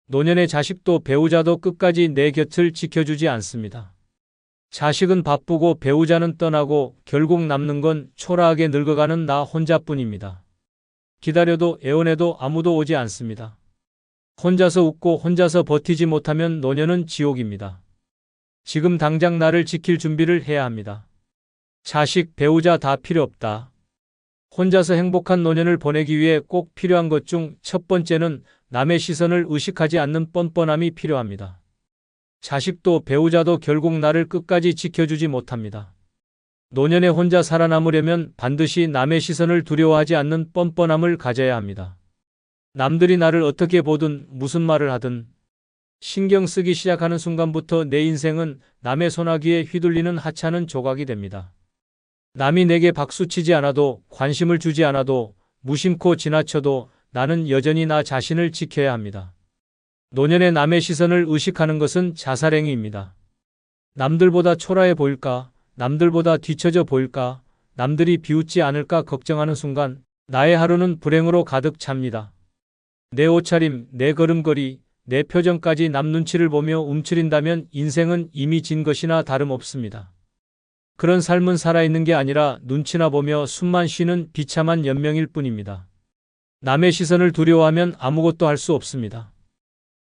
노년의 자식도 배우자도 끝까지 내 곁을 지켜주지 않습니다. 자식은 바쁘고 배우자는 떠나고 결국 남는 건 초라하게 늙어가는 나 혼자뿐입니다. 기다려도 애원해도 아무도 오지 않습니다. 혼자서 웃고 혼자서 버티지 못하면 노년은 지옥입니다. 지금 당장 나를 지킬 준비를 해야 합니다. 자식, 배우자 다 필요 없다. 혼자서 행복한 노년을 보내기 위해 꼭 필요한 것 중 첫 번째는 남의 시선을 의식하지 않는 뻔뻔함이 필요합니다. 자식도 배우자도 결국 나를 끝까지 지켜주지 못합니다. 노년에 혼자 살아남으려면 반드시 남의 시선을 두려워하지 않는 뻔뻔함을 가져야 합니다. 남들이 나를 어떻게 보든 무슨 말을 하든 신경 쓰기 시작하는 순간부터 내 인생은 남의 소나기에 휘둘리는 하찮은 조각이 됩니다. 남이 내게 박수치지 않아도 관심을 주지 않아도 무심코 지나쳐도 나는 여전히 나 자신을 지켜야 합니다. 노년에 남의 시선을 의식하는 것은 자살행위입니다. 남들보다 초라해 보일까, 남들보다 뒤처져 보일까, 남들이 비웃지 않을까 걱정하는 순간 나의 하루는 불행으로 가득 찹니다. 내 옷차림, 내 걸음걸이, 내 표정까지 남 눈치를 보며 움츠린다면 인생은 이미 진 것이나 다름없습니다. 그런 삶은 살아있는 게 아니라 눈치나 보며 숨만 쉬는 비참한 연명일 뿐입니다. 남의 시선을 두려워하면 아무것도 할 수 없습니다.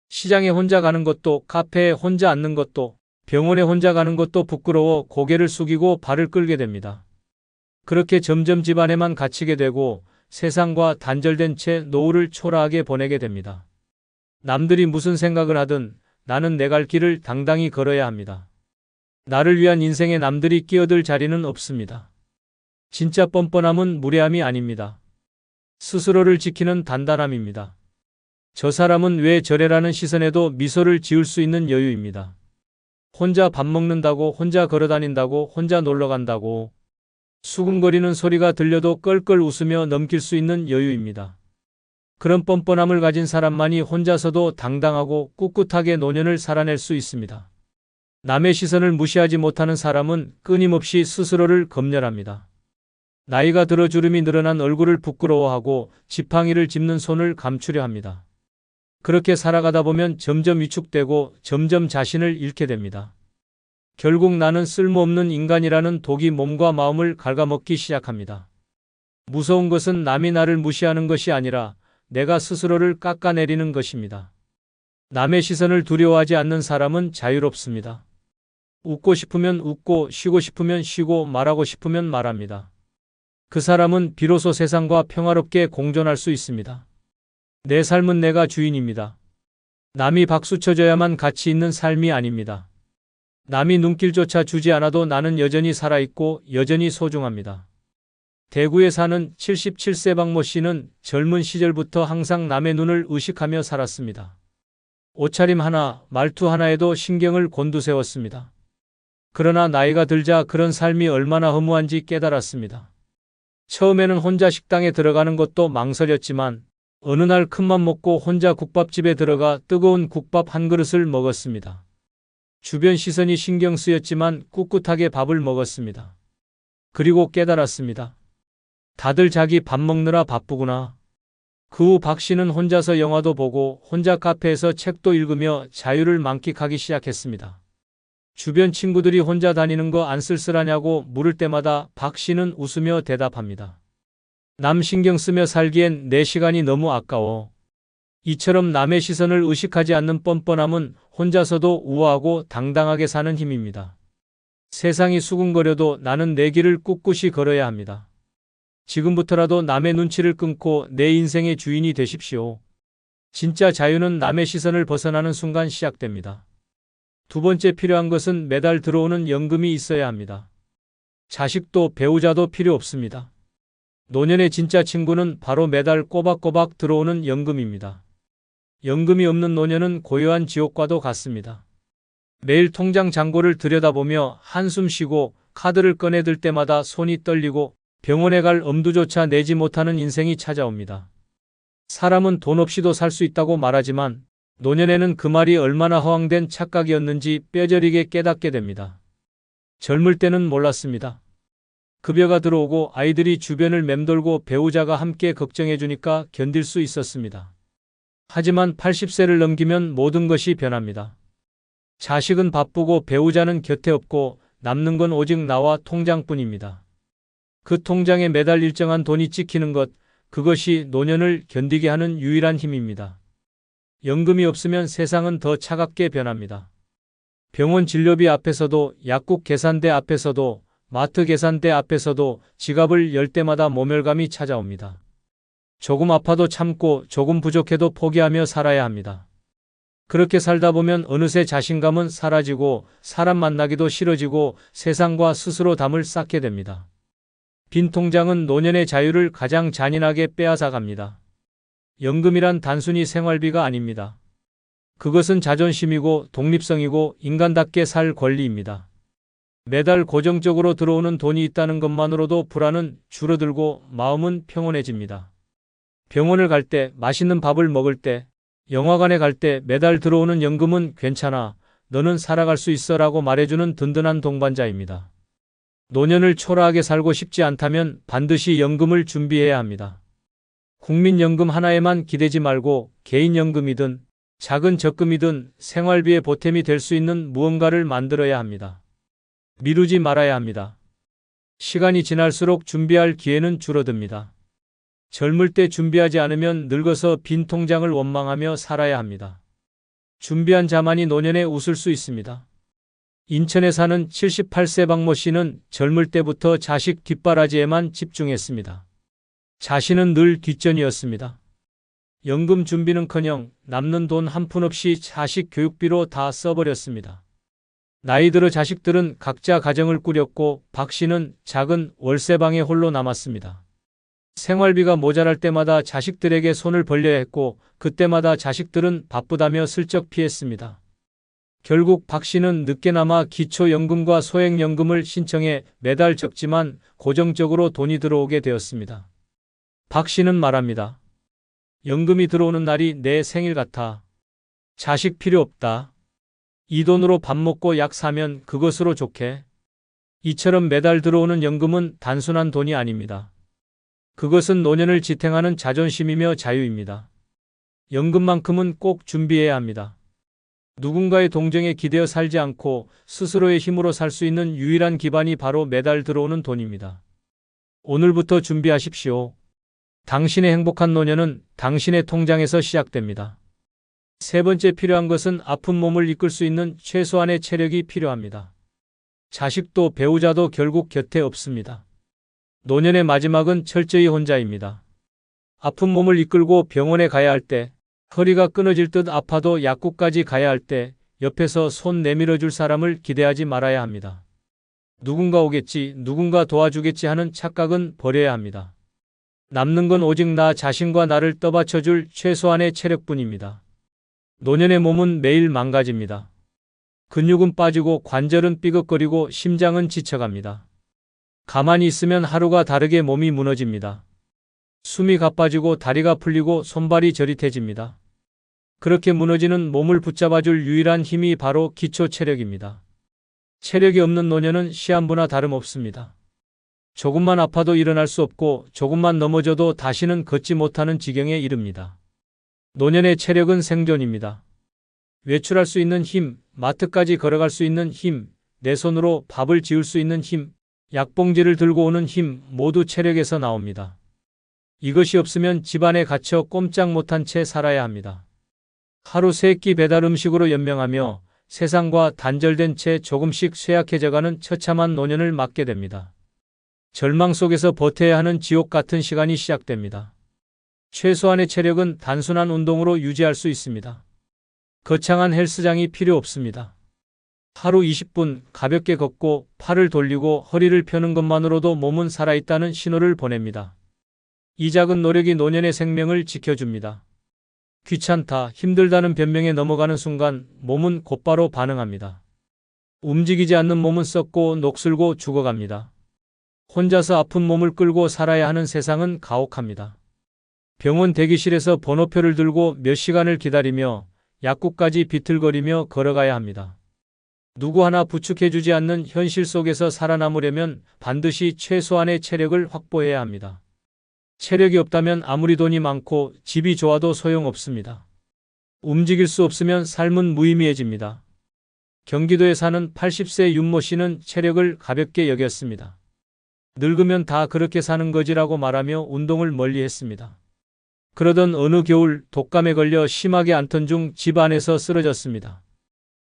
시장에 혼자 가는 것도, 카페에 혼자 앉는 것도, 병원에 혼자 가는 것도 부끄러워 고개를 숙이고 발을 끌게 됩니다. 그렇게 점점 집안에만 갇히게 되고 세상과 단절된 채 노후를 초라하게 보내게 됩니다. 남들이 무슨 생각을 하든 나는 내 갈 길을 당당히 걸어야 합니다. 나를 위한 인생에 남들이 끼어들 자리는 없습니다. 진짜 뻔뻔함은 무례함이 아닙니다. 스스로를 지키는 단단함입니다. 저 사람은 왜 저래라는 시선에도 미소를 지을 수 있는 여유입니다. 혼자 밥 먹는다고, 혼자 걸어다닌다고, 혼자 놀러간다고 수군거리는 소리가 들려도 껄껄 웃으며 넘길 수 있는 여유입니다. 그런 뻔뻔함을 가진 사람만이 혼자서도 당당하고 꿋꿋하게 노년을 살아낼 수 있습니다. 남의 시선을 무시하지 못하는 사람은 끊임없이 스스로를 검열합니다. 나이가 들어 주름이 늘어난 얼굴을 부끄러워하고 지팡이를 짚는 손을 감추려 합니다. 그렇게 살아가다 보면 점점 위축되고 점점 자신을 잃게 됩니다. 결국 나는 쓸모없는 인간이라는 독이 몸과 마음을 갉아먹기 시작합니다. 무서운 것은 남이 나를 무시하는 것이 아니라 내가 스스로를 깎아내리는 것입니다. 남의 시선을 두려워하지 않는 사람은 자유롭습니다. 웃고 싶으면 웃고 쉬고 싶으면 쉬고 말하고 싶으면 말합니다. 그 사람은 비로소 세상과 평화롭게 공존할 수 있습니다. 내 삶은 내가 주인입니다. 남이 박수 쳐줘야만 가치 있는 삶이 아닙니다. 남이 눈길조차 주지 않아도 나는 여전히 살아있고 여전히 소중합니다. 대구에 사는 77세 박모 씨는 젊은 시절부터 항상 남의 눈을 의식하며 살았습니다. 옷차림 하나, 말투 하나에도 신경을 곤두세웠습니다. 그러나 나이가 들자 그런 삶이 얼마나 허무한지 깨달았습니다. 처음에는 혼자 식당에 들어가는 것도 망설였지만 어느 날 큰맘 먹고 혼자 국밥집에 들어가 뜨거운 국밥 한 그릇을 먹었습니다. 주변 시선이 신경 쓰였지만 꿋꿋하게 밥을 먹었습니다. 그리고 깨달았습니다. 다들 자기 밥 먹느라 바쁘구나. 그 후 박 씨는 혼자서 영화도 보고 혼자 카페에서 책도 읽으며 자유를 만끽하기 시작했습니다. 주변 친구들이 혼자 다니는 거 안 쓸쓸하냐고 물을 때마다 박 씨는 웃으며 대답합니다. 남 신경 쓰며 살기엔 내 시간이 너무 아까워. 이처럼 남의 시선을 의식하지 않는 뻔뻔함은 혼자서도 우아하고 당당하게 사는 힘입니다. 세상이 수군거려도 나는 내 길을 꿋꿋이 걸어야 합니다. 지금부터라도 남의 눈치를 끊고 내 인생의 주인이 되십시오. 진짜 자유는 남의 시선을 벗어나는 순간 시작됩니다. 두 번째 필요한 것은 매달 들어오는 연금이 있어야 합니다. 자식도 배우자도 필요 없습니다. 노년의 진짜 친구는 바로 매달 꼬박꼬박 들어오는 연금입니다. 연금이 없는 노년은 고요한 지옥과도 같습니다. 매일 통장 잔고를 들여다보며 한숨 쉬고 카드를 꺼내들 때마다 손이 떨리고 병원에 갈 엄두조차 내지 못하는 인생이 찾아옵니다. 사람은 돈 없이도 살 수 있다고 말하지만 노년에는 그 말이 얼마나 허황된 착각이었는지 뼈저리게 깨닫게 됩니다. 젊을 때는 몰랐습니다. 급여가 들어오고 아이들이 주변을 맴돌고 배우자가 함께 걱정해 주니까 견딜 수 있었습니다. 하지만 80세를 넘기면 모든 것이 변합니다. 자식은 바쁘고 배우자는 곁에 없고 남는 건 오직 나와 통장뿐입니다. 그 통장에 매달 일정한 돈이 찍히는 것, 그것이 노년을 견디게 하는 유일한 힘입니다. 연금이 없으면 세상은 더 차갑게 변합니다. 병원 진료비 앞에서도, 약국 계산대 앞에서도, 마트 계산대 앞에서도 지갑을 열 때마다 모멸감이 찾아옵니다. 조금 아파도 참고 조금 부족해도 포기하며 살아야 합니다. 그렇게 살다 보면 어느새 자신감은 사라지고 사람 만나기도 싫어지고 세상과 스스로 담을 쌓게 됩니다. 빈 통장은 노년의 자유를 가장 잔인하게 빼앗아 갑니다. 연금이란 단순히 생활비가 아닙니다. 그것은 자존심이고 독립성이고 인간답게 살 권리입니다. 매달 고정적으로 들어오는 돈이 있다는 것만으로도 불안은 줄어들고 마음은 평온해집니다. 병원을 갈 때, 맛있는 밥을 먹을 때, 영화관에 갈 때 매달 들어오는 연금은 괜찮아, 너는 살아갈 수 있어 라고 말해주는 든든한 동반자입니다. 노년을 초라하게 살고 싶지 않다면 반드시 연금을 준비해야 합니다. 국민연금 하나에만 기대지 말고 개인연금이든 작은 적금이든 생활비의 보탬이 될 수 있는 무언가를 만들어야 합니다. 미루지 말아야 합니다. 시간이 지날수록 준비할 기회는 줄어듭니다. 젊을 때 준비하지 않으면 늙어서 빈 통장을 원망하며 살아야 합니다. 준비한 자만이 노년에 웃을 수 있습니다. 인천에 사는 78세 박모 씨는 젊을 때부터 자식 뒷바라지에만 집중했습니다. 자신은 늘 뒷전이었습니다. 연금 준비는커녕 남는 돈 한 푼 없이 자식 교육비로 다 써버렸습니다. 나이 들어 자식들은 각자 가정을 꾸렸고 박 씨는 작은 월세방에 홀로 남았습니다. 생활비가 모자랄 때마다 자식들에게 손을 벌려야 했고 그때마다 자식들은 바쁘다며 슬쩍 피했습니다. 결국 박 씨는 늦게나마 기초연금과 소액연금을 신청해 매달 적지만 고정적으로 돈이 들어오게 되었습니다. 박 씨는 말합니다. 연금이 들어오는 날이 내 생일 같아. 자식 필요 없다. 이 돈으로 밥 먹고 약 사면 그것으로 좋게. 이처럼 매달 들어오는 연금은 단순한 돈이 아닙니다. 그것은 노년을 지탱하는 자존심이며 자유입니다. 연금만큼은 꼭 준비해야 합니다. 누군가의 동정에 기대어 살지 않고 스스로의 힘으로 살 수 있는 유일한 기반이 바로 매달 들어오는 돈입니다. 오늘부터 준비하십시오. 당신의 행복한 노년은 당신의 통장에서 시작됩니다. 세 번째 필요한 것은 아픈 몸을 이끌 수 있는 최소한의 체력이 필요합니다. 자식도 배우자도 결국 곁에 없습니다. 노년의 마지막은 철저히 혼자입니다. 아픈 몸을 이끌고 병원에 가야 할 때, 허리가 끊어질 듯 아파도 약국까지 가야 할 때, 옆에서 손 내밀어 줄 사람을 기대하지 말아야 합니다. 누군가 오겠지, 누군가 도와주겠지 하는 착각은 버려야 합니다. 남는 건 오직 나 자신과 나를 떠받쳐줄 최소한의 체력뿐입니다. 노년의 몸은 매일 망가집니다. 근육은 빠지고 관절은 삐걱거리고 심장은 지쳐갑니다. 가만히 있으면 하루가 다르게 몸이 무너집니다. 숨이 가빠지고 다리가 풀리고 손발이 저릿해집니다. 그렇게 무너지는 몸을 붙잡아줄 유일한 힘이 바로 기초 체력입니다. 체력이 없는 노년은 시한부나 다름없습니다. 조금만 아파도 일어날 수 없고 조금만 넘어져도 다시는 걷지 못하는 지경에 이릅니다. 노년의 체력은 생존입니다. 외출할 수 있는 힘, 마트까지 걸어갈 수 있는 힘, 내 손으로 밥을 지을 수 있는 힘, 약봉지를 들고 오는 힘 모두 체력에서 나옵니다. 이것이 없으면 집안에 갇혀 꼼짝 못한 채 살아야 합니다. 하루 3끼 배달 음식으로 연명하며 세상과 단절된 채 조금씩 쇠약해져가는 처참한 노년을 맞게 됩니다. 절망 속에서 버텨야 하는 지옥 같은 시간이 시작됩니다. 최소한의 체력은 단순한 운동으로 유지할 수 있습니다. 거창한 헬스장이 필요 없습니다. 하루 20분 가볍게 걷고 팔을 돌리고 허리를 펴는 것만으로도 몸은 살아있다는 신호를 보냅니다. 이 작은 노력이 노년의 생명을 지켜줍니다. 귀찮다, 힘들다는 변명에 넘어가는 순간 몸은 곧바로 반응합니다. 움직이지 않는 몸은 썩고 녹슬고 죽어갑니다. 혼자서 아픈 몸을 끌고 살아야 하는 세상은 가혹합니다. 병원 대기실에서 번호표를 들고 몇 시간을 기다리며 약국까지 비틀거리며 걸어가야 합니다. 누구 하나 부축해주지 않는 현실 속에서 살아남으려면 반드시 최소한의 체력을 확보해야 합니다. 체력이 없다면 아무리 돈이 많고 집이 좋아도 소용없습니다. 움직일 수 없으면 삶은 무의미해집니다. 경기도에 사는 80세 윤모 씨는 체력을 가볍게 여겼습니다. 늙으면 다 그렇게 사는 거지라고 말하며 운동을 멀리했습니다. 그러던 어느 겨울 독감에 걸려 심하게 앓던 중 집 안에서 쓰러졌습니다.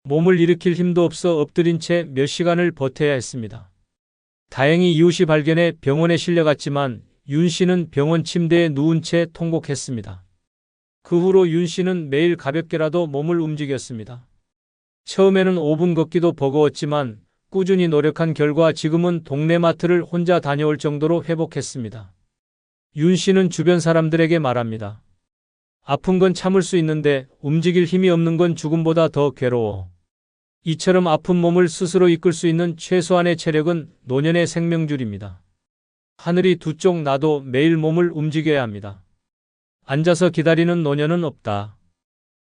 몸을 일으킬 힘도 없어 엎드린 채 몇 시간을 버텨야 했습니다. 다행히 이웃이 발견해 병원에 실려갔지만 윤 씨는 병원 침대에 누운 채 통곡했습니다. 그 후로 윤 씨는 매일 가볍게라도 몸을 움직였습니다. 처음에는 5분 걷기도 버거웠지만 꾸준히 노력한 결과 지금은 동네 마트를 혼자 다녀올 정도로 회복했습니다. 윤 씨는 주변 사람들에게 말합니다. 아픈 건 참을 수 있는데 움직일 힘이 없는 건 죽음보다 더 괴로워. 이처럼 아픈 몸을 스스로 이끌 수 있는 최소한의 체력은 노년의 생명줄입니다. 하늘이 두 쪽 나도 매일 몸을 움직여야 합니다. 앉아서 기다리는 노년은 없다.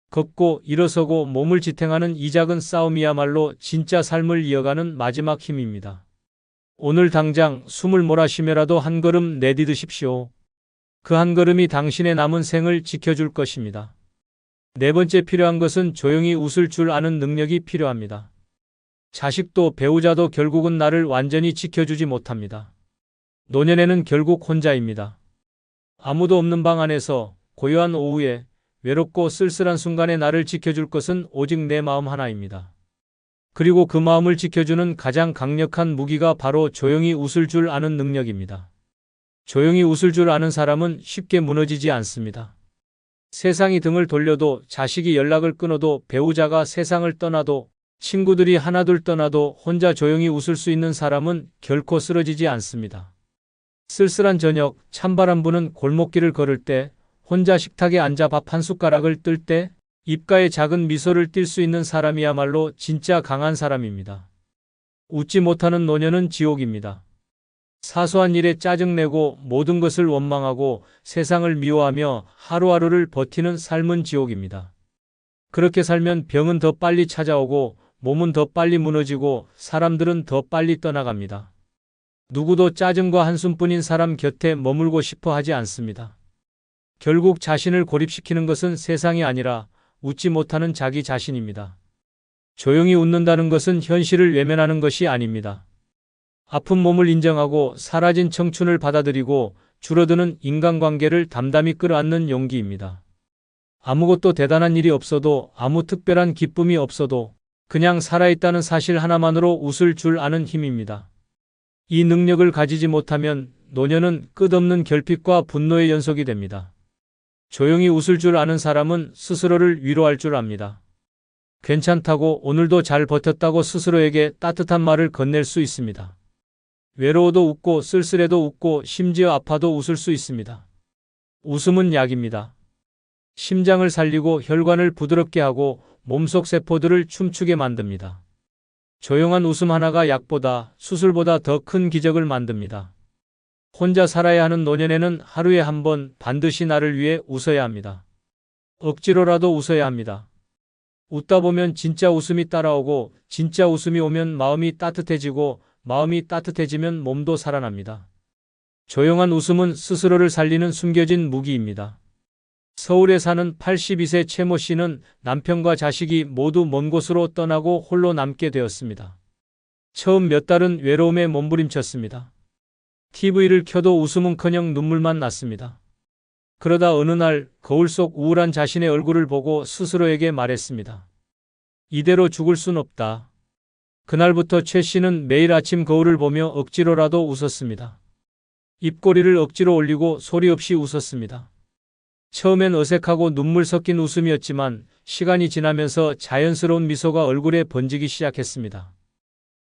걷고 일어서고 몸을 지탱하는 이 작은 싸움이야말로 진짜 삶을 이어가는 마지막 힘입니다. 오늘 당장 숨을 몰아쉬며라도 한 걸음 내디드십시오. 그 한 걸음이 당신의 남은 생을 지켜줄 것입니다. 네 번째 필요한 것은 조용히 웃을 줄 아는 능력이 필요합니다. 자식도 배우자도 결국은 나를 완전히 지켜주지 못합니다. 노년에는 결국 혼자입니다. 아무도 없는 방 안에서 고요한 오후에 외롭고 쓸쓸한 순간에 나를 지켜줄 것은 오직 내 마음 하나입니다. 그리고 그 마음을 지켜주는 가장 강력한 무기가 바로 조용히 웃을 줄 아는 능력입니다. 조용히 웃을 줄 아는 사람은 쉽게 무너지지 않습니다. 세상이 등을 돌려도, 자식이 연락을 끊어도, 배우자가 세상을 떠나도, 친구들이 하나둘 떠나도 혼자 조용히 웃을 수 있는 사람은 결코 쓰러지지 않습니다. 쓸쓸한 저녁, 찬바람 부는 골목길을 걸을 때, 혼자 식탁에 앉아 밥 한 숟가락을 뜰 때, 입가에 작은 미소를 띌 수 있는 사람이야말로 진짜 강한 사람입니다. 웃지 못하는 노년은 지옥입니다. 사소한 일에 짜증내고 모든 것을 원망하고 세상을 미워하며 하루하루를 버티는 삶은 지옥입니다. 그렇게 살면 병은 더 빨리 찾아오고 몸은 더 빨리 무너지고 사람들은 더 빨리 떠나갑니다. 누구도 짜증과 한숨뿐인 사람 곁에 머물고 싶어 하지 않습니다. 결국 자신을 고립시키는 것은 세상이 아니라 웃지 못하는 자기 자신입니다. 조용히 웃는다는 것은 현실을 외면하는 것이 아닙니다. 아픈 몸을 인정하고 사라진 청춘을 받아들이고 줄어드는 인간관계를 담담히 끌어안는 용기입니다. 아무것도 대단한 일이 없어도, 아무 특별한 기쁨이 없어도 그냥 살아있다는 사실 하나만으로 웃을 줄 아는 힘입니다. 이 능력을 가지지 못하면 노년은 끝없는 결핍과 분노의 연속이 됩니다. 조용히 웃을 줄 아는 사람은 스스로를 위로할 줄 압니다. 괜찮다고, 오늘도 잘 버텼다고 스스로에게 따뜻한 말을 건넬 수 있습니다. 외로워도 웃고 쓸쓸해도 웃고 심지어 아파도 웃을 수 있습니다. 웃음은 약입니다. 심장을 살리고 혈관을 부드럽게 하고 몸속 세포들을 춤추게 만듭니다. 조용한 웃음 하나가 약보다, 수술보다 더 큰 기적을 만듭니다. 혼자 살아야 하는 노년에는 하루에 한 번 반드시 나를 위해 웃어야 합니다. 억지로라도 웃어야 합니다. 웃다 보면 진짜 웃음이 따라오고, 진짜 웃음이 오면 마음이 따뜻해지고, 마음이 따뜻해지면 몸도 살아납니다. 조용한 웃음은 스스로를 살리는 숨겨진 무기입니다. 서울에 사는 82세 최모 씨는 남편과 자식이 모두 먼 곳으로 떠나고 홀로 남게 되었습니다. 처음 몇 달은 외로움에 몸부림쳤습니다. TV를 켜도 웃음은커녕 눈물만 났습니다. 그러다 어느 날 거울 속 우울한 자신의 얼굴을 보고 스스로에게 말했습니다. 이대로 죽을 순 없다. 그날부터 최 씨는 매일 아침 거울을 보며 억지로라도 웃었습니다. 입꼬리를 억지로 올리고 소리 없이 웃었습니다. 처음엔 어색하고 눈물 섞인 웃음이었지만 시간이 지나면서 자연스러운 미소가 얼굴에 번지기 시작했습니다.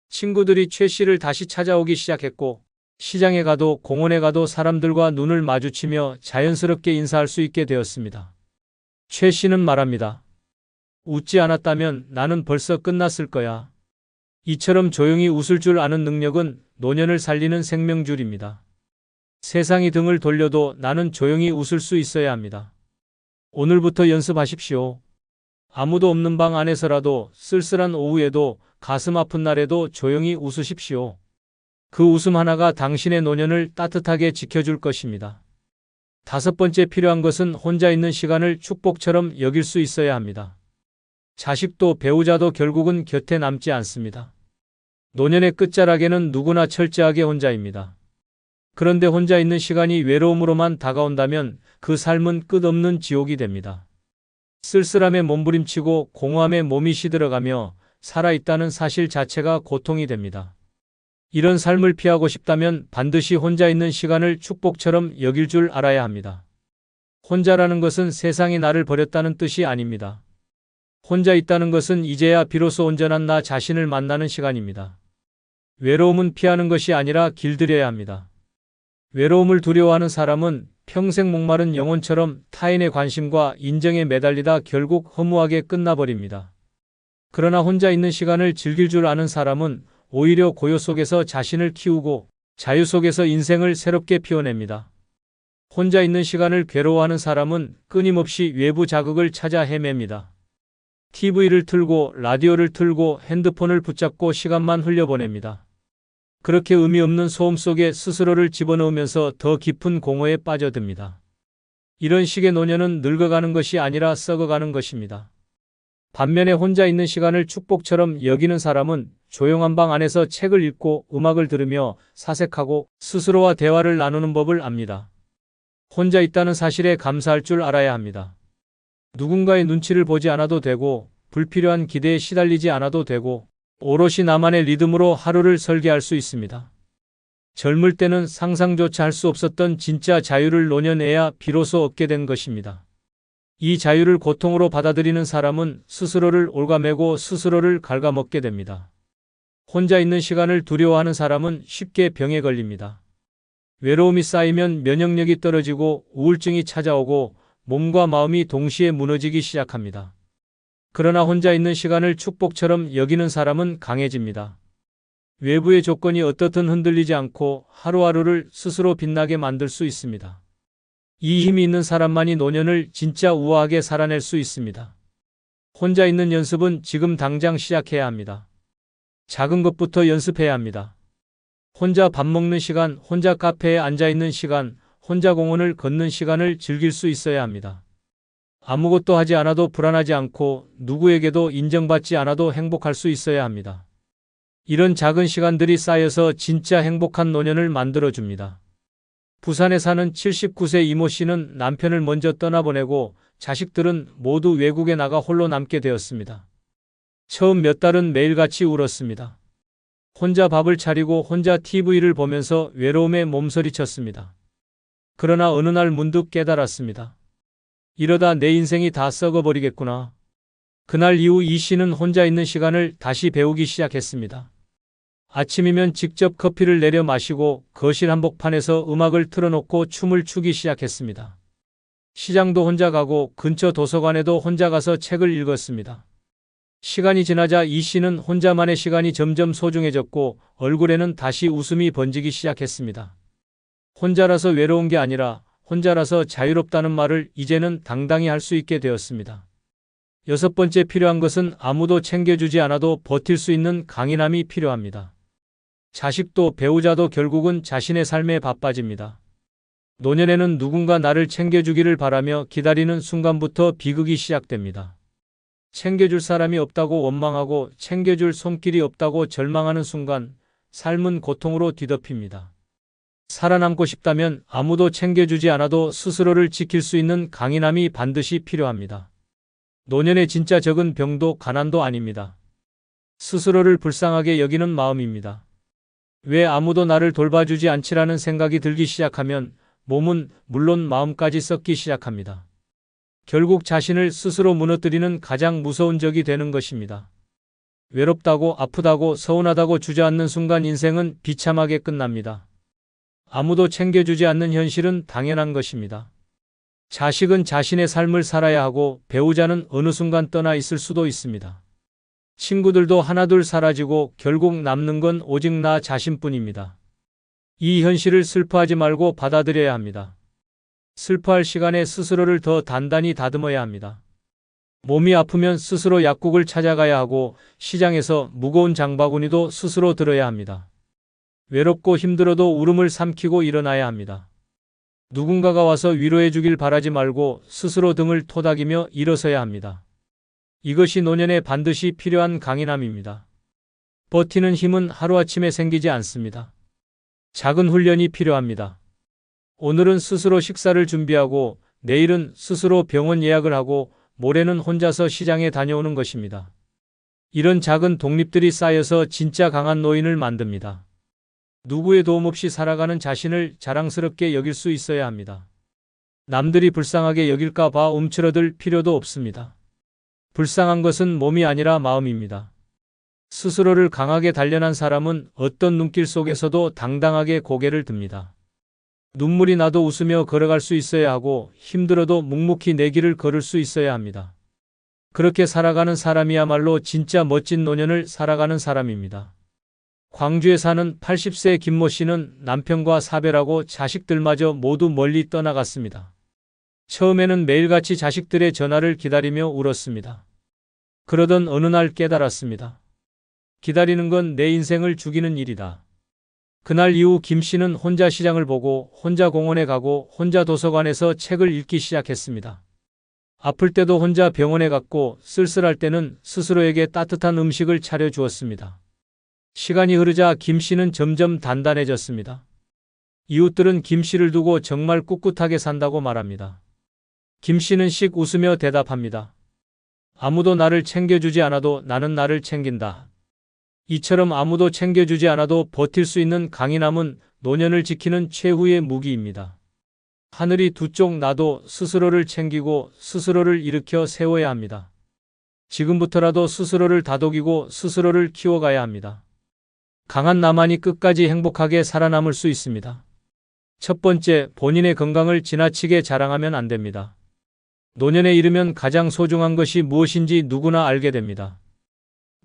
친구들이 최 씨를 다시 찾아오기 시작했고, 시장에 가도 공원에 가도 사람들과 눈을 마주치며 자연스럽게 인사할 수 있게 되었습니다. 최 씨는 말합니다. 웃지 않았다면 나는 벌써 끝났을 거야. 이처럼 조용히 웃을 줄 아는 능력은 노년을 살리는 생명줄입니다. 세상이 등을 돌려도 나는 조용히 웃을 수 있어야 합니다. 오늘부터 연습하십시오. 아무도 없는 방 안에서라도, 쓸쓸한 오후에도, 가슴 아픈 날에도 조용히 웃으십시오. 그 웃음 하나가 당신의 노년을 따뜻하게 지켜줄 것입니다. 5번째 필요한 것은 혼자 있는 시간을 축복처럼 여길 수 있어야 합니다. 자식도 배우자도 결국은 곁에 남지 않습니다. 노년의 끝자락에는 누구나 철저하게 혼자입니다. 그런데 혼자 있는 시간이 외로움으로만 다가온다면 그 삶은 끝없는 지옥이 됩니다. 쓸쓸함에 몸부림치고 공허함에 몸이 시들어가며 살아있다는 사실 자체가 고통이 됩니다. 이런 삶을 피하고 싶다면 반드시 혼자 있는 시간을 축복처럼 여길 줄 알아야 합니다. 혼자라는 것은 세상이 나를 버렸다는 뜻이 아닙니다. 혼자 있다는 것은 이제야 비로소 온전한 나 자신을 만나는 시간입니다. 외로움은 피하는 것이 아니라 길들여야 합니다. 외로움을 두려워하는 사람은 평생 목마른 영혼처럼 타인의 관심과 인정에 매달리다 결국 허무하게 끝나버립니다. 그러나 혼자 있는 시간을 즐길 줄 아는 사람은 오히려 고요 속에서 자신을 키우고 자유 속에서 인생을 새롭게 피워냅니다. 혼자 있는 시간을 괴로워하는 사람은 끊임없이 외부 자극을 찾아 헤맵니다. TV를 틀고 라디오를 틀고 핸드폰을 붙잡고 시간만 흘려보냅니다. 그렇게 의미 없는 소음 속에 스스로를 집어넣으면서 더 깊은 공허에 빠져듭니다. 이런 식의 노년은 늙어가는 것이 아니라 썩어가는 것입니다. 반면에 혼자 있는 시간을 축복처럼 여기는 사람은 조용한 방 안에서 책을 읽고 음악을 들으며 사색하고 스스로와 대화를 나누는 법을 압니다. 혼자 있다는 사실에 감사할 줄 알아야 합니다. 누군가의 눈치를 보지 않아도 되고 불필요한 기대에 시달리지 않아도 되고 오롯이 나만의 리듬으로 하루를 설계할 수 있습니다. 젊을 때는 상상조차 할 수 없었던 진짜 자유를 노년에야 비로소 얻게 된 것입니다. 이 자유를 고통으로 받아들이는 사람은 스스로를 옭아매고 스스로를 갉아먹게 됩니다. 혼자 있는 시간을 두려워하는 사람은 쉽게 병에 걸립니다. 외로움이 쌓이면 면역력이 떨어지고 우울증이 찾아오고 몸과 마음이 동시에 무너지기 시작합니다. 그러나 혼자 있는 시간을 축복처럼 여기는 사람은 강해집니다. 외부의 조건이 어떻든 흔들리지 않고 하루하루를 스스로 빛나게 만들 수 있습니다. 이 힘이 있는 사람만이 노년을 진짜 우아하게 살아낼 수 있습니다. 혼자 있는 연습은 지금 당장 시작해야 합니다. 작은 것부터 연습해야 합니다. 혼자 밥 먹는 시간, 혼자 카페에 앉아있는 시간, 혼자 공원을 걷는 시간을 즐길 수 있어야 합니다. 아무것도 하지 않아도 불안하지 않고 누구에게도 인정받지 않아도 행복할 수 있어야 합니다. 이런 작은 시간들이 쌓여서 진짜 행복한 노년을 만들어줍니다. 부산에 사는 79세 이모 씨는 남편을 먼저 떠나보내고 자식들은 모두 외국에 나가 홀로 남게 되었습니다. 처음 몇 달은 매일같이 울었습니다. 혼자 밥을 차리고 혼자 TV를 보면서 외로움에 몸서리쳤습니다. 그러나 어느 날 문득 깨달았습니다. 이러다 내 인생이 다 썩어버리겠구나. 그날 이후 이 씨는 혼자 있는 시간을 다시 배우기 시작했습니다. 아침이면 직접 커피를 내려 마시고 거실 한복판에서 음악을 틀어놓고 춤을 추기 시작했습니다. 시장도 혼자 가고 근처 도서관에도 혼자 가서 책을 읽었습니다. 시간이 지나자 이 씨는 혼자만의 시간이 점점 소중해졌고 얼굴에는 다시 웃음이 번지기 시작했습니다. 혼자라서 외로운 게 아니라 혼자라서 자유롭다는 말을 이제는 당당히 할 수 있게 되었습니다. 6번째 필요한 것은 아무도 챙겨주지 않아도 버틸 수 있는 강인함이 필요합니다. 자식도 배우자도 결국은 자신의 삶에 바빠집니다. 노년에는 누군가 나를 챙겨주기를 바라며 기다리는 순간부터 비극이 시작됩니다. 챙겨줄 사람이 없다고 원망하고 챙겨줄 손길이 없다고 절망하는 순간 삶은 고통으로 뒤덮입니다. 살아남고 싶다면 아무도 챙겨주지 않아도 스스로를 지킬 수 있는 강인함이 반드시 필요합니다. 노년의 진짜 적은 병도 가난도 아닙니다. 스스로를 불쌍하게 여기는 마음입니다. 왜 아무도 나를 돌봐주지 않지라는 생각이 들기 시작하면 몸은 물론 마음까지 썩기 시작합니다. 결국 자신을 스스로 무너뜨리는 가장 무서운 적이 되는 것입니다. 외롭다고 아프다고 서운하다고 주저앉는 순간 인생은 비참하게 끝납니다. 아무도 챙겨주지 않는 현실은 당연한 것입니다. 자식은 자신의 삶을 살아야 하고 배우자는 어느 순간 떠나 있을 수도 있습니다. 친구들도 하나둘 사라지고 결국 남는 건 오직 나 자신뿐입니다. 이 현실을 슬퍼하지 말고 받아들여야 합니다. 슬퍼할 시간에 스스로를 더 단단히 다듬어야 합니다. 몸이 아프면 스스로 약국을 찾아가야 하고 시장에서 무거운 장바구니도 스스로 들어야 합니다. 외롭고 힘들어도 울음을 삼키고 일어나야 합니다. 누군가가 와서 위로해 주길 바라지 말고 스스로 등을 토닥이며 일어서야 합니다. 이것이 노년에 반드시 필요한 강인함입니다. 버티는 힘은 하루아침에 생기지 않습니다. 작은 훈련이 필요합니다. 오늘은 스스로 식사를 준비하고 내일은 스스로 병원 예약을 하고 모레는 혼자서 시장에 다녀오는 것입니다. 이런 작은 독립들이 쌓여서 진짜 강한 노인을 만듭니다. 누구의 도움 없이 살아가는 자신을 자랑스럽게 여길 수 있어야 합니다. 남들이 불쌍하게 여길까 봐 움츠러들 필요도 없습니다. 불쌍한 것은 몸이 아니라 마음입니다. 스스로를 강하게 단련한 사람은 어떤 눈길 속에서도 당당하게 고개를 듭니다. 눈물이 나도 웃으며 걸어갈 수 있어야 하고 힘들어도 묵묵히 내 길을 걸을 수 있어야 합니다. 그렇게 살아가는 사람이야말로 진짜 멋진 노년을 살아가는 사람입니다. 광주에 사는 80세 김모 씨는 남편과 사별하고 자식들마저 모두 멀리 떠나갔습니다. 처음에는 매일같이 자식들의 전화를 기다리며 울었습니다. 그러던 어느 날 깨달았습니다. 기다리는 건 내 인생을 죽이는 일이다. 그날 이후 김 씨는 혼자 시장을 보고 혼자 공원에 가고 혼자 도서관에서 책을 읽기 시작했습니다. 아플 때도 혼자 병원에 갔고 쓸쓸할 때는 스스로에게 따뜻한 음식을 차려 주었습니다. 시간이 흐르자 김 씨는 점점 단단해졌습니다. 이웃들은 김 씨를 두고 정말 꿋꿋하게 산다고 말합니다. 김 씨는 씩 웃으며 대답합니다. 아무도 나를 챙겨주지 않아도 나는 나를 챙긴다. 이처럼 아무도 챙겨주지 않아도 버틸 수 있는 강인함은 노년을 지키는 최후의 무기입니다. 하늘이 두 쪽 나도 스스로를 챙기고 스스로를 일으켜 세워야 합니다. 지금부터라도 스스로를 다독이고 스스로를 키워가야 합니다. 강한 나만이 끝까지 행복하게 살아남을 수 있습니다. 첫 번째, 본인의 건강을 지나치게 자랑하면 안 됩니다. 노년에 이르면 가장 소중한 것이 무엇인지 누구나 알게 됩니다.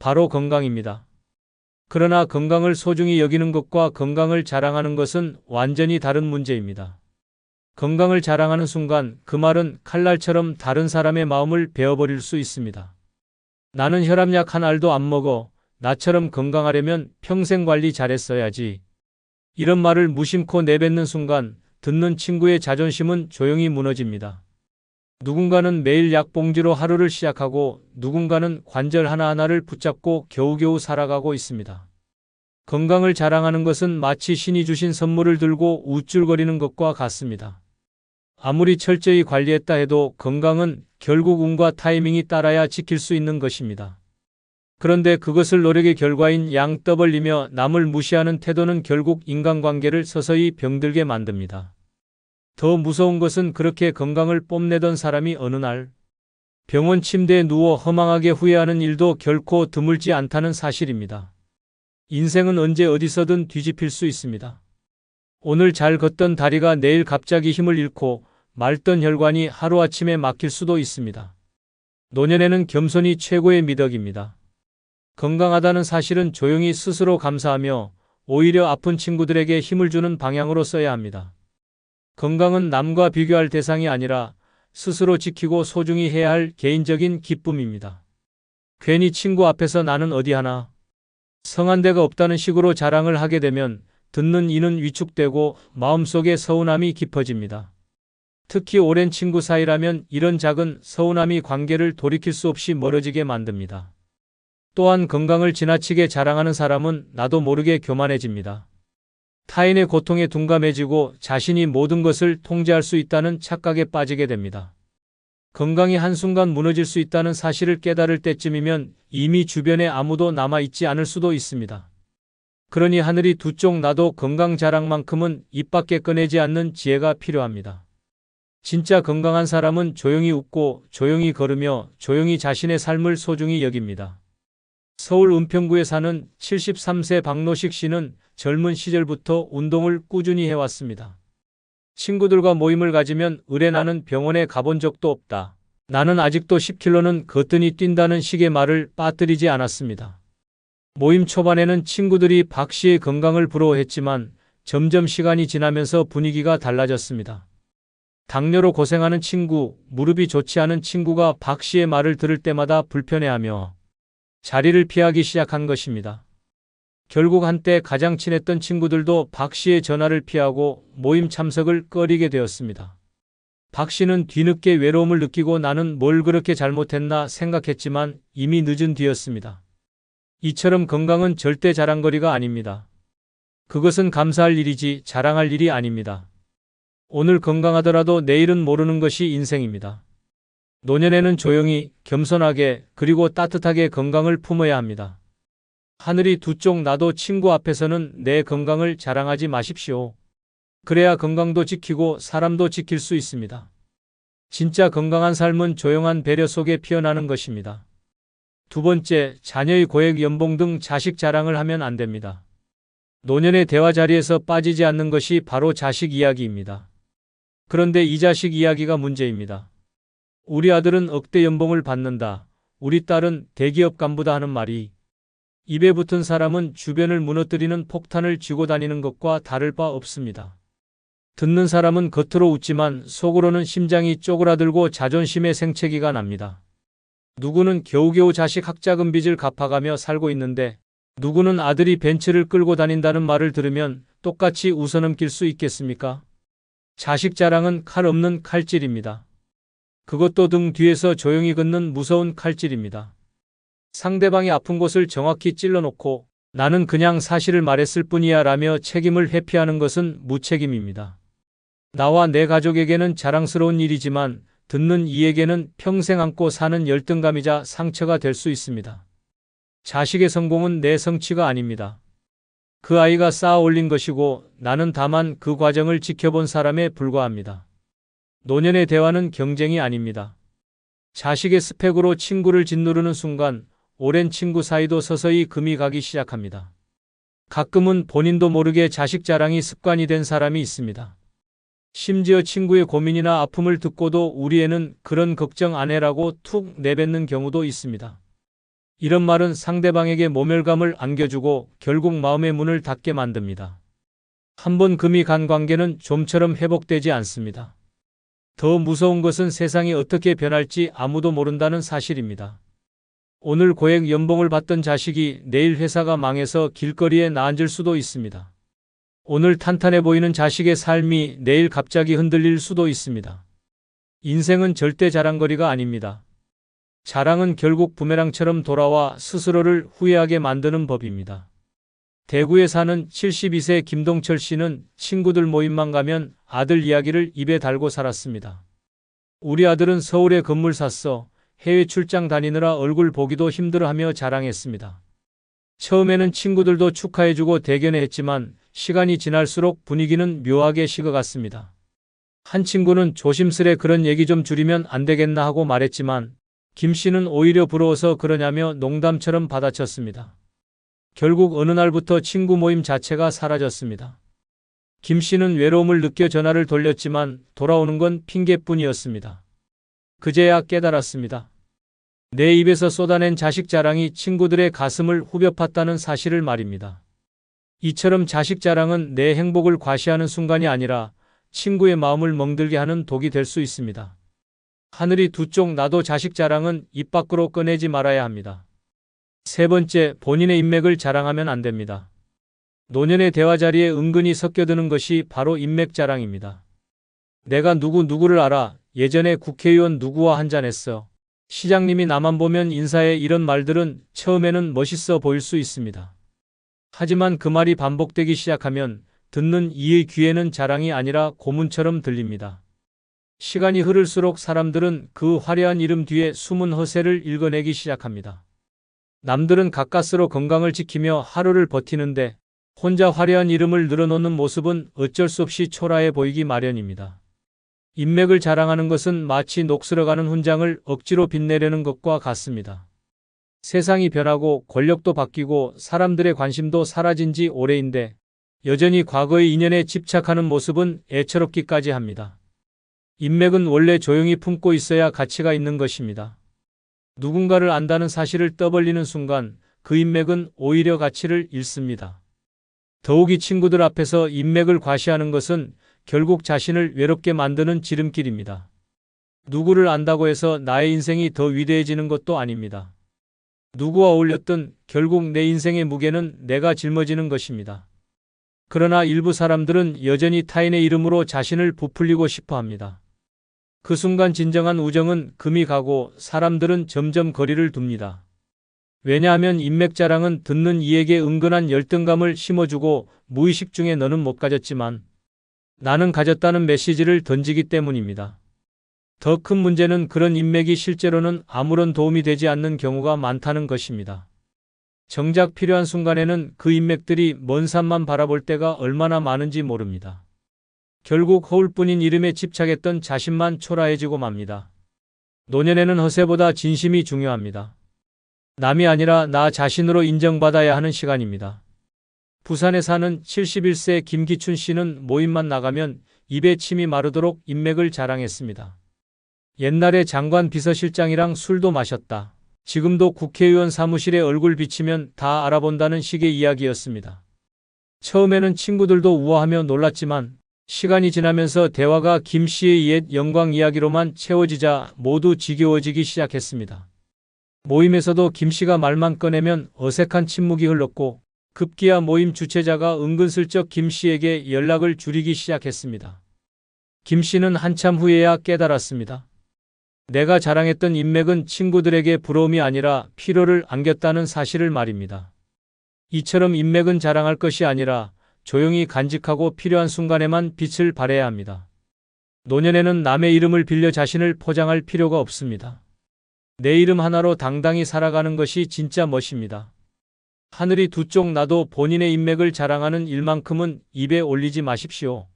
바로 건강입니다. 그러나 건강을 소중히 여기는 것과 건강을 자랑하는 것은 완전히 다른 문제입니다. 건강을 자랑하는 순간 그 말은 칼날처럼 다른 사람의 마음을 베어버릴 수 있습니다. 나는 혈압약 한 알도 안 먹어. 나처럼 건강하려면 평생 관리 잘했어야지. 이런 말을 무심코 내뱉는 순간 듣는 친구의 자존심은 조용히 무너집니다. 누군가는 매일 약봉지로 하루를 시작하고 누군가는 관절 하나하나를 붙잡고 겨우겨우 살아가고 있습니다. 건강을 자랑하는 것은 마치 신이 주신 선물을 들고 우쭐거리는 것과 같습니다. 아무리 철저히 관리했다 해도 건강은 결국 운과 타이밍이 따라야 지킬 수 있는 것입니다. 그런데 그것을 노력의 결과인 양 떠벌리며 남을 무시하는 태도는 결국 인간관계를 서서히 병들게 만듭니다. 더 무서운 것은 그렇게 건강을 뽐내던 사람이 어느 날 병원 침대에 누워 허망하게 후회하는 일도 결코 드물지 않다는 사실입니다. 인생은 언제 어디서든 뒤집힐 수 있습니다. 오늘 잘 걷던 다리가 내일 갑자기 힘을 잃고 맑던 혈관이 하루아침에 막힐 수도 있습니다. 노년에는 겸손이 최고의 미덕입니다. 건강하다는 사실은 조용히 스스로 감사하며 오히려 아픈 친구들에게 힘을 주는 방향으로 써야 합니다. 건강은 남과 비교할 대상이 아니라 스스로 지키고 소중히 해야 할 개인적인 기쁨입니다. 괜히 친구 앞에서 나는 어디 하나 성한 데가 없다는 식으로 자랑을 하게 되면 듣는 이는 위축되고 마음속에 서운함이 깊어집니다. 특히 오랜 친구 사이라면 이런 작은 서운함이 관계를 돌이킬 수 없이 멀어지게 만듭니다. 또한 건강을 지나치게 자랑하는 사람은 나도 모르게 교만해집니다. 타인의 고통에 둔감해지고 자신이 모든 것을 통제할 수 있다는 착각에 빠지게 됩니다. 건강이 한순간 무너질 수 있다는 사실을 깨달을 때쯤이면 이미 주변에 아무도 남아있지 않을 수도 있습니다. 그러니 하늘이 두 쪽 나도 건강 자랑만큼은 입 밖에 꺼내지 않는 지혜가 필요합니다. 진짜 건강한 사람은 조용히 웃고 조용히 걸으며 조용히 자신의 삶을 소중히 여깁니다. 서울 은평구에 사는 73세 박노식 씨는 젊은 시절부터 운동을 꾸준히 해왔습니다. 친구들과 모임을 가지면 의뢰 나는 병원에 가본 적도 없다. 나는 아직도 10km는 거뜬히 뛴다는 식의 말을 빠뜨리지 않았습니다. 모임 초반에는 친구들이 박 씨의 건강을 부러워했지만 점점 시간이 지나면서 분위기가 달라졌습니다. 당뇨로 고생하는 친구, 무릎이 좋지 않은 친구가 박 씨의 말을 들을 때마다 불편해하며 자리를 피하기 시작한 것입니다. 결국 한때 가장 친했던 친구들도 박 씨의 전화를 피하고 모임 참석을 꺼리게 되었습니다. 박 씨는 뒤늦게 외로움을 느끼고 나는 뭘 그렇게 잘못했나 생각했지만 이미 늦은 뒤였습니다. 이처럼 건강은 절대 자랑거리가 아닙니다. 그것은 감사할 일이지 자랑할 일이 아닙니다. 오늘 건강하더라도 내일은 모르는 것이 인생입니다. 노년에는 조용히, 겸손하게, 그리고 따뜻하게 건강을 품어야 합니다. 하늘이 두 쪽 나도 친구 앞에서는 내 건강을 자랑하지 마십시오. 그래야 건강도 지키고 사람도 지킬 수 있습니다. 진짜 건강한 삶은 조용한 배려 속에 피어나는 것입니다. 두 번째, 자녀의 고액 연봉 등 자식 자랑을 하면 안 됩니다. 노년의 대화 자리에서 빠지지 않는 것이 바로 자식 이야기입니다. 그런데 이 자식 이야기가 문제입니다. 우리 아들은 억대 연봉을 받는다. 우리 딸은 대기업 간부다 하는 말이 입에 붙은 사람은 주변을 무너뜨리는 폭탄을 쥐고 다니는 것과 다를 바 없습니다. 듣는 사람은 겉으로 웃지만 속으로는 심장이 쪼그라들고 자존심의 생채기가 납니다. 누구는 겨우겨우 자식 학자금 빚을 갚아가며 살고 있는데 누구는 아들이 벤츠를 끌고 다닌다는 말을 들으면 똑같이 웃어넘길 수 있겠습니까? 자식 자랑은 칼 없는 칼질입니다. 그것도 등 뒤에서 조용히 긋는 무서운 칼질입니다. 상대방이 아픈 곳을 정확히 찔러놓고 나는 그냥 사실을 말했을 뿐이야 라며 책임을 회피하는 것은 무책임입니다. 나와 내 가족에게는 자랑스러운 일이지만 듣는 이에게는 평생 안고 사는 열등감이자 상처가 될 수 있습니다. 자식의 성공은 내 성취가 아닙니다. 그 아이가 쌓아 올린 것이고 나는 다만 그 과정을 지켜본 사람에 불과합니다. 노년의 대화는 경쟁이 아닙니다. 자식의 스펙으로 친구를 짓누르는 순간 오랜 친구 사이도 서서히 금이 가기 시작합니다. 가끔은 본인도 모르게 자식 자랑이 습관이 된 사람이 있습니다. 심지어 친구의 고민이나 아픔을 듣고도 우리 애는 그런 걱정 안 해라고 툭 내뱉는 경우도 있습니다. 이런 말은 상대방에게 모멸감을 안겨주고 결국 마음의 문을 닫게 만듭니다. 한번 금이 간 관계는 좀처럼 회복되지 않습니다. 더 무서운 것은 세상이 어떻게 변할지 아무도 모른다는 사실입니다. 오늘 고액 연봉을 받던 자식이 내일 회사가 망해서 길거리에 나앉을 수도 있습니다. 오늘 탄탄해 보이는 자식의 삶이 내일 갑자기 흔들릴 수도 있습니다. 인생은 절대 자랑거리가 아닙니다. 자랑은 결국 부메랑처럼 돌아와 스스로를 후회하게 만드는 법입니다. 대구에 사는 72세 김동철 씨는 친구들 모임만 가면 아들 이야기를 입에 달고 살았습니다. 우리 아들은 서울에 건물 샀어. 해외 출장 다니느라 얼굴 보기도 힘들어하며 자랑했습니다. 처음에는 친구들도 축하해주고 대견해했지만 시간이 지날수록 분위기는 묘하게 식어갔습니다. 한 친구는 조심스레 그런 얘기 좀 줄이면 안 되겠나 하고 말했지만 김 씨는 오히려 부러워서 그러냐며 농담처럼 받아쳤습니다. 결국 어느 날부터 친구 모임 자체가 사라졌습니다. 김 씨는 외로움을 느껴 전화를 돌렸지만 돌아오는 건 핑계뿐이었습니다. 그제야 깨달았습니다. 내 입에서 쏟아낸 자식 자랑이 친구들의 가슴을 후벼 팠다는 사실을 말입니다. 이처럼 자식 자랑은 내 행복을 과시하는 순간이 아니라 친구의 마음을 멍들게 하는 독이 될 수 있습니다. 하늘이 두 쪽 나도 자식 자랑은 입 밖으로 꺼내지 말아야 합니다. 세 번째, 본인의 인맥을 자랑하면 안 됩니다. 노년의 대화 자리에 은근히 섞여드는 것이 바로 인맥 자랑입니다. 내가 누구를 알아. 예전에 국회의원 누구와 한잔했어. 시장님이 나만 보면 인사해. 이런 말들은 처음에는 멋있어 보일 수 있습니다. 하지만 그 말이 반복되기 시작하면 듣는 이의 귀에는 자랑이 아니라 고문처럼 들립니다. 시간이 흐를수록 사람들은 그 화려한 이름 뒤에 숨은 허세를 읽어내기 시작합니다. 남들은 가까스로 건강을 지키며 하루를 버티는데 혼자 화려한 이름을 늘어놓는 모습은 어쩔 수 없이 초라해 보이기 마련입니다. 인맥을 자랑하는 것은 마치 녹슬어가는 훈장을 억지로 빛내려는 것과 같습니다. 세상이 변하고 권력도 바뀌고 사람들의 관심도 사라진 지 오래인데 여전히 과거의 인연에 집착하는 모습은 애처롭기까지 합니다. 인맥은 원래 조용히 품고 있어야 가치가 있는 것입니다. 누군가를 안다는 사실을 떠벌리는 순간 그 인맥은 오히려 가치를 잃습니다. 더욱이 친구들 앞에서 인맥을 과시하는 것은 결국 자신을 외롭게 만드는 지름길입니다. 누구를 안다고 해서 나의 인생이 더 위대해지는 것도 아닙니다. 누구와 어울렸든 결국 내 인생의 무게는 내가 짊어지는 것입니다. 그러나 일부 사람들은 여전히 타인의 이름으로 자신을 부풀리고 싶어 합니다. 그 순간 진정한 우정은 금이 가고 사람들은 점점 거리를 둡니다. 왜냐하면 인맥 자랑은 듣는 이에게 은근한 열등감을 심어주고 무의식 중에 너는 못 가졌지만 나는 가졌다는 메시지를 던지기 때문입니다. 더 큰 문제는 그런 인맥이 실제로는 아무런 도움이 되지 않는 경우가 많다는 것입니다. 정작 필요한 순간에는 그 인맥들이 먼 산만 바라볼 때가 얼마나 많은지 모릅니다. 결국 허울뿐인 이름에 집착했던 자신만 초라해지고 맙니다. 노년에는 허세보다 진심이 중요합니다. 남이 아니라 나 자신으로 인정받아야 하는 시간입니다. 부산에 사는 71세 김기춘 씨는 모임만 나가면 입에 침이 마르도록 인맥을 자랑했습니다. 옛날에 장관 비서실장이랑 술도 마셨다. 지금도 국회의원 사무실에 얼굴 비치면 다 알아본다는 식의 이야기였습니다. 처음에는 친구들도 우아하며 놀랐지만 시간이 지나면서 대화가 김 씨의 옛 영광 이야기로만 채워지자 모두 지겨워지기 시작했습니다. 모임에서도 김 씨가 말만 꺼내면 어색한 침묵이 흘렀고 급기야 모임 주최자가 은근슬쩍 김 씨에게 연락을 줄이기 시작했습니다. 김 씨는 한참 후에야 깨달았습니다. 내가 자랑했던 인맥은 친구들에게 부러움이 아니라 필요를 안겼다는 사실을 말입니다. 이처럼 인맥은 자랑할 것이 아니라 조용히 간직하고 필요한 순간에만 빛을 발해야 합니다. 노년에는 남의 이름을 빌려 자신을 포장할 필요가 없습니다. 내 이름 하나로 당당히 살아가는 것이 진짜 멋입니다. 하늘이 두 쪽 나도 본인의 인맥을 자랑하는 일만큼은 입에 올리지 마십시오.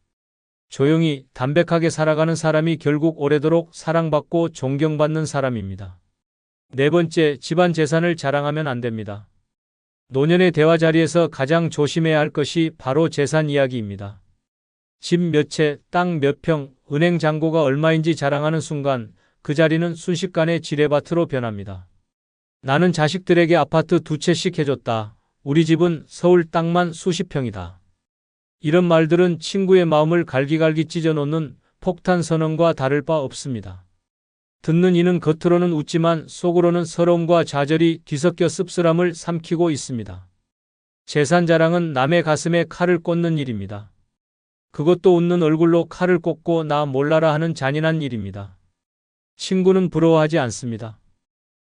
조용히 담백하게 살아가는 사람이 결국 오래도록 사랑받고 존경받는 사람입니다. 네 번째, 집안 재산을 자랑하면 안 됩니다. 노년의 대화 자리에서 가장 조심해야 할 것이 바로 재산 이야기입니다. 집 몇 채, 땅 몇 평, 은행 잔고가 얼마인지 자랑하는 순간 그 자리는 순식간에 지뢰밭으로 변합니다. 나는 자식들에게 아파트 2채씩 해줬다. 우리 집은 서울 땅만 수십 평이다. 이런 말들은 친구의 마음을 갈기갈기 찢어놓는 폭탄 선언과 다를 바 없습니다. 듣는 이는 겉으로는 웃지만 속으로는 서러움과 좌절이 뒤섞여 씁쓸함을 삼키고 있습니다. 재산 자랑은 남의 가슴에 칼을 꽂는 일입니다. 그것도 웃는 얼굴로 칼을 꽂고 나 몰라라 하는 잔인한 일입니다. 친구는 부러워하지 않습니다.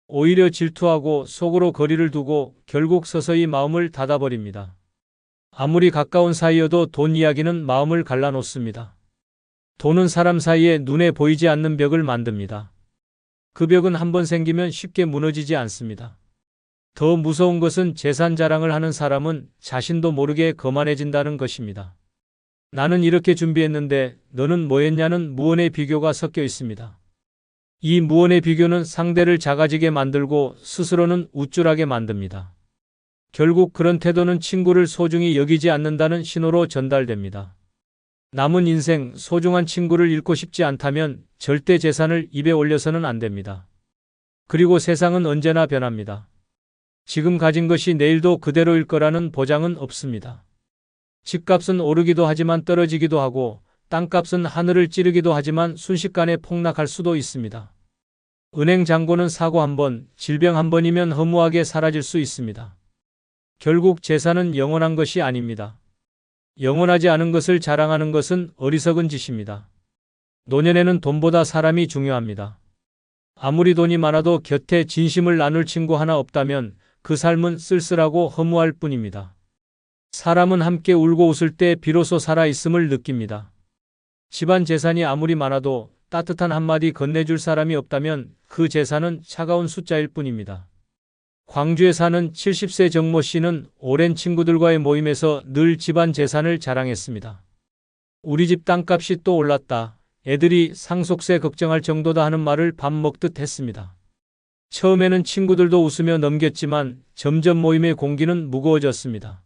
오히려 질투하고 속으로 거리를 두고 결국 서서히 마음을 닫아버립니다. 아무리 가까운 사이여도 돈 이야기는 마음을 갈라놓습니다. 돈은 사람 사이에 눈에 보이지 않는 벽을 만듭니다. 그 벽은 한번 생기면 쉽게 무너지지 않습니다. 더 무서운 것은 재산 자랑을 하는 사람은 자신도 모르게 거만해진다는 것입니다. 나는 이렇게 준비했는데 너는 뭐 했냐는 무언의 비교가 섞여 있습니다. 이 무언의 비교는 상대를 작아지게 만들고 스스로는 우쭐하게 만듭니다. 결국 그런 태도는 친구를 소중히 여기지 않는다는 신호로 전달됩니다. 남은 인생 소중한 친구를 잃고 싶지 않다면 절대 재산을 입에 올려서는 안 됩니다. 그리고 세상은 언제나 변합니다. 지금 가진 것이 내일도 그대로일 거라는 보장은 없습니다. 집값은 오르기도 하지만 떨어지기도 하고 땅값은 하늘을 찌르기도 하지만 순식간에 폭락할 수도 있습니다. 은행 잔고는 사고 한 번, 질병 한 번이면 허무하게 사라질 수 있습니다. 결국 재산은 영원한 것이 아닙니다. 영원하지 않은 것을 자랑하는 것은 어리석은 짓입니다. 노년에는 돈보다 사람이 중요합니다. 아무리 돈이 많아도 곁에 진심을 나눌 친구 하나 없다면 그 삶은 쓸쓸하고 허무할 뿐입니다. 사람은 함께 울고 웃을 때 비로소 살아있음을 느낍니다. 집안 재산이 아무리 많아도 따뜻한 한마디 건네줄 사람이 없다면 그 재산은 차가운 숫자일 뿐입니다. 광주에 사는 70세 정모 씨는 오랜 친구들과의 모임에서 늘 집안 재산을 자랑했습니다. 우리 집 땅값이 또 올랐다. 애들이 상속세 걱정할 정도다 하는 말을 밥 먹듯 했습니다. 처음에는 친구들도 웃으며 넘겼지만 점점 모임의 공기는 무거워졌습니다.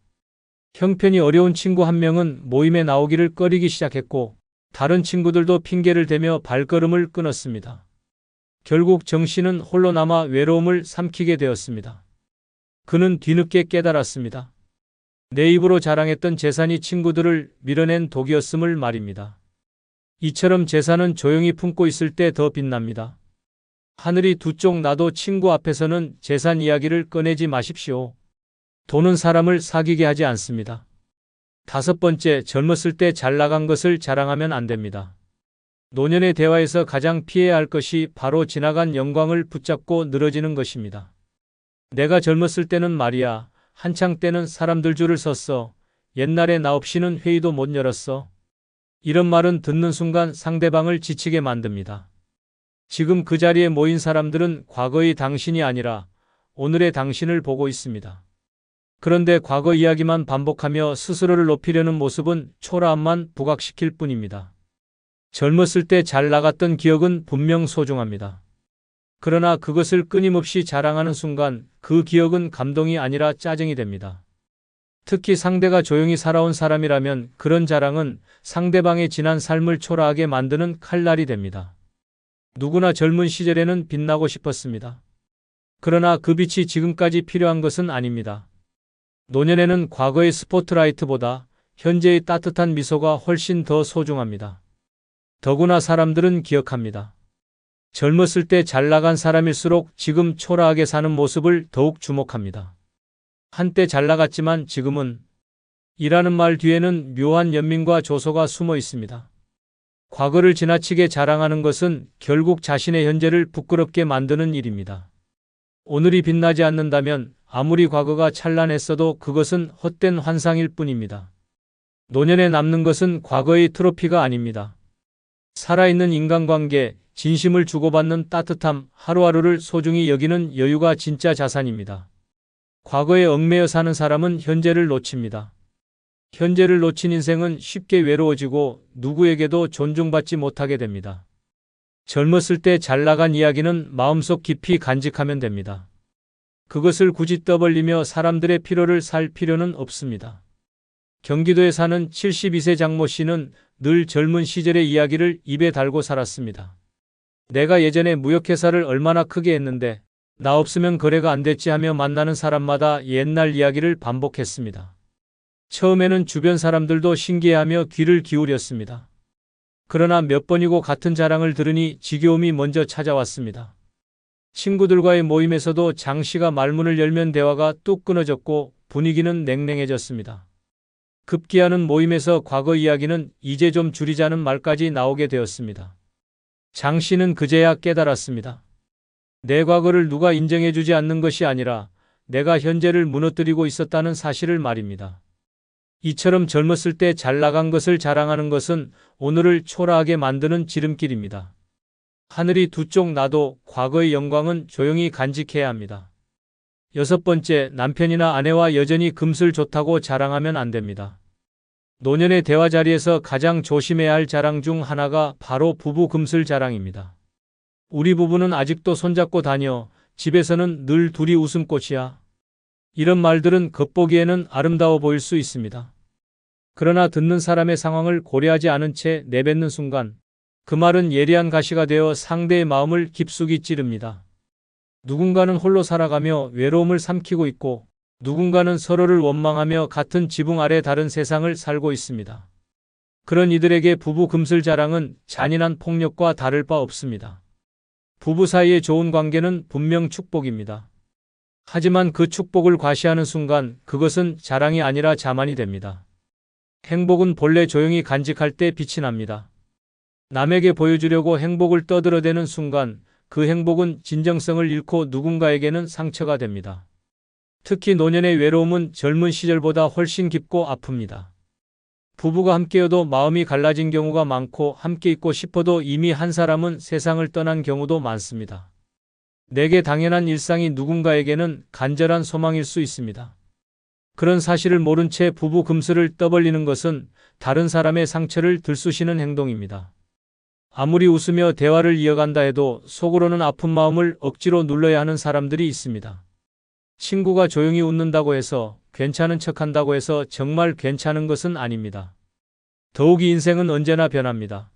형편이 어려운 친구 한 명은 모임에 나오기를 꺼리기 시작했고 다른 친구들도 핑계를 대며 발걸음을 끊었습니다. 결국 정 씨는 홀로 남아 외로움을 삼키게 되었습니다. 그는 뒤늦게 깨달았습니다. 내 입으로 자랑했던 재산이 친구들을 밀어낸 독이었음을 말입니다. 이처럼 재산은 조용히 품고 있을 때 더 빛납니다. 하늘이 두 쪽 나도 친구 앞에서는 재산 이야기를 꺼내지 마십시오. 돈은 사람을 사귀게 하지 않습니다. 다섯 번째, 젊었을 때 잘 나간 것을 자랑하면 안 됩니다. 노년의 대화에서 가장 피해야 할 것이 바로 지나간 영광을 붙잡고 늘어지는 것입니다. 내가 젊었을 때는 말이야, 한창 때는 사람들 줄을 섰어. 옛날에 나 없이는 회의도 못 열었어. 이런 말은 듣는 순간 상대방을 지치게 만듭니다. 지금 그 자리에 모인 사람들은 과거의 당신이 아니라 오늘의 당신을 보고 있습니다. 그런데 과거 이야기만 반복하며 스스로를 높이려는 모습은 초라함만 부각시킬 뿐입니다. 젊었을 때 잘 나갔던 기억은 분명 소중합니다. 그러나 그것을 끊임없이 자랑하는 순간 그 기억은 감동이 아니라 짜증이 됩니다. 특히 상대가 조용히 살아온 사람이라면 그런 자랑은 상대방의 지난 삶을 초라하게 만드는 칼날이 됩니다. 누구나 젊은 시절에는 빛나고 싶었습니다. 그러나 그 빛이 지금까지 필요한 것은 아닙니다. 노년에는 과거의 스포트라이트보다 현재의 따뜻한 미소가 훨씬 더 소중합니다. 더구나 사람들은 기억합니다. 젊었을 때 잘 나간 사람일수록 지금 초라하게 사는 모습을 더욱 주목합니다. 한때 잘 나갔지만 지금은 이라는 말 뒤에는 묘한 연민과 조소가 숨어 있습니다. 과거를 지나치게 자랑하는 것은 결국 자신의 현재를 부끄럽게 만드는 일입니다. 오늘이 빛나지 않는다면 아무리 과거가 찬란했어도 그것은 헛된 환상일 뿐입니다. 노년에 남는 것은 과거의 트로피가 아닙니다. 살아있는 인간관계, 진심을 주고받는 따뜻함, 하루하루를 소중히 여기는 여유가 진짜 자산입니다. 과거에 얽매여 사는 사람은 현재를 놓칩니다. 현재를 놓친 인생은 쉽게 외로워지고 누구에게도 존중받지 못하게 됩니다. 젊었을 때 잘 나간 이야기는 마음속 깊이 간직하면 됩니다. 그것을 굳이 떠벌리며 사람들의 피로를 살 필요는 없습니다. 경기도에 사는 72세 장모 씨는 늘 젊은 시절의 이야기를 입에 달고 살았습니다. 내가 예전에 무역회사를 얼마나 크게 했는데 나 없으면 거래가 안 됐지 하며 만나는 사람마다 옛날 이야기를 반복했습니다. 처음에는 주변 사람들도 신기해하며 귀를 기울였습니다. 그러나 몇 번이고 같은 자랑을 들으니 지겨움이 먼저 찾아왔습니다. 친구들과의 모임에서도 장 씨가 말문을 열면 대화가 뚝 끊어졌고 분위기는 냉랭해졌습니다. 급기야는 모임에서 과거 이야기는 이제 좀 줄이자는 말까지 나오게 되었습니다. 장 씨는 그제야 깨달았습니다. 내 과거를 누가 인정해주지 않는 것이 아니라 내가 현재를 무너뜨리고 있었다는 사실을 말입니다. 이처럼 젊었을 때 잘 나간 것을 자랑하는 것은 오늘을 초라하게 만드는 지름길입니다. 하늘이 두 쪽 나도 과거의 영광은 조용히 간직해야 합니다. 여섯 번째, 남편이나 아내와 여전히 금슬 좋다고 자랑하면 안 됩니다. 노년의 대화 자리에서 가장 조심해야 할 자랑 중 하나가 바로 부부 금슬 자랑입니다. 우리 부부는 아직도 손잡고 다녀. 집에서는 늘 둘이 웃음꽃이야. 이런 말들은 겉보기에는 아름다워 보일 수 있습니다. 그러나 듣는 사람의 상황을 고려하지 않은 채 내뱉는 순간 그 말은 예리한 가시가 되어 상대의 마음을 깊숙이 찌릅니다. 누군가는 홀로 살아가며 외로움을 삼키고 있고 누군가는 서로를 원망하며 같은 지붕 아래 다른 세상을 살고 있습니다. 그런 이들에게 부부 금슬 자랑은 잔인한 폭력과 다를 바 없습니다. 부부 사이의 좋은 관계는 분명 축복입니다. 하지만 그 축복을 과시하는 순간 그것은 자랑이 아니라 자만이 됩니다. 행복은 본래 조용히 간직할 때 빛이 납니다. 남에게 보여주려고 행복을 떠들어대는 순간 그 행복은 진정성을 잃고 누군가에게는 상처가 됩니다. 특히 노년의 외로움은 젊은 시절보다 훨씬 깊고 아픕니다. 부부가 함께여도 마음이 갈라진 경우가 많고 함께 있고 싶어도 이미 한 사람은 세상을 떠난 경우도 많습니다. 내게 당연한 일상이 누군가에게는 간절한 소망일 수 있습니다. 그런 사실을 모른 채 부부 금슬을 떠벌리는 것은 다른 사람의 상처를 들쑤시는 행동입니다. 아무리 웃으며 대화를 이어간다 해도 속으로는 아픈 마음을 억지로 눌러야 하는 사람들이 있습니다. 친구가 조용히 웃는다고 해서 괜찮은 척한다고 해서 정말 괜찮은 것은 아닙니다. 더욱이 인생은 언제나 변합니다.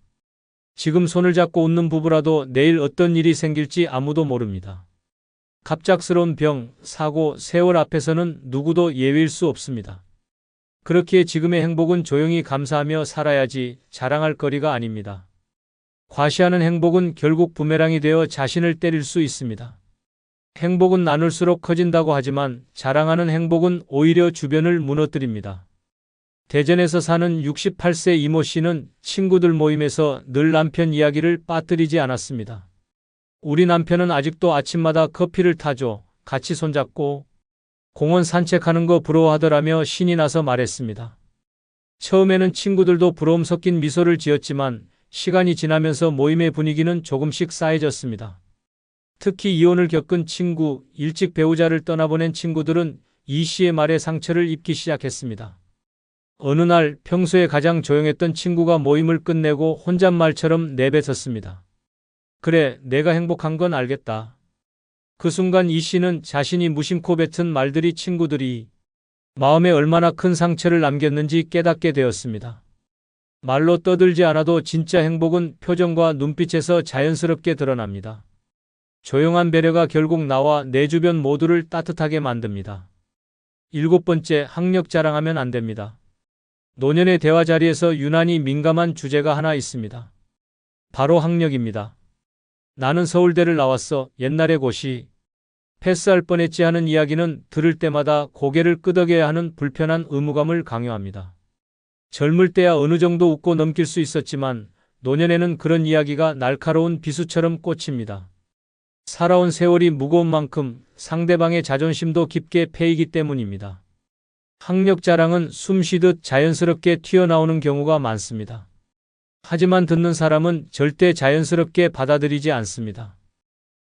지금 손을 잡고 웃는 부부라도 내일 어떤 일이 생길지 아무도 모릅니다. 갑작스러운 병, 사고, 세월 앞에서는 누구도 예외일 수 없습니다. 그렇기에 지금의 행복은 조용히 감사하며 살아야지 자랑할 거리가 아닙니다. 과시하는 행복은 결국 부메랑이 되어 자신을 때릴 수 있습니다. 행복은 나눌수록 커진다고 하지만 자랑하는 행복은 오히려 주변을 무너뜨립니다. 대전에서 사는 68세 이모 씨는 친구들 모임에서 늘 남편 이야기를 빠뜨리지 않았습니다. 우리 남편은 아직도 아침마다 커피를 타줘, 같이 손잡고 공원 산책하는 거 부러워하더라며 신이 나서 말했습니다. 처음에는 친구들도 부러움 섞인 미소를 지었지만 시간이 지나면서 모임의 분위기는 조금씩 싸해졌습니다. 특히 이혼을 겪은 친구, 일찍 배우자를 떠나보낸 친구들은 이 씨의 말에 상처를 입기 시작했습니다. 어느 날 평소에 가장 조용했던 친구가 모임을 끝내고 혼잣말처럼 내뱉었습니다. 그래, 내가 행복한 건 알겠다. 그 순간 이 씨는 자신이 무심코 뱉은 말들이 친구들이 마음에 얼마나 큰 상처를 남겼는지 깨닫게 되었습니다. 말로 떠들지 않아도 진짜 행복은 표정과 눈빛에서 자연스럽게 드러납니다. 조용한 배려가 결국 나와 내 주변 모두를 따뜻하게 만듭니다. 7번째, 학력 자랑하면 안 됩니다. 노년의 대화 자리에서 유난히 민감한 주제가 하나 있습니다. 바로 학력입니다. 나는 서울대를 나왔어. 옛날에 고시 패스할 뻔했지 하는 이야기는 들을 때마다 고개를 끄덕여야 하는 불편한 의무감을 강요합니다. 젊을 때야 어느 정도 웃고 넘길 수 있었지만 노년에는 그런 이야기가 날카로운 비수처럼 꽂힙니다. 살아온 세월이 무거운 만큼 상대방의 자존심도 깊게 패이기 때문입니다. 학력 자랑은 숨 쉬듯 자연스럽게 튀어나오는 경우가 많습니다. 하지만 듣는 사람은 절대 자연스럽게 받아들이지 않습니다.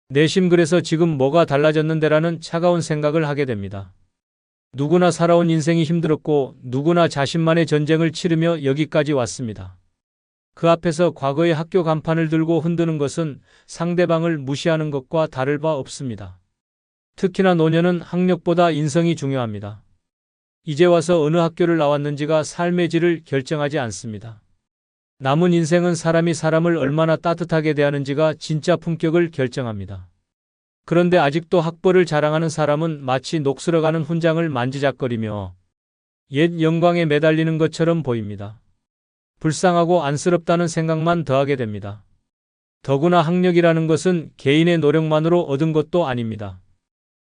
내심 그래서 지금 뭐가 달라졌는데라는 차가운 생각을 하게 됩니다. 누구나 살아온 인생이 힘들었고 누구나 자신만의 전쟁을 치르며 여기까지 왔습니다. 그 앞에서 과거의 학교 간판을 들고 흔드는 것은 상대방을 무시하는 것과 다를 바 없습니다. 특히나 노년은 학력보다 인성이 중요합니다. 이제 와서 어느 학교를 나왔는지가 삶의 질을 결정하지 않습니다. 남은 인생은 사람이 사람을 얼마나 따뜻하게 대하는지가 진짜 품격을 결정합니다. 그런데 아직도 학벌을 자랑하는 사람은 마치 녹슬어가는 훈장을 만지작거리며 옛 영광에 매달리는 것처럼 보입니다. 불쌍하고 안쓰럽다는 생각만 더하게 됩니다. 더구나 학력이라는 것은 개인의 노력만으로 얻은 것도 아닙니다.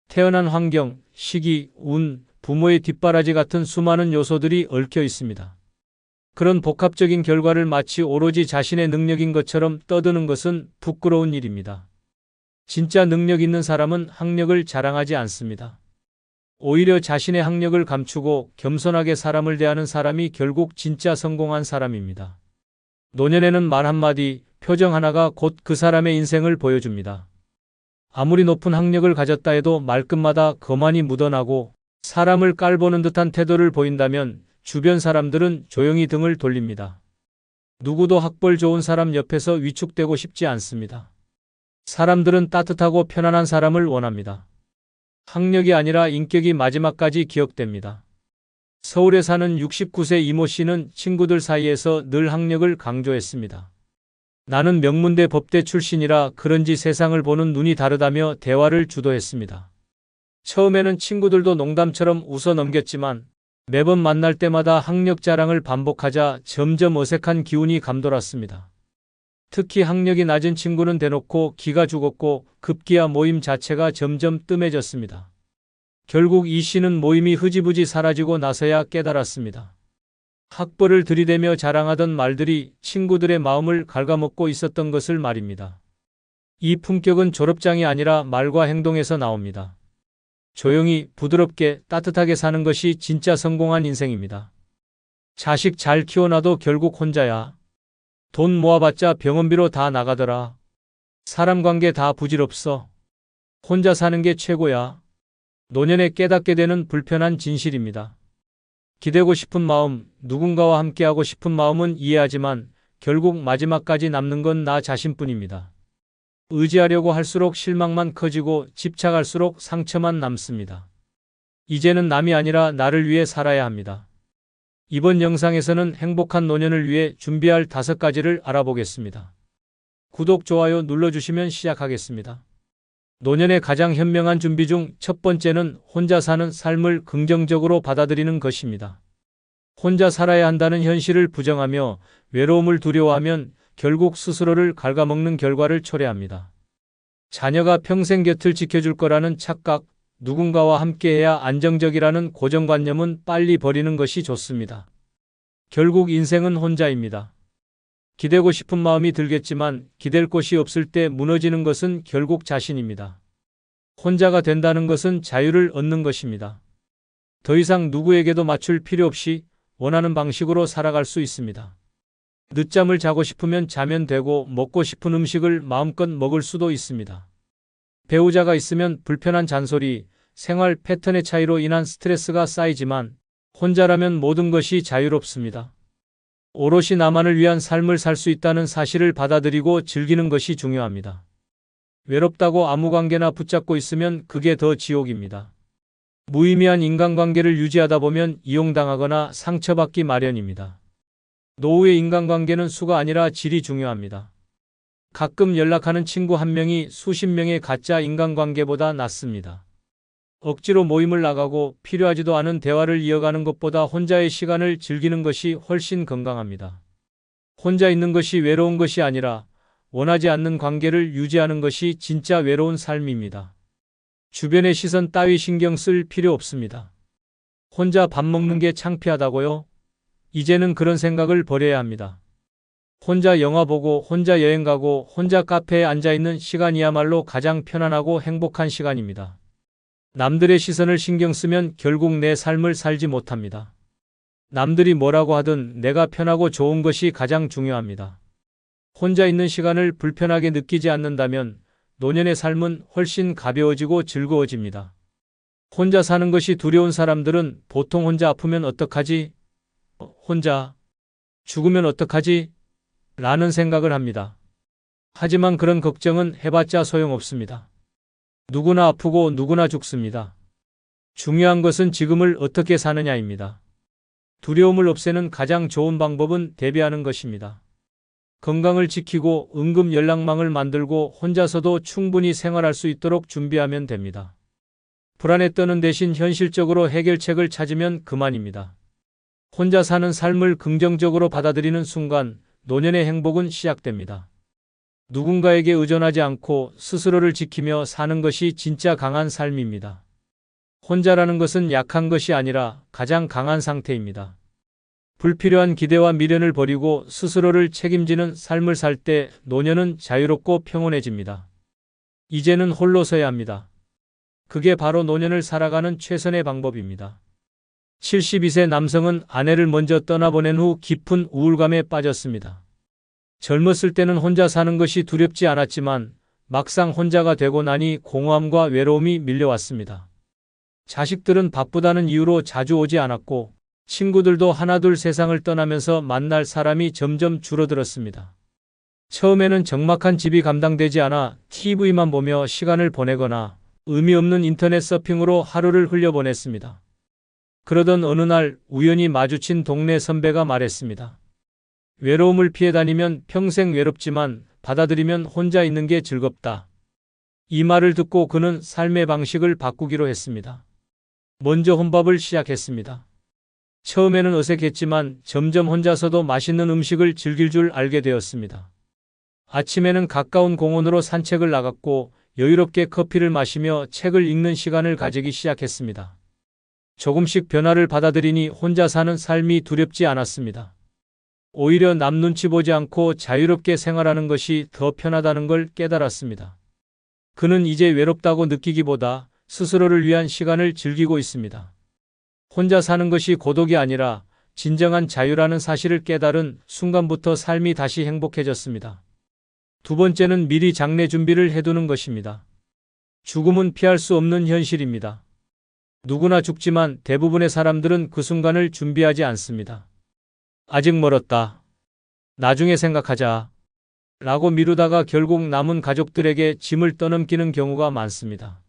태어난 환경, 시기, 운, 부모의 뒷바라지 같은 수많은 요소들이 얽혀 있습니다. 그런 복합적인 결과를 마치 오로지 자신의 능력인 것처럼 떠드는 것은 부끄러운 일입니다. 진짜 능력 있는 사람은 학력을 자랑하지 않습니다. 오히려 자신의 학력을 감추고 겸손하게 사람을 대하는 사람이 결국 진짜 성공한 사람입니다. 노년에는 말 한마디, 표정 하나가 곧 그 사람의 인생을 보여줍니다. 아무리 높은 학력을 가졌다 해도 말끝마다 거만이 묻어나고 사람을 깔보는 듯한 태도를 보인다면 주변 사람들은 조용히 등을 돌립니다. 누구도 학벌 좋은 사람 옆에서 위축되고 싶지 않습니다. 사람들은 따뜻하고 편안한 사람을 원합니다. 학력이 아니라 인격이 마지막까지 기억됩니다. 서울에 사는 69세 이모 씨는 친구들 사이에서 늘 학력을 강조했습니다. 나는 명문대 법대 출신이라 그런지 세상을 보는 눈이 다르다며 대화를 주도했습니다. 처음에는 친구들도 농담처럼 웃어 넘겼지만 매번 만날 때마다 학력 자랑을 반복하자 점점 어색한 기운이 감돌았습니다. 특히 학력이 낮은 친구는 대놓고 기가 죽었고 급기야 모임 자체가 점점 뜸해졌습니다. 결국 이 씨는 모임이 흐지부지 사라지고 나서야 깨달았습니다. 학벌을 들이대며 자랑하던 말들이 친구들의 마음을 갉아먹고 있었던 것을 말입니다. 이 품격은 졸업장이 아니라 말과 행동에서 나옵니다. 조용히, 부드럽게, 따뜻하게 사는 것이 진짜 성공한 인생입니다. 자식 잘 키워놔도 결국 혼자야. 돈 모아봤자 병원비로 다 나가더라. 사람 관계 다 부질없어. 혼자 사는 게 최고야. 노년에 깨닫게 되는 불편한 진실입니다. 기대고 싶은 마음, 누군가와 함께하고 싶은 마음은 이해하지만 결국 마지막까지 남는 건 나 자신뿐입니다. 의지하려고 할수록 실망만 커지고 집착할수록 상처만 남습니다. 이제는 남이 아니라 나를 위해 살아야 합니다. 이번 영상에서는 행복한 노년을 위해 준비할 5가지를 알아보겠습니다. 구독, 좋아요 눌러주시면 시작하겠습니다. 노년의 가장 현명한 준비 중 첫 번째는 혼자 사는 삶을 긍정적으로 받아들이는 것입니다. 혼자 살아야 한다는 현실을 부정하며 외로움을 두려워하면 결국 스스로를 갉아먹는 결과를 초래합니다. 자녀가 평생 곁을 지켜줄 거라는 착각, 누군가와 함께해야 안정적이라는 고정관념은 빨리 버리는 것이 좋습니다. 결국 인생은 혼자입니다. 기대고 싶은 마음이 들겠지만 기댈 곳이 없을 때 무너지는 것은 결국 자신입니다. 혼자가 된다는 것은 자유를 얻는 것입니다. 더 이상 누구에게도 맞출 필요 없이 원하는 방식으로 살아갈 수 있습니다. 늦잠을 자고 싶으면 자면 되고 먹고 싶은 음식을 마음껏 먹을 수도 있습니다. 배우자가 있으면 불편한 잔소리, 생활 패턴의 차이로 인한 스트레스가 쌓이지만 혼자라면 모든 것이 자유롭습니다. 오롯이 나만을 위한 삶을 살 수 있다는 사실을 받아들이고 즐기는 것이 중요합니다. 외롭다고 아무 관계나 붙잡고 있으면 그게 더 지옥입니다. 무의미한 인간관계를 유지하다 보면 이용당하거나 상처받기 마련입니다. 노후의 인간관계는 수가 아니라 질이 중요합니다. 가끔 연락하는 친구 한 명이 수십 명의 가짜 인간관계보다 낫습니다. 억지로 모임을 나가고 필요하지도 않은 대화를 이어가는 것보다 혼자의 시간을 즐기는 것이 훨씬 건강합니다. 혼자 있는 것이 외로운 것이 아니라 원하지 않는 관계를 유지하는 것이 진짜 외로운 삶입니다. 주변의 시선 따위 신경 쓸 필요 없습니다. 혼자 밥 먹는 게 창피하다고요? 이제는 그런 생각을 버려야 합니다. 혼자 영화 보고 혼자 여행 가고 혼자 카페에 앉아 있는 시간이야말로 가장 편안하고 행복한 시간입니다. 남들의 시선을 신경 쓰면 결국 내 삶을 살지 못합니다. 남들이 뭐라고 하든 내가 편하고 좋은 것이 가장 중요합니다. 혼자 있는 시간을 불편하게 느끼지 않는다면 노년의 삶은 훨씬 가벼워지고 즐거워집니다. 혼자 사는 것이 두려운 사람들은 보통 혼자 아프면 어떡하지? 혼자 죽으면 어떡하지? 라는 생각을 합니다. 하지만 그런 걱정은 해봤자 소용없습니다. 누구나 아프고 누구나 죽습니다. 중요한 것은 지금을 어떻게 사느냐입니다. 두려움을 없애는 가장 좋은 방법은 대비하는 것입니다. 건강을 지키고 응급 연락망을 만들고 혼자서도 충분히 생활할 수 있도록 준비하면 됩니다. 불안에 떠는 대신 현실적으로 해결책을 찾으면 그만입니다. 혼자 사는 삶을 긍정적으로 받아들이는 순간 노년의 행복은 시작됩니다. 누군가에게 의존하지 않고 스스로를 지키며 사는 것이 진짜 강한 삶입니다. 혼자라는 것은 약한 것이 아니라 가장 강한 상태입니다. 불필요한 기대와 미련을 버리고 스스로를 책임지는 삶을 살 때 노년은 자유롭고 평온해집니다. 이제는 홀로 서야 합니다. 그게 바로 노년을 살아가는 최선의 방법입니다. 72세 남성은 아내를 먼저 떠나보낸 후 깊은 우울감에 빠졌습니다. 젊었을 때는 혼자 사는 것이 두렵지 않았지만 막상 혼자가 되고 나니 공허함과 외로움이 밀려왔습니다. 자식들은 바쁘다는 이유로 자주 오지 않았고 친구들도 하나둘 세상을 떠나면서 만날 사람이 점점 줄어들었습니다. 처음에는 적막한 집이 감당되지 않아 TV만 보며 시간을 보내거나 의미 없는 인터넷 서핑으로 하루를 흘려보냈습니다. 그러던 어느 날 우연히 마주친 동네 선배가 말했습니다. 외로움을 피해 다니면 평생 외롭지만 받아들이면 혼자 있는 게 즐겁다. 이 말을 듣고 그는 삶의 방식을 바꾸기로 했습니다. 먼저 혼밥을 시작했습니다. 처음에는 어색했지만 점점 혼자서도 맛있는 음식을 즐길 줄 알게 되었습니다. 아침에는 가까운 공원으로 산책을 나갔고 여유롭게 커피를 마시며 책을 읽는 시간을 가지기 시작했습니다. 조금씩 변화를 받아들이니 혼자 사는 삶이 두렵지 않았습니다. 오히려 남 눈치 보지 않고 자유롭게 생활하는 것이 더 편하다는 걸 깨달았습니다. 그는 이제 외롭다고 느끼기보다 스스로를 위한 시간을 즐기고 있습니다. 혼자 사는 것이 고독이 아니라 진정한 자유라는 사실을 깨달은 순간부터 삶이 다시 행복해졌습니다. 두 번째는 미리 장래 준비를 해두는 것입니다. 죽음은 피할 수 없는 현실입니다. 누구나 죽지만 대부분의 사람들은 그 순간을 준비하지 않습니다. 아직 멀었다. 나중에 생각하자. 라고 미루다가 결국 남은 가족들에게 짐을 떠넘기는 경우가 많습니다.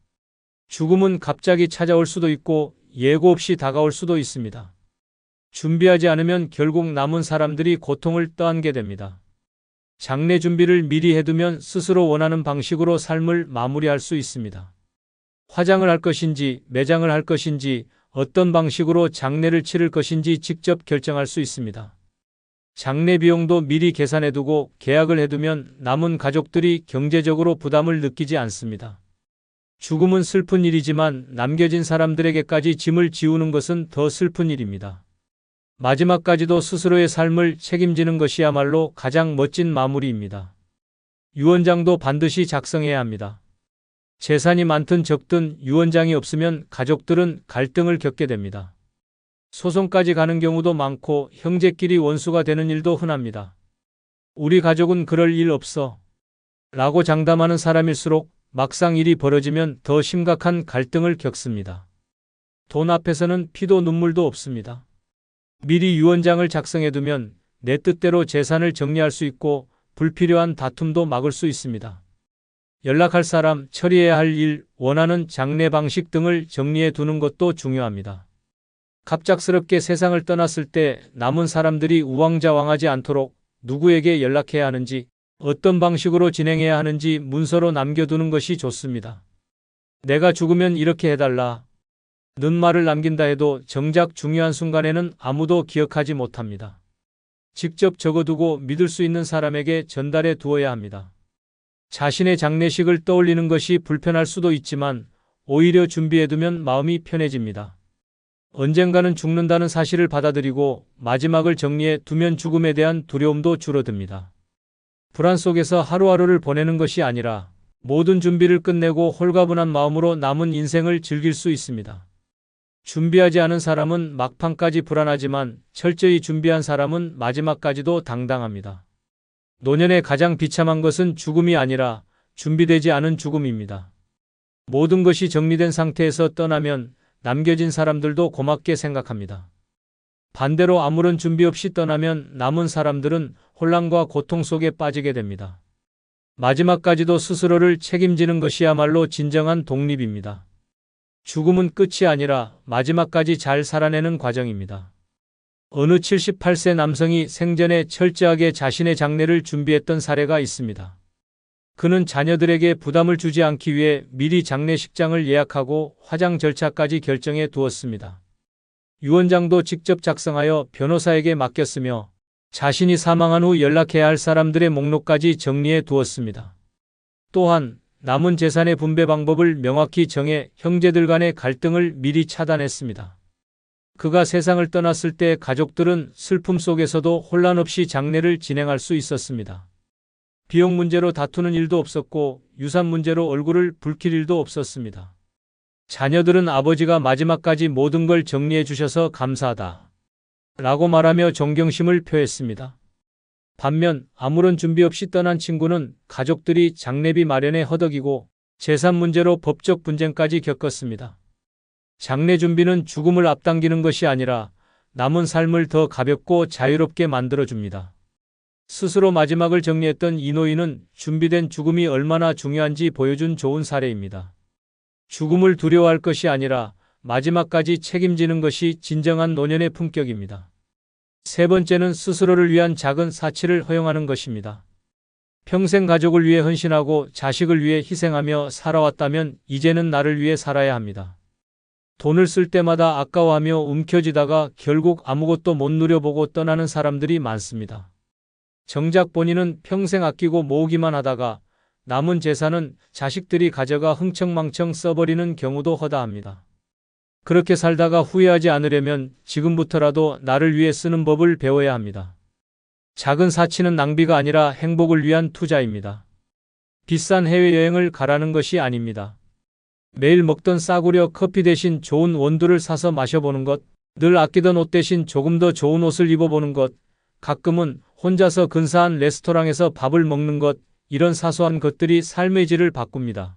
죽음은 갑자기 찾아올 수도 있고 예고 없이 다가올 수도 있습니다. 준비하지 않으면 결국 남은 사람들이 고통을 떠안게 됩니다. 장래 준비를 미리 해두면 스스로 원하는 방식으로 삶을 마무리할 수 있습니다. 화장을 할 것인지, 매장을 할 것인지, 어떤 방식으로 장례를 치를 것인지 직접 결정할 수 있습니다. 장례 비용도 미리 계산해두고 계약을 해두면 남은 가족들이 경제적으로 부담을 느끼지 않습니다. 죽음은 슬픈 일이지만 남겨진 사람들에게까지 짐을 지우는 것은 더 슬픈 일입니다. 마지막까지도 스스로의 삶을 책임지는 것이야말로 가장 멋진 마무리입니다. 유언장도 반드시 작성해야 합니다. 재산이 많든 적든 유언장이 없으면 가족들은 갈등을 겪게 됩니다. 소송까지 가는 경우도 많고 형제끼리 원수가 되는 일도 흔합니다. 우리 가족은 그럴 일 없어 라고 장담하는 사람일수록 막상 일이 벌어지면 더 심각한 갈등을 겪습니다. 돈 앞에서는 피도 눈물도 없습니다. 미리 유언장을 작성해두면 내 뜻대로 재산을 정리할 수 있고 불필요한 다툼도 막을 수 있습니다. 연락할 사람, 처리해야 할 일, 원하는 장례 방식 등을 정리해 두는 것도 중요합니다. 갑작스럽게 세상을 떠났을 때 남은 사람들이 우왕좌왕하지 않도록 누구에게 연락해야 하는지, 어떤 방식으로 진행해야 하는지 문서로 남겨두는 것이 좋습니다. 내가 죽으면 이렇게 해달라 는 말을 남긴다 해도 정작 중요한 순간에는 아무도 기억하지 못합니다. 직접 적어두고 믿을 수 있는 사람에게 전달해 두어야 합니다. 자신의 장례식을 떠올리는 것이 불편할 수도 있지만 오히려 준비해두면 마음이 편해집니다. 언젠가는 죽는다는 사실을 받아들이고 마지막을 정리해 두면 죽음에 대한 두려움도 줄어듭니다. 불안 속에서 하루하루를 보내는 것이 아니라 모든 준비를 끝내고 홀가분한 마음으로 남은 인생을 즐길 수 있습니다. 준비하지 않은 사람은 막판까지 불안하지만 철저히 준비한 사람은 마지막까지도 당당합니다. 노년에 가장 비참한 것은 죽음이 아니라 준비되지 않은 죽음입니다. 모든 것이 정리된 상태에서 떠나면 남겨진 사람들도 고맙게 생각합니다. 반대로 아무런 준비 없이 떠나면 남은 사람들은 혼란과 고통 속에 빠지게 됩니다. 마지막까지도 스스로를 책임지는 것이야말로 진정한 독립입니다. 죽음은 끝이 아니라 마지막까지 잘 살아내는 과정입니다. 어느 78세 남성이 생전에 철저하게 자신의 장례를 준비했던 사례가 있습니다. 그는 자녀들에게 부담을 주지 않기 위해 미리 장례식장을 예약하고 화장 절차까지 결정해 두었습니다. 유언장도 직접 작성하여 변호사에게 맡겼으며 자신이 사망한 후 연락해야 할 사람들의 목록까지 정리해 두었습니다. 또한 남은 재산의 분배 방법을 명확히 정해 형제들 간의 갈등을 미리 차단했습니다. 그가 세상을 떠났을 때 가족들은 슬픔 속에서도 혼란 없이 장례를 진행할 수 있었습니다. 비용 문제로 다투는 일도 없었고 유산 문제로 얼굴을 붉힐 일도 없었습니다. 자녀들은 아버지가 마지막까지 모든 걸 정리해 주셔서 감사하다 라고 말하며 존경심을 표했습니다. 반면 아무런 준비 없이 떠난 친구는 가족들이 장례비 마련에 허덕이고 재산 문제로 법적 분쟁까지 겪었습니다. 장례 준비는 죽음을 앞당기는 것이 아니라 남은 삶을 더 가볍고 자유롭게 만들어줍니다. 스스로 마지막을 정리했던 이 노인은 준비된 죽음이 얼마나 중요한지 보여준 좋은 사례입니다. 죽음을 두려워할 것이 아니라 마지막까지 책임지는 것이 진정한 노년의 품격입니다. 세 번째는 스스로를 위한 작은 사치를 허용하는 것입니다. 평생 가족을 위해 헌신하고 자식을 위해 희생하며 살아왔다면 이제는 나를 위해 살아야 합니다. 돈을 쓸 때마다 아까워하며 움켜쥐다가 결국 아무것도 못 누려보고 떠나는 사람들이 많습니다. 정작 본인은 평생 아끼고 모으기만 하다가 남은 재산은 자식들이 가져가 흥청망청 써버리는 경우도 허다합니다. 그렇게 살다가 후회하지 않으려면 지금부터라도 나를 위해 쓰는 법을 배워야 합니다. 작은 사치는 낭비가 아니라 행복을 위한 투자입니다. 비싼 해외여행을 가라는 것이 아닙니다. 매일 먹던 싸구려 커피 대신 좋은 원두를 사서 마셔보는 것, 늘 아끼던 옷 대신 조금 더 좋은 옷을 입어보는 것, 가끔은 혼자서 근사한 레스토랑에서 밥을 먹는 것, 이런 사소한 것들이 삶의 질을 바꿉니다.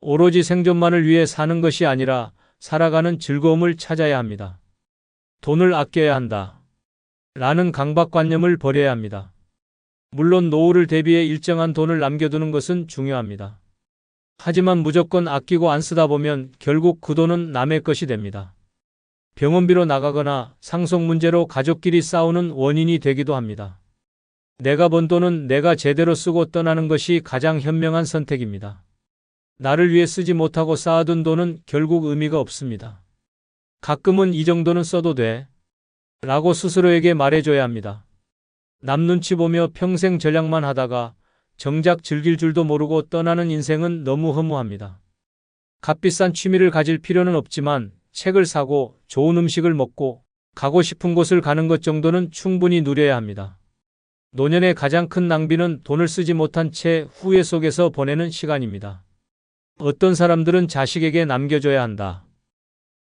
오로지 생존만을 위해 사는 것이 아니라 살아가는 즐거움을 찾아야 합니다. 돈을 아껴야 한다 라는 강박관념을 버려야 합니다. 물론 노후를 대비해 일정한 돈을 남겨두는 것은 중요합니다. 하지만 무조건 아끼고 안 쓰다 보면 결국 그 돈은 남의 것이 됩니다. 병원비로 나가거나 상속 문제로 가족끼리 싸우는 원인이 되기도 합니다. 내가 번 돈은 내가 제대로 쓰고 떠나는 것이 가장 현명한 선택입니다. 나를 위해 쓰지 못하고 쌓아둔 돈은 결국 의미가 없습니다. 가끔은 이 정도는 써도 돼 라고 스스로에게 말해줘야 합니다. 남 눈치 보며 평생 전략만 하다가 정작 즐길 줄도 모르고 떠나는 인생은 너무 허무합니다. 값비싼 취미를 가질 필요는 없지만 책을 사고 좋은 음식을 먹고 가고 싶은 곳을 가는 것 정도는 충분히 누려야 합니다. 노년의 가장 큰 낭비는 돈을 쓰지 못한 채 후회 속에서 보내는 시간입니다. 어떤 사람들은 자식에게 남겨줘야 한다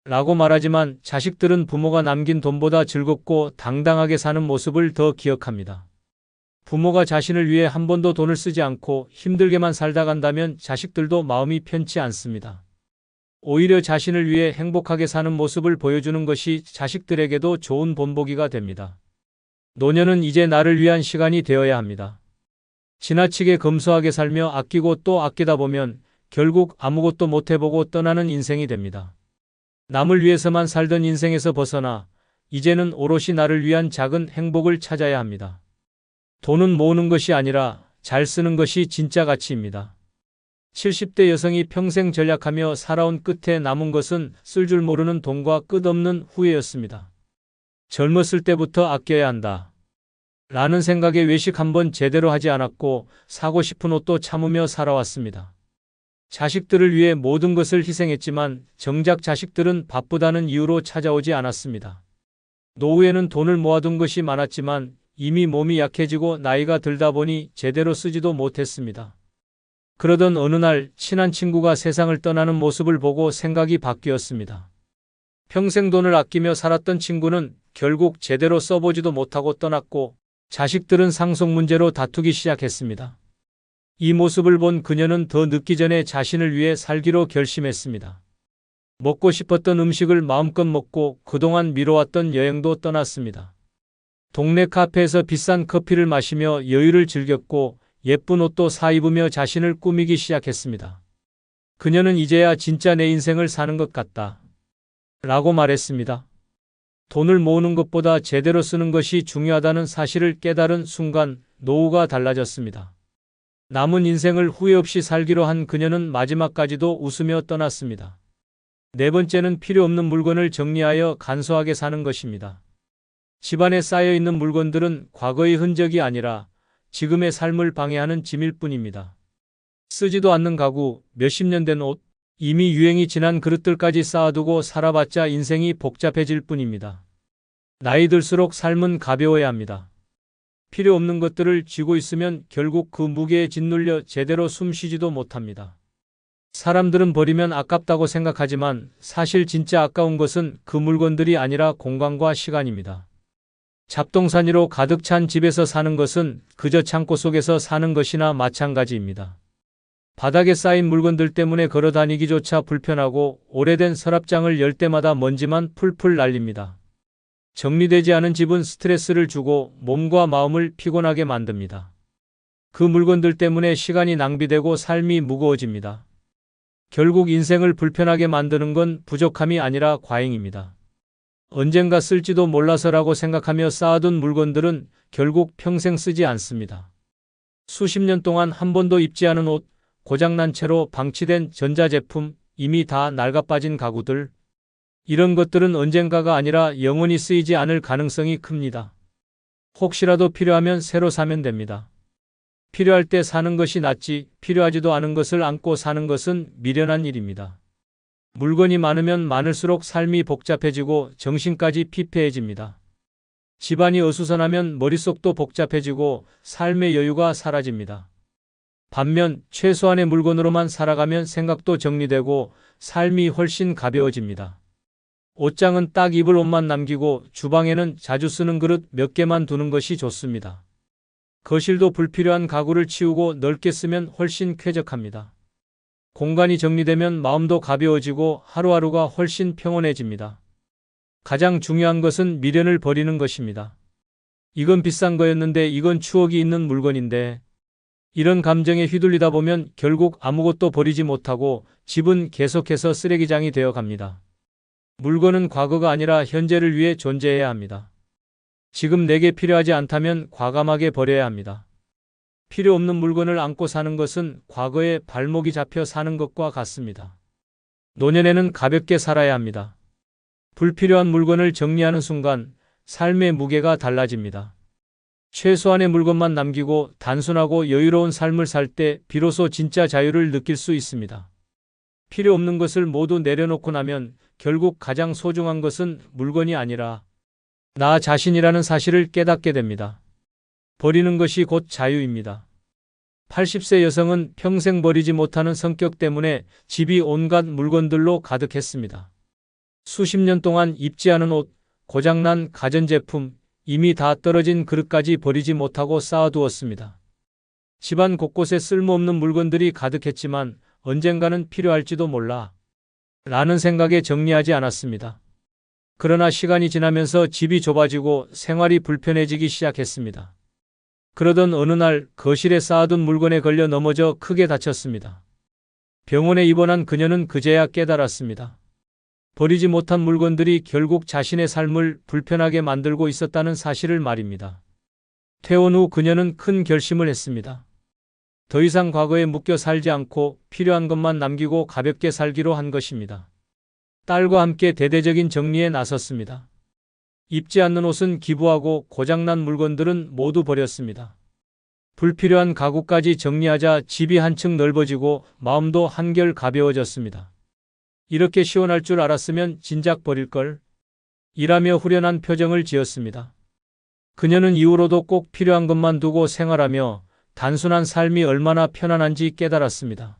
라고 말하지만 자식들은 부모가 남긴 돈보다 즐겁고 당당하게 사는 모습을 더 기억합니다. 부모가 자신을 위해 한 번도 돈을 쓰지 않고 힘들게만 살다 간다면 자식들도 마음이 편치 않습니다. 오히려 자신을 위해 행복하게 사는 모습을 보여주는 것이 자식들에게도 좋은 본보기가 됩니다. 노년은 이제 나를 위한 시간이 되어야 합니다. 지나치게 검소하게 살며 아끼고 또 아끼다 보면 결국 아무것도 못해보고 떠나는 인생이 됩니다. 남을 위해서만 살던 인생에서 벗어나 이제는 오롯이 나를 위한 작은 행복을 찾아야 합니다. 돈은 모으는 것이 아니라 잘 쓰는 것이 진짜 가치입니다. 70대 여성이 평생 전략하며 살아온 끝에 남은 것은 쓸 줄 모르는 돈과 끝없는 후회였습니다. 젊었을 때부터 아껴야 한다 라는 생각에 외식 한번 제대로 하지 않았고 사고 싶은 옷도 참으며 살아왔습니다. 자식들을 위해 모든 것을 희생했지만 정작 자식들은 바쁘다는 이유로 찾아오지 않았습니다. 노후에는 돈을 모아둔 것이 많았지만 이미 몸이 약해지고 나이가 들다 보니 제대로 쓰지도 못했습니다. 그러던 어느 날 친한 친구가 세상을 떠나는 모습을 보고 생각이 바뀌었습니다. 평생 돈을 아끼며 살았던 친구는 결국 제대로 써보지도 못하고 떠났고 자식들은 상속 문제로 다투기 시작했습니다. 이 모습을 본 그녀는 더 늦기 전에 자신을 위해 살기로 결심했습니다. 먹고 싶었던 음식을 마음껏 먹고 그동안 미뤄왔던 여행도 떠났습니다. 동네 카페에서 비싼 커피를 마시며 여유를 즐겼고 예쁜 옷도 사 입으며 자신을 꾸미기 시작했습니다. 그녀는 이제야 진짜 내 인생을 사는 것 같다 라고 말했습니다. 돈을 모으는 것보다 제대로 쓰는 것이 중요하다는 사실을 깨달은 순간 노후가 달라졌습니다. 남은 인생을 후회 없이 살기로 한 그녀는 마지막까지도 웃으며 떠났습니다. 네 번째는 필요 없는 물건을 정리하여 간소하게 사는 것입니다. 집안에 쌓여있는 물건들은 과거의 흔적이 아니라 지금의 삶을 방해하는 짐일 뿐입니다. 쓰지도 않는 가구, 몇십 년 된 옷, 이미 유행이 지난 그릇들까지 쌓아두고 살아봤자 인생이 복잡해질 뿐입니다. 나이 들수록 삶은 가벼워야 합니다. 필요 없는 것들을 쥐고 있으면 결국 그 무게에 짓눌려 제대로 숨 쉬지도 못합니다. 사람들은 버리면 아깝다고 생각하지만 사실 진짜 아까운 것은 그 물건들이 아니라 공간과 시간입니다. 잡동사니로 가득 찬 집에서 사는 것은 그저 창고 속에서 사는 것이나 마찬가지입니다. 바닥에 쌓인 물건들 때문에 걸어 다니기조차 불편하고 오래된 서랍장을 열 때마다 먼지만 풀풀 날립니다. 정리되지 않은 집은 스트레스를 주고 몸과 마음을 피곤하게 만듭니다. 그 물건들 때문에 시간이 낭비되고 삶이 무거워집니다. 결국 인생을 불편하게 만드는 건 부족함이 아니라 과잉입니다. 언젠가 쓸지도 몰라서라고 생각하며 쌓아둔 물건들은 결국 평생 쓰지 않습니다. 수십 년 동안 한 번도 입지 않은 옷, 고장난 채로 방치된 전자제품, 이미 다 낡아빠진 가구들, 이런 것들은 언젠가가 아니라 영원히 쓰이지 않을 가능성이 큽니다. 혹시라도 필요하면 새로 사면 됩니다. 필요할 때 사는 것이 낫지 필요하지도 않은 것을 안고 사는 것은 미련한 일입니다. 물건이 많으면 많을수록 삶이 복잡해지고 정신까지 피폐해집니다. 집안이 어수선하면 머릿속도 복잡해지고 삶의 여유가 사라집니다. 반면 최소한의 물건으로만 살아가면 생각도 정리되고 삶이 훨씬 가벼워집니다. 옷장은 딱 입을 옷만 남기고 주방에는 자주 쓰는 그릇 몇 개만 두는 것이 좋습니다. 거실도 불필요한 가구를 치우고 넓게 쓰면 훨씬 쾌적합니다. 공간이 정리되면 마음도 가벼워지고 하루하루가 훨씬 평온해집니다. 가장 중요한 것은 미련을 버리는 것입니다. 이건 비싼 거였는데 이건 추억이 있는 물건인데 이런 감정에 휘둘리다 보면 결국 아무것도 버리지 못하고 집은 계속해서 쓰레기장이 되어 갑니다. 물건은 과거가 아니라 현재를 위해 존재해야 합니다. 지금 내게 필요하지 않다면 과감하게 버려야 합니다. 필요 없는 물건을 안고 사는 것은 과거에 발목이 잡혀 사는 것과 같습니다. 노년에는 가볍게 살아야 합니다. 불필요한 물건을 정리하는 순간 삶의 무게가 달라집니다. 최소한의 물건만 남기고 단순하고 여유로운 삶을 살 때 비로소 진짜 자유를 느낄 수 있습니다. 필요 없는 것을 모두 내려놓고 나면 결국 가장 소중한 것은 물건이 아니라 나 자신이라는 사실을 깨닫게 됩니다. 버리는 것이 곧 자유입니다. 80세 여성은 평생 버리지 못하는 성격 때문에 집이 온갖 물건들로 가득했습니다. 수십 년 동안 입지 않은 옷, 고장난 가전제품, 이미 다 떨어진 그릇까지 버리지 못하고 쌓아두었습니다. 집안 곳곳에 쓸모없는 물건들이 가득했지만 언젠가는 필요할지도 몰라 라는 생각에 정리하지 않았습니다. 그러나 시간이 지나면서 집이 좁아지고 생활이 불편해지기 시작했습니다. 그러던 어느 날 거실에 쌓아둔 물건에 걸려 넘어져 크게 다쳤습니다. 병원에 입원한 그녀는 그제야 깨달았습니다. 버리지 못한 물건들이 결국 자신의 삶을 불편하게 만들고 있었다는 사실을 말입니다. 퇴원 후 그녀는 큰 결심을 했습니다. 더 이상 과거에 묶여 살지 않고 필요한 것만 남기고 가볍게 살기로 한 것입니다. 딸과 함께 대대적인 정리에 나섰습니다. 입지 않는 옷은 기부하고 고장난 물건들은 모두 버렸습니다. 불필요한 가구까지 정리하자 집이 한층 넓어지고 마음도 한결 가벼워졌습니다. 이렇게 시원할 줄 알았으면 진작 버릴걸. 일하며 후련한 표정을 지었습니다. 그녀는 이후로도 꼭 필요한 것만 두고 생활하며 단순한 삶이 얼마나 편안한지 깨달았습니다.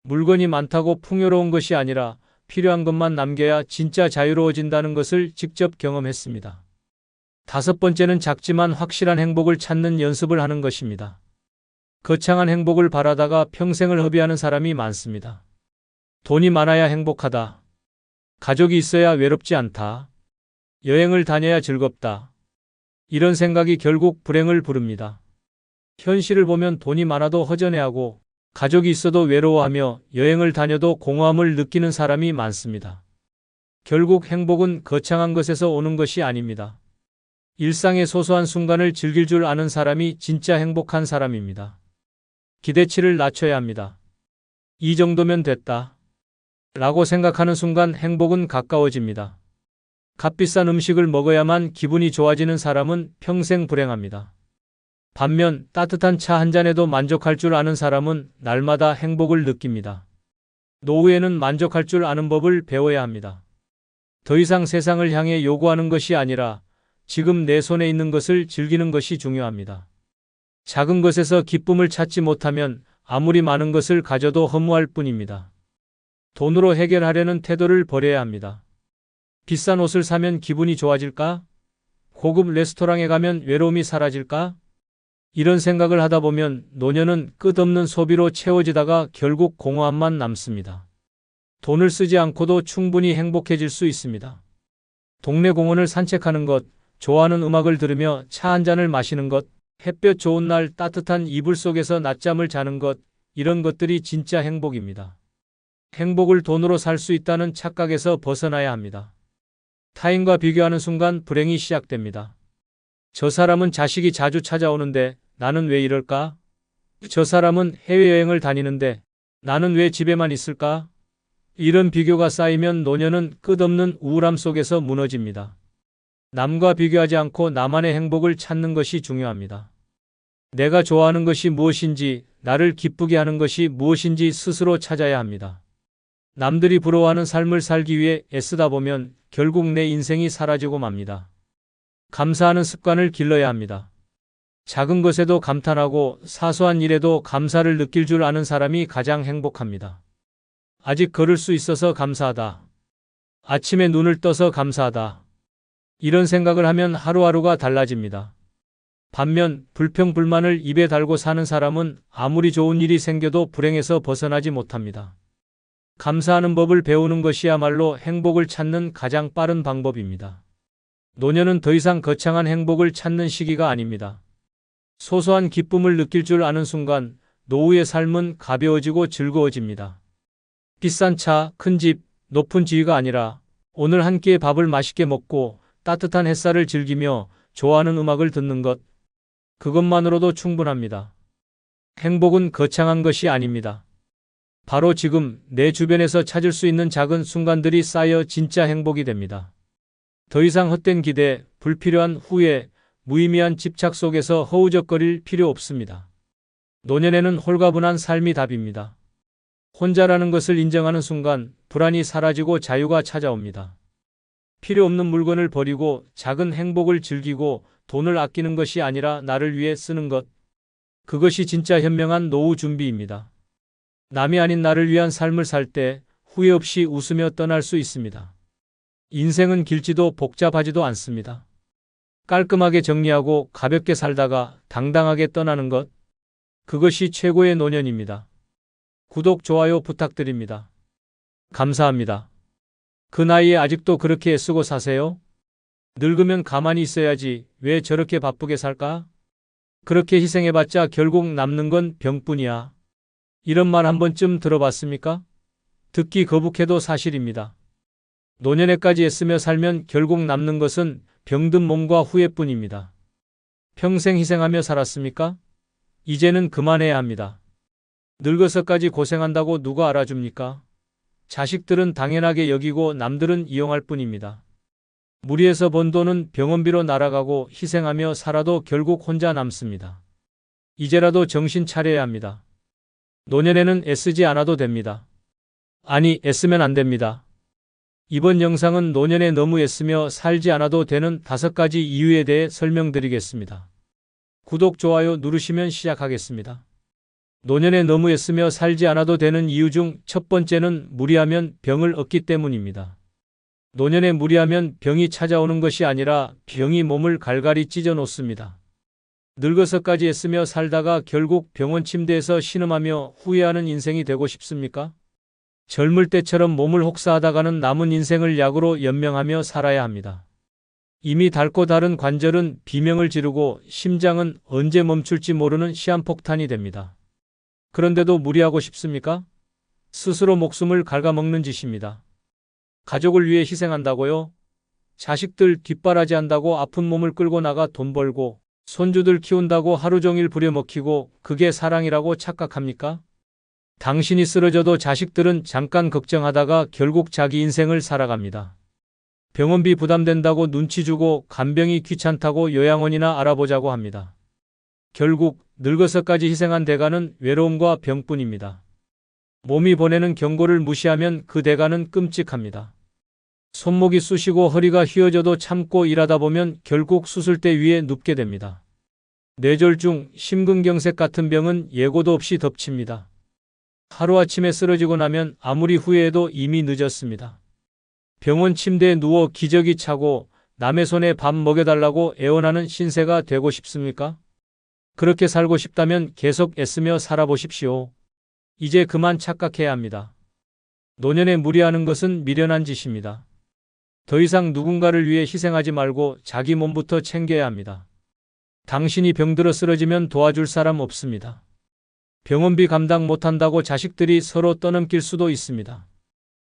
물건이 많다고 풍요로운 것이 아니라 필요한 것만 남겨야 진짜 자유로워진다는 것을 직접 경험했습니다. 5번째는 작지만 확실한 행복을 찾는 연습을 하는 것입니다. 거창한 행복을 바라다가 평생을 허비하는 사람이 많습니다. 돈이 많아야 행복하다. 가족이 있어야 외롭지 않다. 여행을 다녀야 즐겁다. 이런 생각이 결국 불행을 부릅니다. 현실을 보면 돈이 많아도 허전해하고 가족이 있어도 외로워하며 여행을 다녀도 공허함을 느끼는 사람이 많습니다. 결국 행복은 거창한 것에서 오는 것이 아닙니다. 일상의 소소한 순간을 즐길 줄 아는 사람이 진짜 행복한 사람입니다. 기대치를 낮춰야 합니다. 이 정도면 됐다. 라고 생각하는 순간 행복은 가까워집니다. 값비싼 음식을 먹어야만 기분이 좋아지는 사람은 평생 불행합니다. 반면 따뜻한 차 한 잔에도 만족할 줄 아는 사람은 날마다 행복을 느낍니다. 노후에는 만족할 줄 아는 법을 배워야 합니다. 더 이상 세상을 향해 요구하는 것이 아니라 지금 내 손에 있는 것을 즐기는 것이 중요합니다. 작은 것에서 기쁨을 찾지 못하면 아무리 많은 것을 가져도 허무할 뿐입니다. 돈으로 해결하려는 태도를 버려야 합니다. 비싼 옷을 사면 기분이 좋아질까? 고급 레스토랑에 가면 외로움이 사라질까? 이런 생각을 하다 보면 노년은 끝없는 소비로 채워지다가 결국 공허함만 남습니다. 돈을 쓰지 않고도 충분히 행복해질 수 있습니다. 동네 공원을 산책하는 것, 좋아하는 음악을 들으며 차 한 잔을 마시는 것, 햇볕 좋은 날 따뜻한 이불 속에서 낮잠을 자는 것, 이런 것들이 진짜 행복입니다. 행복을 돈으로 살 수 있다는 착각에서 벗어나야 합니다. 타인과 비교하는 순간 불행이 시작됩니다. 저 사람은 자식이 자주 찾아오는데 나는 왜 이럴까? 저 사람은 해외여행을 다니는데 나는 왜 집에만 있을까? 이런 비교가 쌓이면 노년은 끝없는 우울함 속에서 무너집니다. 남과 비교하지 않고 나만의 행복을 찾는 것이 중요합니다. 내가 좋아하는 것이 무엇인지, 나를 기쁘게 하는 것이 무엇인지 스스로 찾아야 합니다. 남들이 부러워하는 삶을 살기 위해 애쓰다 보면 결국 내 인생이 사라지고 맙니다. 감사하는 습관을 길러야 합니다. 작은 것에도 감탄하고 사소한 일에도 감사를 느낄 줄 아는 사람이 가장 행복합니다. 아직 걸을 수 있어서 감사하다. 아침에 눈을 떠서 감사하다. 이런 생각을 하면 하루하루가 달라집니다. 반면 불평불만을 입에 달고 사는 사람은 아무리 좋은 일이 생겨도 불행에서 벗어나지 못합니다. 감사하는 법을 배우는 것이야말로 행복을 찾는 가장 빠른 방법입니다. 노년은 더 이상 거창한 행복을 찾는 시기가 아닙니다. 소소한 기쁨을 느낄 줄 아는 순간 노후의 삶은 가벼워지고 즐거워집니다. 비싼 차, 큰 집, 높은 지위가 아니라 오늘 한 끼의 밥을 맛있게 먹고 따뜻한 햇살을 즐기며 좋아하는 음악을 듣는 것, 그것만으로도 충분합니다. 행복은 거창한 것이 아닙니다. 바로 지금 내 주변에서 찾을 수 있는 작은 순간들이 쌓여 진짜 행복이 됩니다. 더 이상 헛된 기대, 불필요한 후회, 무의미한 집착 속에서 허우적거릴 필요 없습니다. 노년에는 홀가분한 삶이 답입니다. 혼자라는 것을 인정하는 순간 불안이 사라지고 자유가 찾아옵니다. 필요 없는 물건을 버리고 작은 행복을 즐기고 돈을 아끼는 것이 아니라 나를 위해 쓰는 것. 그것이 진짜 현명한 노후 준비입니다. 남이 아닌 나를 위한 삶을 살 때 후회 없이 웃으며 떠날 수 있습니다. 인생은 길지도 복잡하지도 않습니다. 깔끔하게 정리하고 가볍게 살다가 당당하게 떠나는 것. 그것이 최고의 노년입니다. 구독, 좋아요 부탁드립니다. 감사합니다. 그 나이에 아직도 그렇게 애쓰고 사세요? 늙으면 가만히 있어야지 왜 저렇게 바쁘게 살까? 그렇게 희생해봤자 결국 남는 건 병뿐이야. 이런 말 한 번쯤 들어봤습니까? 듣기 거북해도 사실입니다. 노년에까지 애쓰며 살면 결국 남는 것은 병든 몸과 후회뿐입니다. 평생 희생하며 살았습니까? 이제는 그만해야 합니다. 늙어서까지 고생한다고 누가 알아줍니까? 자식들은 당연하게 여기고 남들은 이용할 뿐입니다. 무리해서 번 돈은 병원비로 날아가고 희생하며 살아도 결국 혼자 남습니다. 이제라도 정신 차려야 합니다. 노년에는 애쓰지 않아도 됩니다. 아니, 애쓰면 안 됩니다. 이번 영상은 노년에 너무 애쓰며 살지 않아도 되는 5가지 이유에 대해 설명드리겠습니다. 구독, 좋아요 누르시면 시작하겠습니다. 노년에 너무 애쓰며 살지 않아도 되는 이유 중 첫 번째는 무리하면 병을 얻기 때문입니다. 노년에 무리하면 병이 찾아오는 것이 아니라 병이 몸을 갈갈이 찢어 놓습니다. 늙어서까지 애쓰며 살다가 결국 병원 침대에서 신음하며 후회하는 인생이 되고 싶습니까? 젊을 때처럼 몸을 혹사하다가는 남은 인생을 약으로 연명하며 살아야 합니다. 이미 닳고 닳은 관절은 비명을 지르고 심장은 언제 멈출지 모르는 시한폭탄이 됩니다. 그런데도 무리하고 싶습니까? 스스로 목숨을 갉아먹는 짓입니다. 가족을 위해 희생한다고요? 자식들 뒷바라지한다고 아픈 몸을 끌고 나가 돈 벌고 손주들 키운다고 하루 종일 부려먹히고 그게 사랑이라고 착각합니까? 당신이 쓰러져도 자식들은 잠깐 걱정하다가 결국 자기 인생을 살아갑니다. 병원비 부담된다고 눈치 주고 간병이 귀찮다고 요양원이나 알아보자고 합니다. 결국 늙어서까지 희생한 대가는 외로움과 병뿐입니다. 몸이 보내는 경고를 무시하면 그 대가는 끔찍합니다. 손목이 쑤시고 허리가 휘어져도 참고 일하다 보면 결국 수술대 위에 눕게 됩니다. 뇌졸중, 심근경색 같은 병은 예고도 없이 덮칩니다. 하루아침에 쓰러지고 나면 아무리 후회해도 이미 늦었습니다. 병원 침대에 누워 기저귀 차고 남의 손에 밥 먹여달라고 애원하는 신세가 되고 싶습니까? 그렇게 살고 싶다면 계속 애쓰며 살아보십시오. 이제 그만 착각해야 합니다. 노년에 무리하는 것은 미련한 짓입니다. 더 이상 누군가를 위해 희생하지 말고 자기 몸부터 챙겨야 합니다. 당신이 병들어 쓰러지면 도와줄 사람 없습니다. 병원비 감당 못한다고 자식들이 서로 떠넘길 수도 있습니다.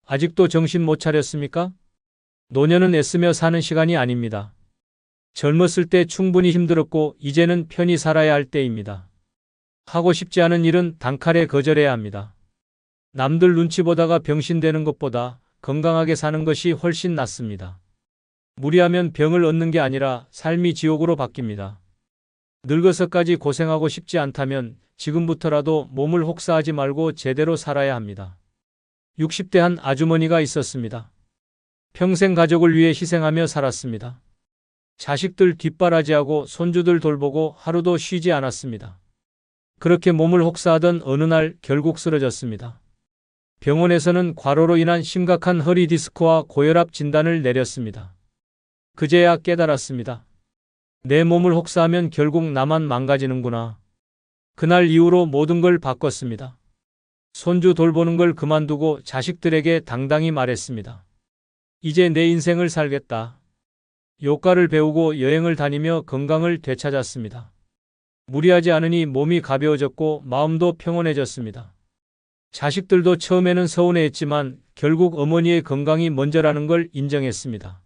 아직도 정신 못 차렸습니까? 노년은 애쓰며 사는 시간이 아닙니다. 젊었을 때 충분히 힘들었고 이제는 편히 살아야 할 때입니다. 하고 싶지 않은 일은 단칼에 거절해야 합니다. 남들 눈치 보다가 병신되는 것보다 건강하게 사는 것이 훨씬 낫습니다. 무리하면 병을 얻는 게 아니라 삶이 지옥으로 바뀝니다. 늙어서까지 고생하고 싶지 않다면 지금부터라도 몸을 혹사하지 말고 제대로 살아야 합니다. 60대 한 아주머니가 있었습니다. 평생 가족을 위해 희생하며 살았습니다. 자식들 뒷바라지하고 손주들 돌보고 하루도 쉬지 않았습니다. 그렇게 몸을 혹사하던 어느 날 결국 쓰러졌습니다. 병원에서는 과로로 인한 심각한 허리 디스크와 고혈압 진단을 내렸습니다. 그제야 깨달았습니다. 내 몸을 혹사하면 결국 나만 망가지는구나. 그날 이후로 모든 걸 바꿨습니다. 손주 돌보는 걸 그만두고 자식들에게 당당히 말했습니다. 이제 내 인생을 살겠다. 요가를 배우고 여행을 다니며 건강을 되찾았습니다. 무리하지 않으니 몸이 가벼워졌고 마음도 평온해졌습니다. 자식들도 처음에는 서운해했지만 결국 어머니의 건강이 먼저라는 걸 인정했습니다.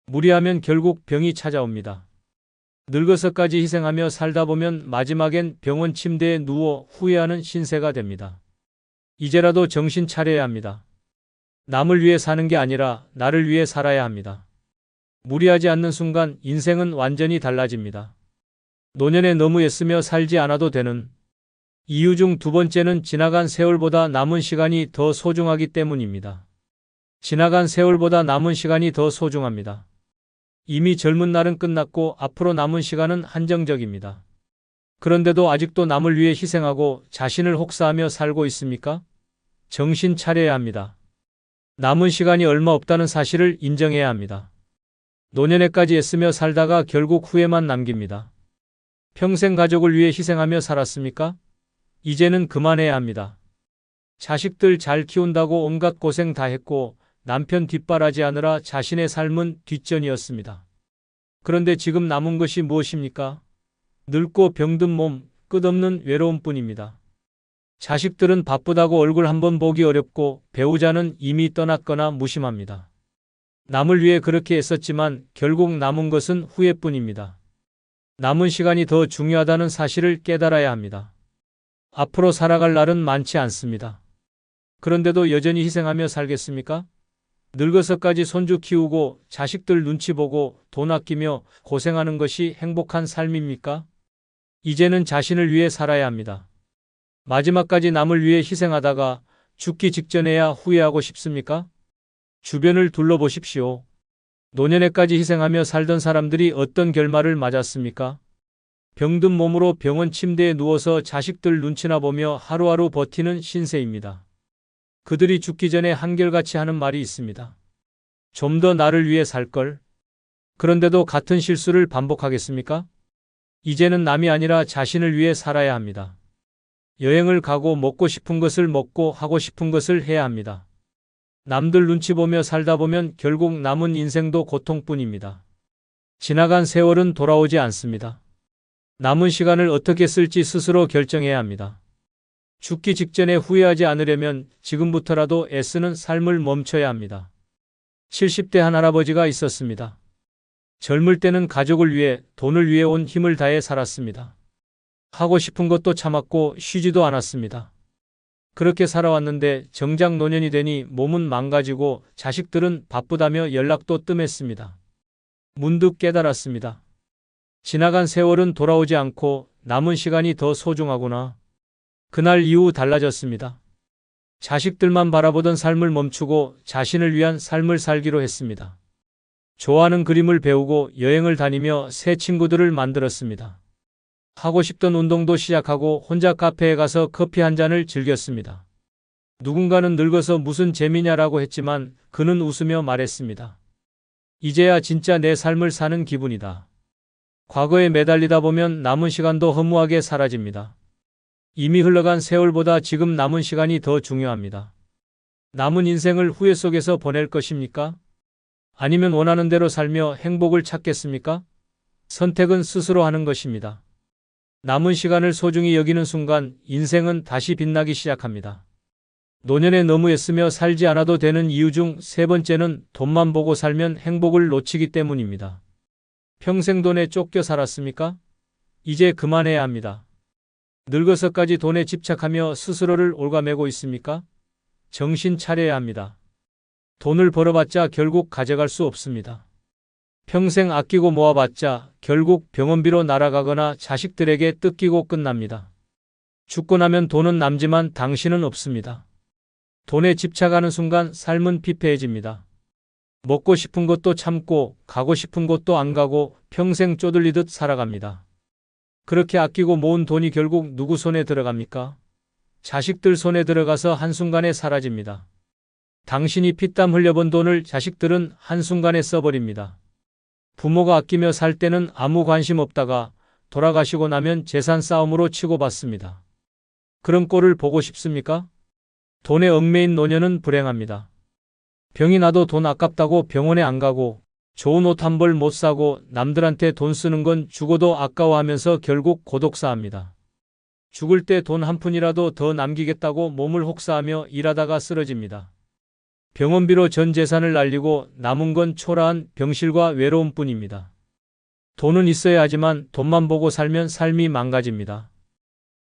무리하면 결국 병이 찾아옵니다. 늙어서까지 희생하며 살다 보면 마지막엔 병원 침대에 누워 후회하는 신세가 됩니다. 이제라도 정신 차려야 합니다. 남을 위해 사는 게 아니라 나를 위해 살아야 합니다. 무리하지 않는 순간 인생은 완전히 달라집니다. 노년에 너무 애쓰며 살지 않아도 되는 이유 중 두 번째는 지나간 세월보다 남은 시간이 더 소중하기 때문입니다. 지나간 세월보다 남은 시간이 더 소중합니다. 이미 젊은 날은 끝났고 앞으로 남은 시간은 한정적입니다. 그런데도 아직도 남을 위해 희생하고 자신을 혹사하며 살고 있습니까? 정신 차려야 합니다. 남은 시간이 얼마 없다는 사실을 인정해야 합니다. 노년에까지 애쓰며 살다가 결국 후회만 남깁니다. 평생 가족을 위해 희생하며 살았습니까? 이제는 그만해야 합니다. 자식들 잘 키운다고 온갖 고생 다 했고 남편 뒷바라지하느라 자신의 삶은 뒷전이었습니다. 그런데 지금 남은 것이 무엇입니까? 늙고 병든 몸, 끝없는 외로움뿐입니다. 자식들은 바쁘다고 얼굴 한번 보기 어렵고 배우자는 이미 떠났거나 무심합니다. 남을 위해 그렇게 애썼지만 결국 남은 것은 후회뿐입니다. 남은 시간이 더 중요하다는 사실을 깨달아야 합니다. 앞으로 살아갈 날은 많지 않습니다. 그런데도 여전히 희생하며 살겠습니까? 늙어서까지 손주 키우고 자식들 눈치 보고 돈 아끼며 고생하는 것이 행복한 삶입니까? 이제는 자신을 위해 살아야 합니다. 마지막까지 남을 위해 희생하다가 죽기 직전에야 후회하고 싶습니까? 주변을 둘러보십시오. 노년에까지 희생하며 살던 사람들이 어떤 결말을 맞았습니까? 병든 몸으로 병원 침대에 누워서 자식들 눈치나 보며 하루하루 버티는 신세입니다. 그들이 죽기 전에 한결같이 하는 말이 있습니다. 좀 더 나를 위해 살걸. 그런데도 같은 실수를 반복하겠습니까? 이제는 남이 아니라 자신을 위해 살아야 합니다. 여행을 가고 먹고 싶은 것을 먹고 하고 싶은 것을 해야 합니다. 남들 눈치 보며 살다 보면 결국 남은 인생도 고통뿐입니다. 지나간 세월은 돌아오지 않습니다. 남은 시간을 어떻게 쓸지 스스로 결정해야 합니다. 죽기 직전에 후회하지 않으려면 지금부터라도 애쓰는 삶을 멈춰야 합니다. 70대 한 할아버지가 있었습니다. 젊을 때는 가족을 위해 돈을 위해 온 힘을 다해 살았습니다. 하고 싶은 것도 참았고 쉬지도 않았습니다. 그렇게 살아왔는데 정작 노년이 되니 몸은 망가지고 자식들은 바쁘다며 연락도 뜸했습니다. 문득 깨달았습니다. 지나간 세월은 돌아오지 않고 남은 시간이 더 소중하구나. 그날 이후 달라졌습니다. 자식들만 바라보던 삶을 멈추고 자신을 위한 삶을 살기로 했습니다. 좋아하는 그림을 배우고 여행을 다니며 새 친구들을 만들었습니다. 하고 싶던 운동도 시작하고 혼자 카페에 가서 커피 한 잔을 즐겼습니다. 누군가는 늙어서 무슨 재미냐라고 했지만 그는 웃으며 말했습니다. 이제야 진짜 내 삶을 사는 기분이다. 과거에 매달리다 보면 남은 시간도 허무하게 사라집니다. 이미 흘러간 세월보다 지금 남은 시간이 더 중요합니다. 남은 인생을 후회 속에서 보낼 것입니까? 아니면 원하는 대로 살며 행복을 찾겠습니까? 선택은 스스로 하는 것입니다. 남은 시간을 소중히 여기는 순간 인생은 다시 빛나기 시작합니다. 노년에 너무 애쓰며 살지 않아도 되는 이유 중 세 번째는 돈만 보고 살면 행복을 놓치기 때문입니다. 평생 돈에 쫓겨 살았습니까? 이제 그만해야 합니다. 늙어서까지 돈에 집착하며 스스로를 옭아매고 있습니까? 정신 차려야 합니다. 돈을 벌어봤자 결국 가져갈 수 없습니다. 평생 아끼고 모아봤자 결국 병원비로 날아가거나 자식들에게 뜯기고 끝납니다. 죽고 나면 돈은 남지만 당신은 없습니다. 돈에 집착하는 순간 삶은 피폐해집니다. 먹고 싶은 것도 참고 가고 싶은 곳도 안 가고 평생 쪼들리듯 살아갑니다. 그렇게 아끼고 모은 돈이 결국 누구 손에 들어갑니까? 자식들 손에 들어가서 한순간에 사라집니다. 당신이 피땀 흘려본 돈을 자식들은 한순간에 써버립니다. 부모가 아끼며 살 때는 아무 관심 없다가 돌아가시고 나면 재산 싸움으로 치고받습니다. 그런 꼴을 보고 싶습니까? 돈에 얽매인 노년은 불행합니다. 병이 나도 돈 아깝다고 병원에 안 가고 좋은 옷 한 벌 못 사고 남들한테 돈 쓰는 건 죽어도 아까워하면서 결국 고독사합니다. 죽을 때 돈 한 푼이라도 더 남기겠다고 몸을 혹사하며 일하다가 쓰러집니다. 병원비로 전 재산을 날리고 남은 건 초라한 병실과 외로움뿐입니다. 돈은 있어야 하지만 돈만 보고 살면 삶이 망가집니다.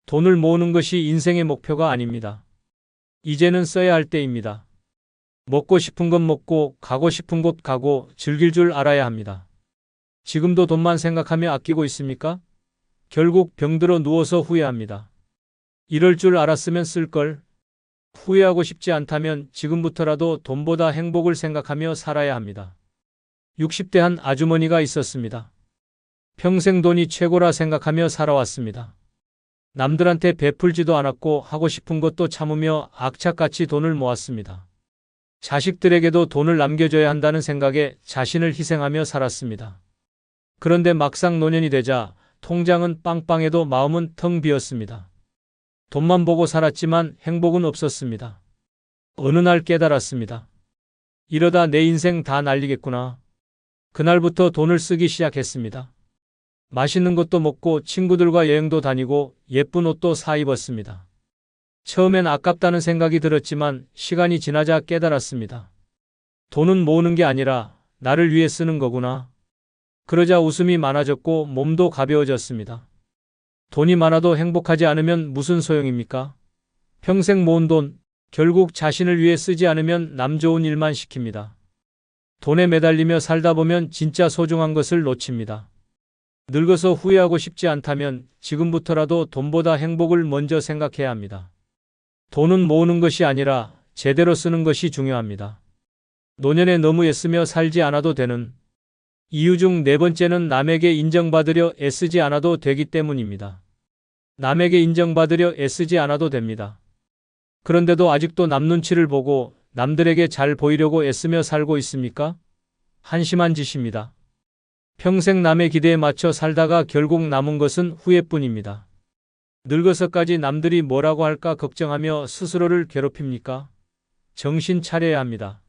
돈을 모으는 것이 인생의 목표가 아닙니다. 이제는 써야 할 때입니다. 먹고 싶은 것 먹고 가고 싶은 곳 가고 즐길 줄 알아야 합니다. 지금도 돈만 생각하며 아끼고 있습니까? 결국 병들어 누워서 후회합니다. 이럴 줄 알았으면 쓸걸. 후회하고 싶지 않다면 지금부터라도 돈보다 행복을 생각하며 살아야 합니다. 60대 한 아주머니가 있었습니다. 평생 돈이 최고라 생각하며 살아왔습니다. 남들한테 베풀지도 않았고 하고 싶은 것도 참으며 악착같이 돈을 모았습니다. 자식들에게도 돈을 남겨줘야 한다는 생각에 자신을 희생하며 살았습니다. 그런데 막상 노년이 되자 통장은 빵빵해도 마음은 텅 비었습니다. 돈만 보고 살았지만 행복은 없었습니다. 어느 날 깨달았습니다. 이러다 내 인생 다 날리겠구나. 그날부터 돈을 쓰기 시작했습니다. 맛있는 것도 먹고 친구들과 여행도 다니고 예쁜 옷도 사 입었습니다. 처음엔 아깝다는 생각이 들었지만 시간이 지나자 깨달았습니다. 돈은 모으는 게 아니라 나를 위해 쓰는 거구나. 그러자 웃음이 많아졌고 몸도 가벼워졌습니다. 돈이 많아도 행복하지 않으면 무슨 소용입니까? 평생 모은 돈, 결국 자신을 위해 쓰지 않으면 남 좋은 일만 시킵니다. 돈에 매달리며 살다 보면 진짜 소중한 것을 놓칩니다. 늙어서 후회하고 싶지 않다면 지금부터라도 돈보다 행복을 먼저 생각해야 합니다. 돈은 모으는 것이 아니라 제대로 쓰는 것이 중요합니다. 노년에 너무 애쓰며 살지 않아도 되는 이유 중 네 번째는 남에게 인정받으려 애쓰지 않아도 되기 때문입니다. 남에게 인정받으려 애쓰지 않아도 됩니다. 그런데도 아직도 남 눈치를 보고 남들에게 잘 보이려고 애쓰며 살고 있습니까? 한심한 짓입니다. 평생 남의 기대에 맞춰 살다가 결국 남은 것은 후회뿐입니다. 늙어서까지 남들이 뭐라고 할까 걱정하며 스스로를 괴롭힙니까? 정신 차려야 합니다.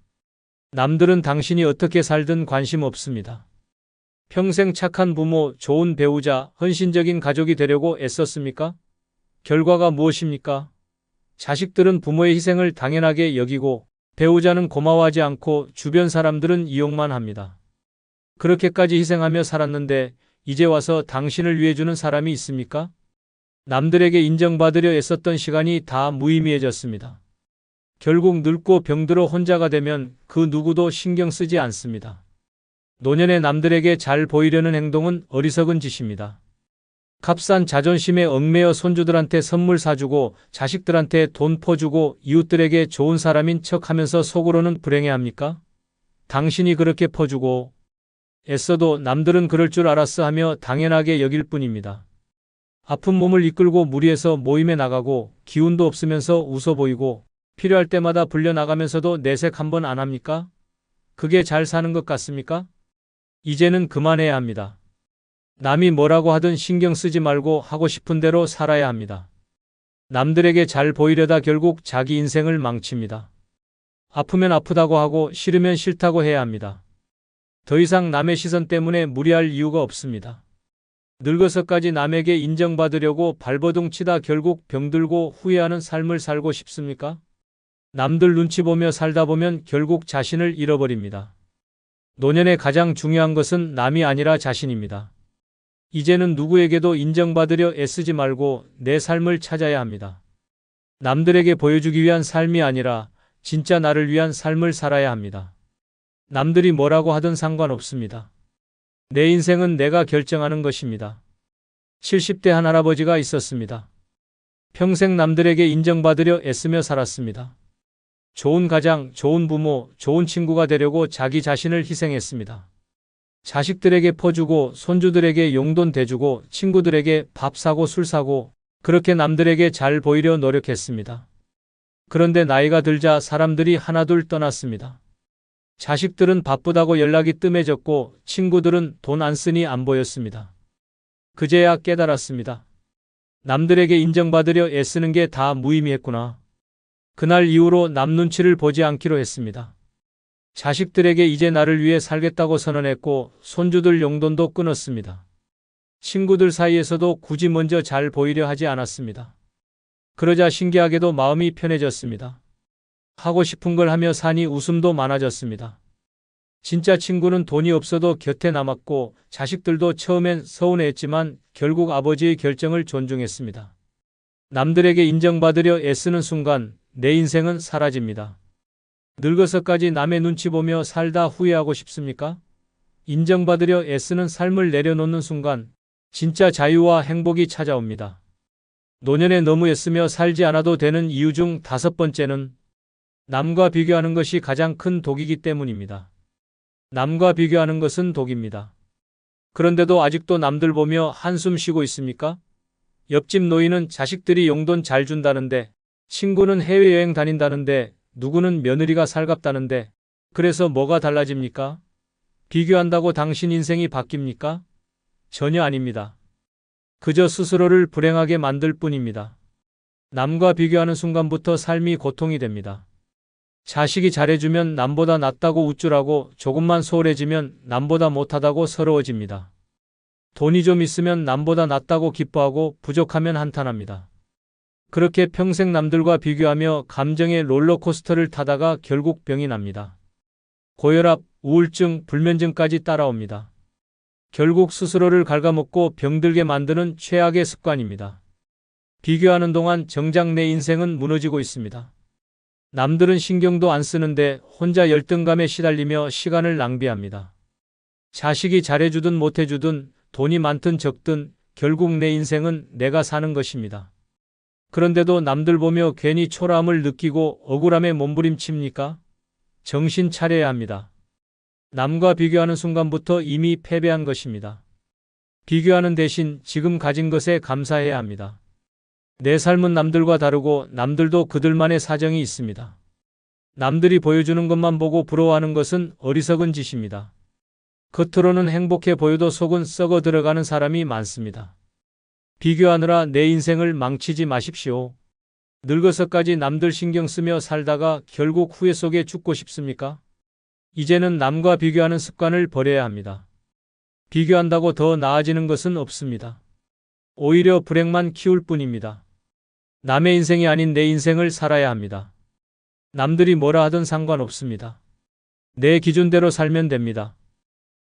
남들은 당신이 어떻게 살든 관심 없습니다. 평생 착한 부모, 좋은 배우자, 헌신적인 가족이 되려고 애썼습니까? 결과가 무엇입니까? 자식들은 부모의 희생을 당연하게 여기고 배우자는 고마워하지 않고 주변 사람들은 이용만 합니다. 그렇게까지 희생하며 살았는데 이제 와서 당신을 위해 주는 사람이 있습니까? 남들에게 인정받으려 애썼던 시간이 다 무의미해졌습니다. 결국 늙고 병들어 혼자가 되면 그 누구도 신경 쓰지 않습니다. 노년에 남들에게 잘 보이려는 행동은 어리석은 짓입니다. 값싼 자존심에 얽매여 손주들한테 선물 사주고 자식들한테 돈 퍼주고 이웃들에게 좋은 사람인 척하면서 속으로는 불행해합니까? 당신이 그렇게 퍼주고 애써도 남들은 그럴 줄 알았어 하며 당연하게 여길 뿐입니다. 아픈 몸을 이끌고 무리해서 모임에 나가고 기운도 없으면서 웃어 보이고 필요할 때마다 불려나가면서도 내색 한번 안 합니까? 그게 잘 사는 것 같습니까? 이제는 그만해야 합니다. 남이 뭐라고 하든 신경 쓰지 말고 하고 싶은 대로 살아야 합니다. 남들에게 잘 보이려다 결국 자기 인생을 망칩니다. 아프면 아프다고 하고 싫으면 싫다고 해야 합니다. 더 이상 남의 시선 때문에 무리할 이유가 없습니다. 늙어서까지 남에게 인정받으려고 발버둥 치다 결국 병들고 후회하는 삶을 살고 싶습니까? 남들 눈치 보며 살다 보면 결국 자신을 잃어버립니다. 노년에 가장 중요한 것은 남이 아니라 자신입니다. 이제는 누구에게도 인정받으려 애쓰지 말고 내 삶을 찾아야 합니다. 남들에게 보여주기 위한 삶이 아니라 진짜 나를 위한 삶을 살아야 합니다. 남들이 뭐라고 하든 상관없습니다. 내 인생은 내가 결정하는 것입니다. 70대 한 할아버지가 있었습니다. 평생 남들에게 인정받으려 애쓰며 살았습니다. 좋은 가장, 좋은 부모, 좋은 친구가 되려고 자기 자신을 희생했습니다. 자식들에게 퍼주고 손주들에게 용돈 대주고 친구들에게 밥 사고 술 사고 그렇게 남들에게 잘 보이려 노력했습니다. 그런데 나이가 들자 사람들이 하나둘 떠났습니다. 자식들은 바쁘다고 연락이 뜸해졌고 친구들은 돈 안 쓰니 안 보였습니다. 그제야 깨달았습니다. 남들에게 인정받으려 애쓰는 게 다 무의미했구나. 그날 이후로 남 눈치를 보지 않기로 했습니다. 자식들에게 이제 나를 위해 살겠다고 선언했고 손주들 용돈도 끊었습니다. 친구들 사이에서도 굳이 먼저 잘 보이려 하지 않았습니다. 그러자 신기하게도 마음이 편해졌습니다. 하고 싶은 걸 하며 사니 웃음도 많아졌습니다. 진짜 친구는 돈이 없어도 곁에 남았고 자식들도 처음엔 서운해했지만 결국 아버지의 결정을 존중했습니다. 남들에게 인정받으려 애쓰는 순간 내 인생은 사라집니다. 늙어서까지 남의 눈치 보며 살다 후회하고 싶습니까? 인정받으려 애쓰는 삶을 내려놓는 순간 진짜 자유와 행복이 찾아옵니다. 노년에 너무 애쓰며 살지 않아도 되는 이유 중 5번째는 남과 비교하는 것이 가장 큰 독이기 때문입니다. 남과 비교하는 것은 독입니다. 그런데도 아직도 남들 보며 한숨 쉬고 있습니까? 옆집 노인은 자식들이 용돈 잘 준다는데, 친구는 해외여행 다닌다는데, 누구는 며느리가 살갑다는데, 그래서 뭐가 달라집니까? 비교한다고 당신 인생이 바뀝니까? 전혀 아닙니다. 그저 스스로를 불행하게 만들 뿐입니다. 남과 비교하는 순간부터 삶이 고통이 됩니다. 자식이 잘해주면 남보다 낫다고 우쭐하고 조금만 소홀해지면 남보다 못하다고 서러워집니다. 돈이 좀 있으면 남보다 낫다고 기뻐하고 부족하면 한탄합니다. 그렇게 평생 남들과 비교하며 감정의 롤러코스터를 타다가 결국 병이 납니다. 고혈압, 우울증, 불면증까지 따라옵니다. 결국 스스로를 갉아먹고 병들게 만드는 최악의 습관입니다. 비교하는 동안 정작 내 인생은 무너지고 있습니다. 남들은 신경도 안 쓰는데 혼자 열등감에 시달리며 시간을 낭비합니다. 자식이 잘해주든 못해주든 돈이 많든 적든 결국 내 인생은 내가 사는 것입니다. 그런데도 남들 보며 괜히 초라함을 느끼고 억울함에 몸부림칩니까? 정신 차려야 합니다. 남과 비교하는 순간부터 이미 패배한 것입니다. 비교하는 대신 지금 가진 것에 감사해야 합니다. 내 삶은 남들과 다르고 남들도 그들만의 사정이 있습니다. 남들이 보여주는 것만 보고 부러워하는 것은 어리석은 짓입니다. 겉으로는 행복해 보여도 속은 썩어 들어가는 사람이 많습니다. 비교하느라 내 인생을 망치지 마십시오. 늙어서까지 남들 신경 쓰며 살다가 결국 후회 속에 죽고 싶습니까? 이제는 남과 비교하는 습관을 버려야 합니다. 비교한다고 더 나아지는 것은 없습니다. 오히려 불행만 키울 뿐입니다. 남의 인생이 아닌 내 인생을 살아야 합니다. 남들이 뭐라 하든 상관없습니다. 내 기준대로 살면 됩니다.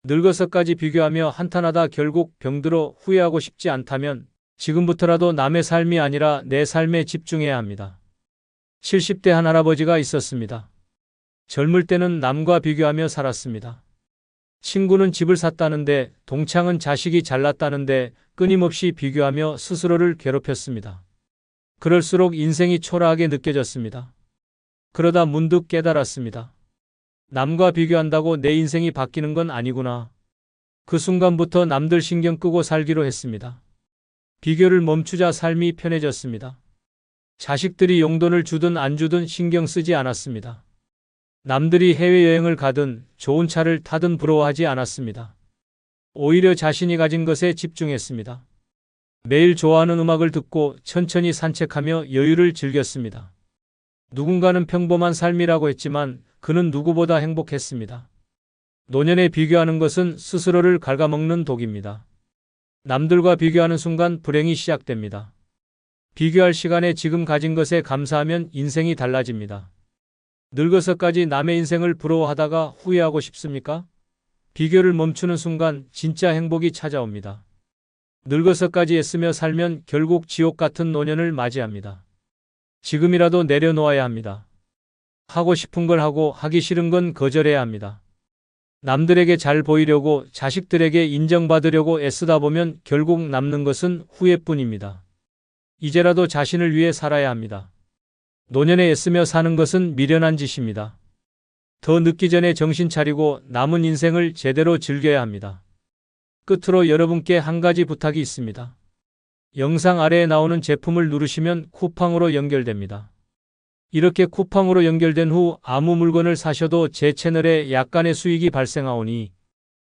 늙어서까지 비교하며 한탄하다 결국 병들어 후회하고 싶지 않다면 지금부터라도 남의 삶이 아니라 내 삶에 집중해야 합니다. 70대 한 할아버지가 있었습니다. 젊을 때는 남과 비교하며 살았습니다. 친구는 집을 샀다는데 동창은 자식이 잘났다는데 끊임없이 비교하며 스스로를 괴롭혔습니다. 그럴수록 인생이 초라하게 느껴졌습니다. 그러다 문득 깨달았습니다. 남과 비교한다고 내 인생이 바뀌는 건 아니구나. 그 순간부터 남들 신경 끄고 살기로 했습니다. 비교를 멈추자 삶이 편해졌습니다. 자식들이 용돈을 주든 안 주든 신경 쓰지 않았습니다. 남들이 해외여행을 가든 좋은 차를 타든 부러워하지 않았습니다. 오히려 자신이 가진 것에 집중했습니다. 매일 좋아하는 음악을 듣고 천천히 산책하며 여유를 즐겼습니다. 누군가는 평범한 삶이라고 했지만 그는 누구보다 행복했습니다. 노년에 비교하는 것은 스스로를 갉아먹는 독입니다. 남들과 비교하는 순간 불행이 시작됩니다. 비교할 시간에 지금 가진 것에 감사하면 인생이 달라집니다. 늙어서까지 남의 인생을 부러워하다가 후회하고 싶습니까? 비교를 멈추는 순간 진짜 행복이 찾아옵니다. 늙어서까지 애쓰며 살면 결국 지옥 같은 노년을 맞이합니다. 지금이라도 내려놓아야 합니다. 하고 싶은 걸 하고 하기 싫은 건 거절해야 합니다. 남들에게 잘 보이려고 자식들에게 인정받으려고 애쓰다 보면 결국 남는 것은 후회뿐입니다. 이제라도 자신을 위해 살아야 합니다. 노년에 애쓰며 사는 것은 미련한 짓입니다. 더 늦기 전에 정신 차리고 남은 인생을 제대로 즐겨야 합니다. 끝으로 여러분께 한 가지 부탁이 있습니다. 영상 아래에 나오는 제품을 누르시면 쿠팡으로 연결됩니다. 이렇게 쿠팡으로 연결된 후 아무 물건을 사셔도 제 채널에 약간의 수익이 발생하오니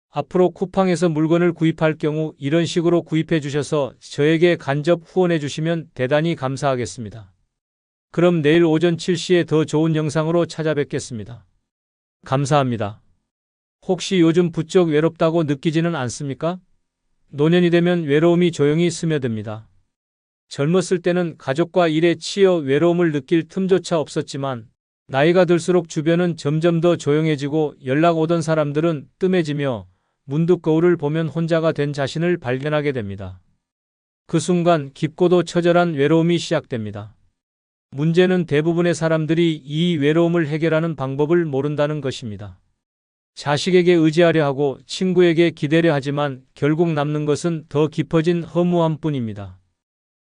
앞으로 쿠팡에서 물건을 구입할 경우 이런 식으로 구입해 주셔서 저에게 간접 후원해 주시면 대단히 감사하겠습니다. 그럼 내일 오전 7시에 더 좋은 영상으로 찾아뵙겠습니다. 감사합니다. 혹시 요즘 부쩍 외롭다고 느끼지는 않습니까? 노년이 되면 외로움이 조용히 스며듭니다. 젊었을 때는 가족과 일에 치여 외로움을 느낄 틈조차 없었지만 나이가 들수록 주변은 점점 더 조용해지고 연락 오던 사람들은 뜸해지며 문득 거울을 보면 혼자가 된 자신을 발견하게 됩니다. 그 순간 깊고도 처절한 외로움이 시작됩니다. 문제는 대부분의 사람들이 이 외로움을 해결하는 방법을 모른다는 것입니다. 자식에게 의지하려 하고 친구에게 기대려 하지만 결국 남는 것은 더 깊어진 허무함뿐입니다.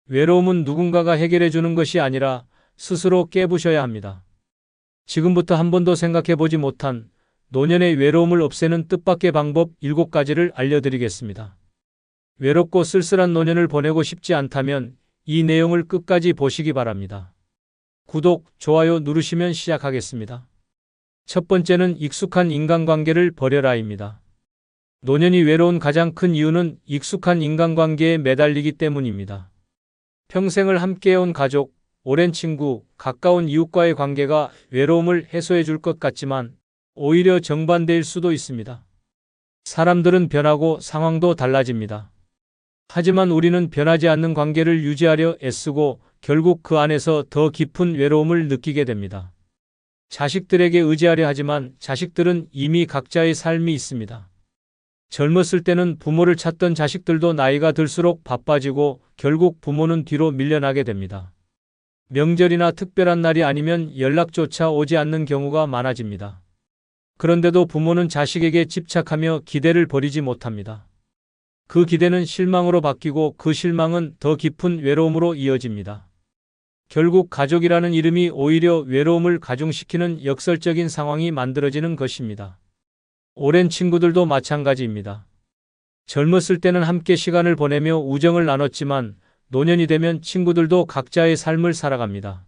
외로움은 누군가가 해결해 주는 것이 아니라 스스로 깨부셔야 합니다. 지금부터 한 번도 생각해 보지 못한 노년의 외로움을 없애는 뜻밖의 방법 7가지를 알려드리겠습니다. 외롭고 쓸쓸한 노년을 보내고 싶지 않다면 이 내용을 끝까지 보시기 바랍니다. 구독, 좋아요 누르시면 시작하겠습니다. 첫 번째는 익숙한 인간관계를 버려라입니다. 노년이 외로운 가장 큰 이유는 익숙한 인간관계에 매달리기 때문입니다. 평생을 함께해온 가족, 오랜 친구, 가까운 이웃과의 관계가 외로움을 해소해 줄 것 같지만 오히려 정반대일 수도 있습니다. 사람들은 변하고 상황도 달라집니다. 하지만 우리는 변하지 않는 관계를 유지하려 애쓰고 결국 그 안에서 더 깊은 외로움을 느끼게 됩니다. 자식들에게 의지하려 하지만 자식들은 이미 각자의 삶이 있습니다. 젊었을 때는 부모를 찾던 자식들도 나이가 들수록 바빠지고 결국 부모는 뒤로 밀려나게 됩니다. 명절이나 특별한 날이 아니면 연락조차 오지 않는 경우가 많아집니다. 그런데도 부모는 자식에게 집착하며 기대를 버리지 못합니다. 그 기대는 실망으로 바뀌고 그 실망은 더 깊은 외로움으로 이어집니다. 결국 가족이라는 이름이 오히려 외로움을 가중시키는 역설적인 상황이 만들어지는 것입니다. 오랜 친구들도 마찬가지입니다. 젊었을 때는 함께 시간을 보내며 우정을 나눴지만 노년이 되면 친구들도 각자의 삶을 살아갑니다.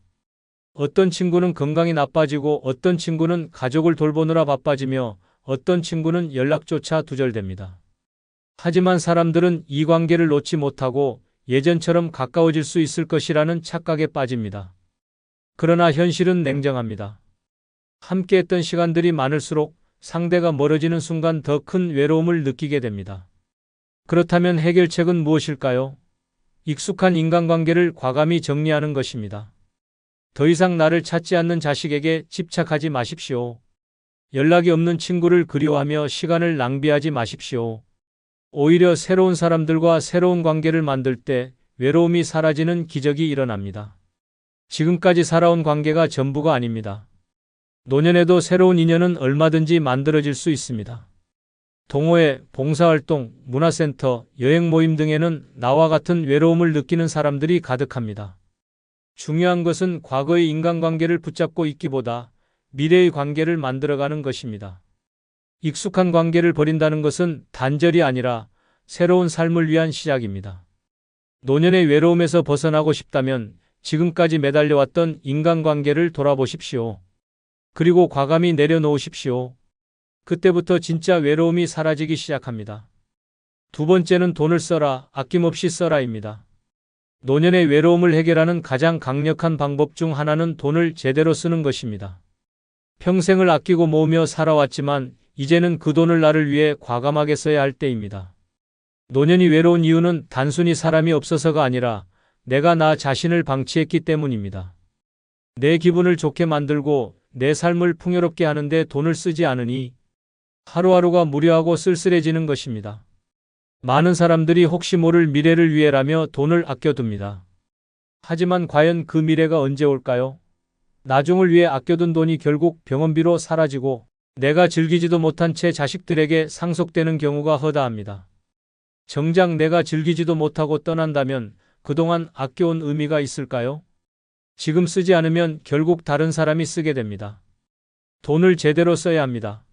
어떤 친구는 건강이 나빠지고 어떤 친구는 가족을 돌보느라 바빠지며 어떤 친구는 연락조차 두절됩니다. 하지만 사람들은 이 관계를 놓지 못하고 예전처럼 가까워질 수 있을 것이라는 착각에 빠집니다. 그러나 현실은 냉정합니다. 함께했던 시간들이 많을수록 상대가 멀어지는 순간 더 큰 외로움을 느끼게 됩니다. 그렇다면 해결책은 무엇일까요? 익숙한 인간관계를 과감히 정리하는 것입니다. 더 이상 나를 찾지 않는 자식에게 집착하지 마십시오. 연락이 없는 친구를 그리워하며 시간을 낭비하지 마십시오. 오히려 새로운 사람들과 새로운 관계를 만들 때 외로움이 사라지는 기적이 일어납니다. 지금까지 살아온 관계가 전부가 아닙니다. 노년에도 새로운 인연은 얼마든지 만들어질 수 있습니다. 동호회, 봉사활동, 문화센터, 여행 모임 등에는 나와 같은 외로움을 느끼는 사람들이 가득합니다. 중요한 것은 과거의 인간관계를 붙잡고 있기보다 미래의 관계를 만들어가는 것입니다. 익숙한 관계를 버린다는 것은 단절이 아니라 새로운 삶을 위한 시작입니다. 노년의 외로움에서 벗어나고 싶다면 지금까지 매달려왔던 인간관계를 돌아보십시오. 그리고 과감히 내려놓으십시오. 그때부터 진짜 외로움이 사라지기 시작합니다. 두 번째는 돈을 써라, 아낌없이 써라입니다. 노년의 외로움을 해결하는 가장 강력한 방법 중 하나는 돈을 제대로 쓰는 것입니다. 평생을 아끼고 모으며 살아왔지만 이제는 그 돈을 나를 위해 과감하게 써야 할 때입니다. 노년이 외로운 이유는 단순히 사람이 없어서가 아니라 내가 나 자신을 방치했기 때문입니다. 내 기분을 좋게 만들고 내 삶을 풍요롭게 하는데 돈을 쓰지 않으니 하루하루가 무료하고 쓸쓸해지는 것입니다. 많은 사람들이 혹시 모를 미래를 위해라며 돈을 아껴둡니다. 하지만 과연 그 미래가 언제 올까요? 나중을 위해 아껴둔 돈이 결국 병원비로 사라지고 내가 즐기지도 못한 채 자식들에게 상속되는 경우가 허다합니다. 정작 내가 즐기지도 못하고 떠난다면 그동안 아껴온 의미가 있을까요? 지금 쓰지 않으면 결국 다른 사람이 쓰게 됩니다. 돈을 제대로 써야 합니다.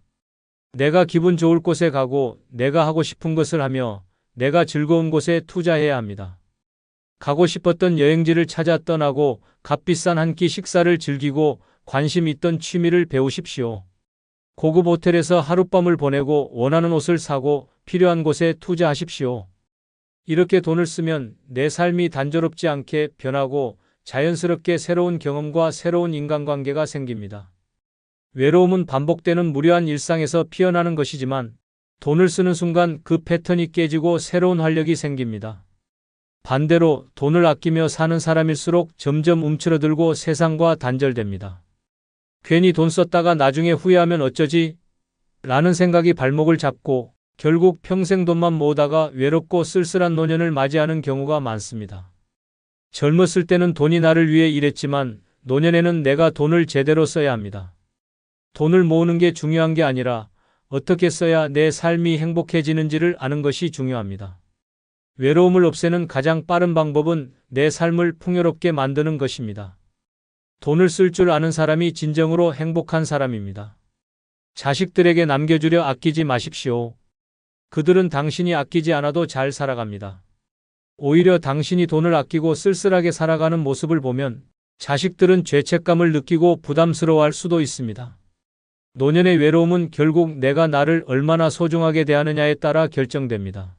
내가 기분 좋을 곳에 가고 내가 하고 싶은 것을 하며 내가 즐거운 곳에 투자해야 합니다. 가고 싶었던 여행지를 찾아 떠나고 값비싼 한 끼 식사를 즐기고 관심 있던 취미를 배우십시오. 고급 호텔에서 하룻밤을 보내고 원하는 옷을 사고 필요한 곳에 투자하십시오. 이렇게 돈을 쓰면 내 삶이 단조롭지 않게 변하고 자연스럽게 새로운 경험과 새로운 인간관계가 생깁니다. 외로움은 반복되는 무료한 일상에서 피어나는 것이지만 돈을 쓰는 순간 그 패턴이 깨지고 새로운 활력이 생깁니다. 반대로 돈을 아끼며 사는 사람일수록 점점 움츠러들고 세상과 단절됩니다. 괜히 돈 썼다가 나중에 후회하면 어쩌지? 라는 생각이 발목을 잡고 결국 평생 돈만 모으다가 외롭고 쓸쓸한 노년을 맞이하는 경우가 많습니다. 젊었을 때는 돈이 나를 위해 일했지만 노년에는 내가 돈을 제대로 써야 합니다. 돈을 모으는 게 중요한 게 아니라 어떻게 써야 내 삶이 행복해지는지를 아는 것이 중요합니다. 외로움을 없애는 가장 빠른 방법은 내 삶을 풍요롭게 만드는 것입니다. 돈을 쓸 줄 아는 사람이 진정으로 행복한 사람입니다. 자식들에게 남겨주려 아끼지 마십시오. 그들은 당신이 아끼지 않아도 잘 살아갑니다. 오히려 당신이 돈을 아끼고 쓸쓸하게 살아가는 모습을 보면 자식들은 죄책감을 느끼고 부담스러워할 수도 있습니다. 노년의 외로움은 결국 내가 나를 얼마나 소중하게 대하느냐에 따라 결정됩니다.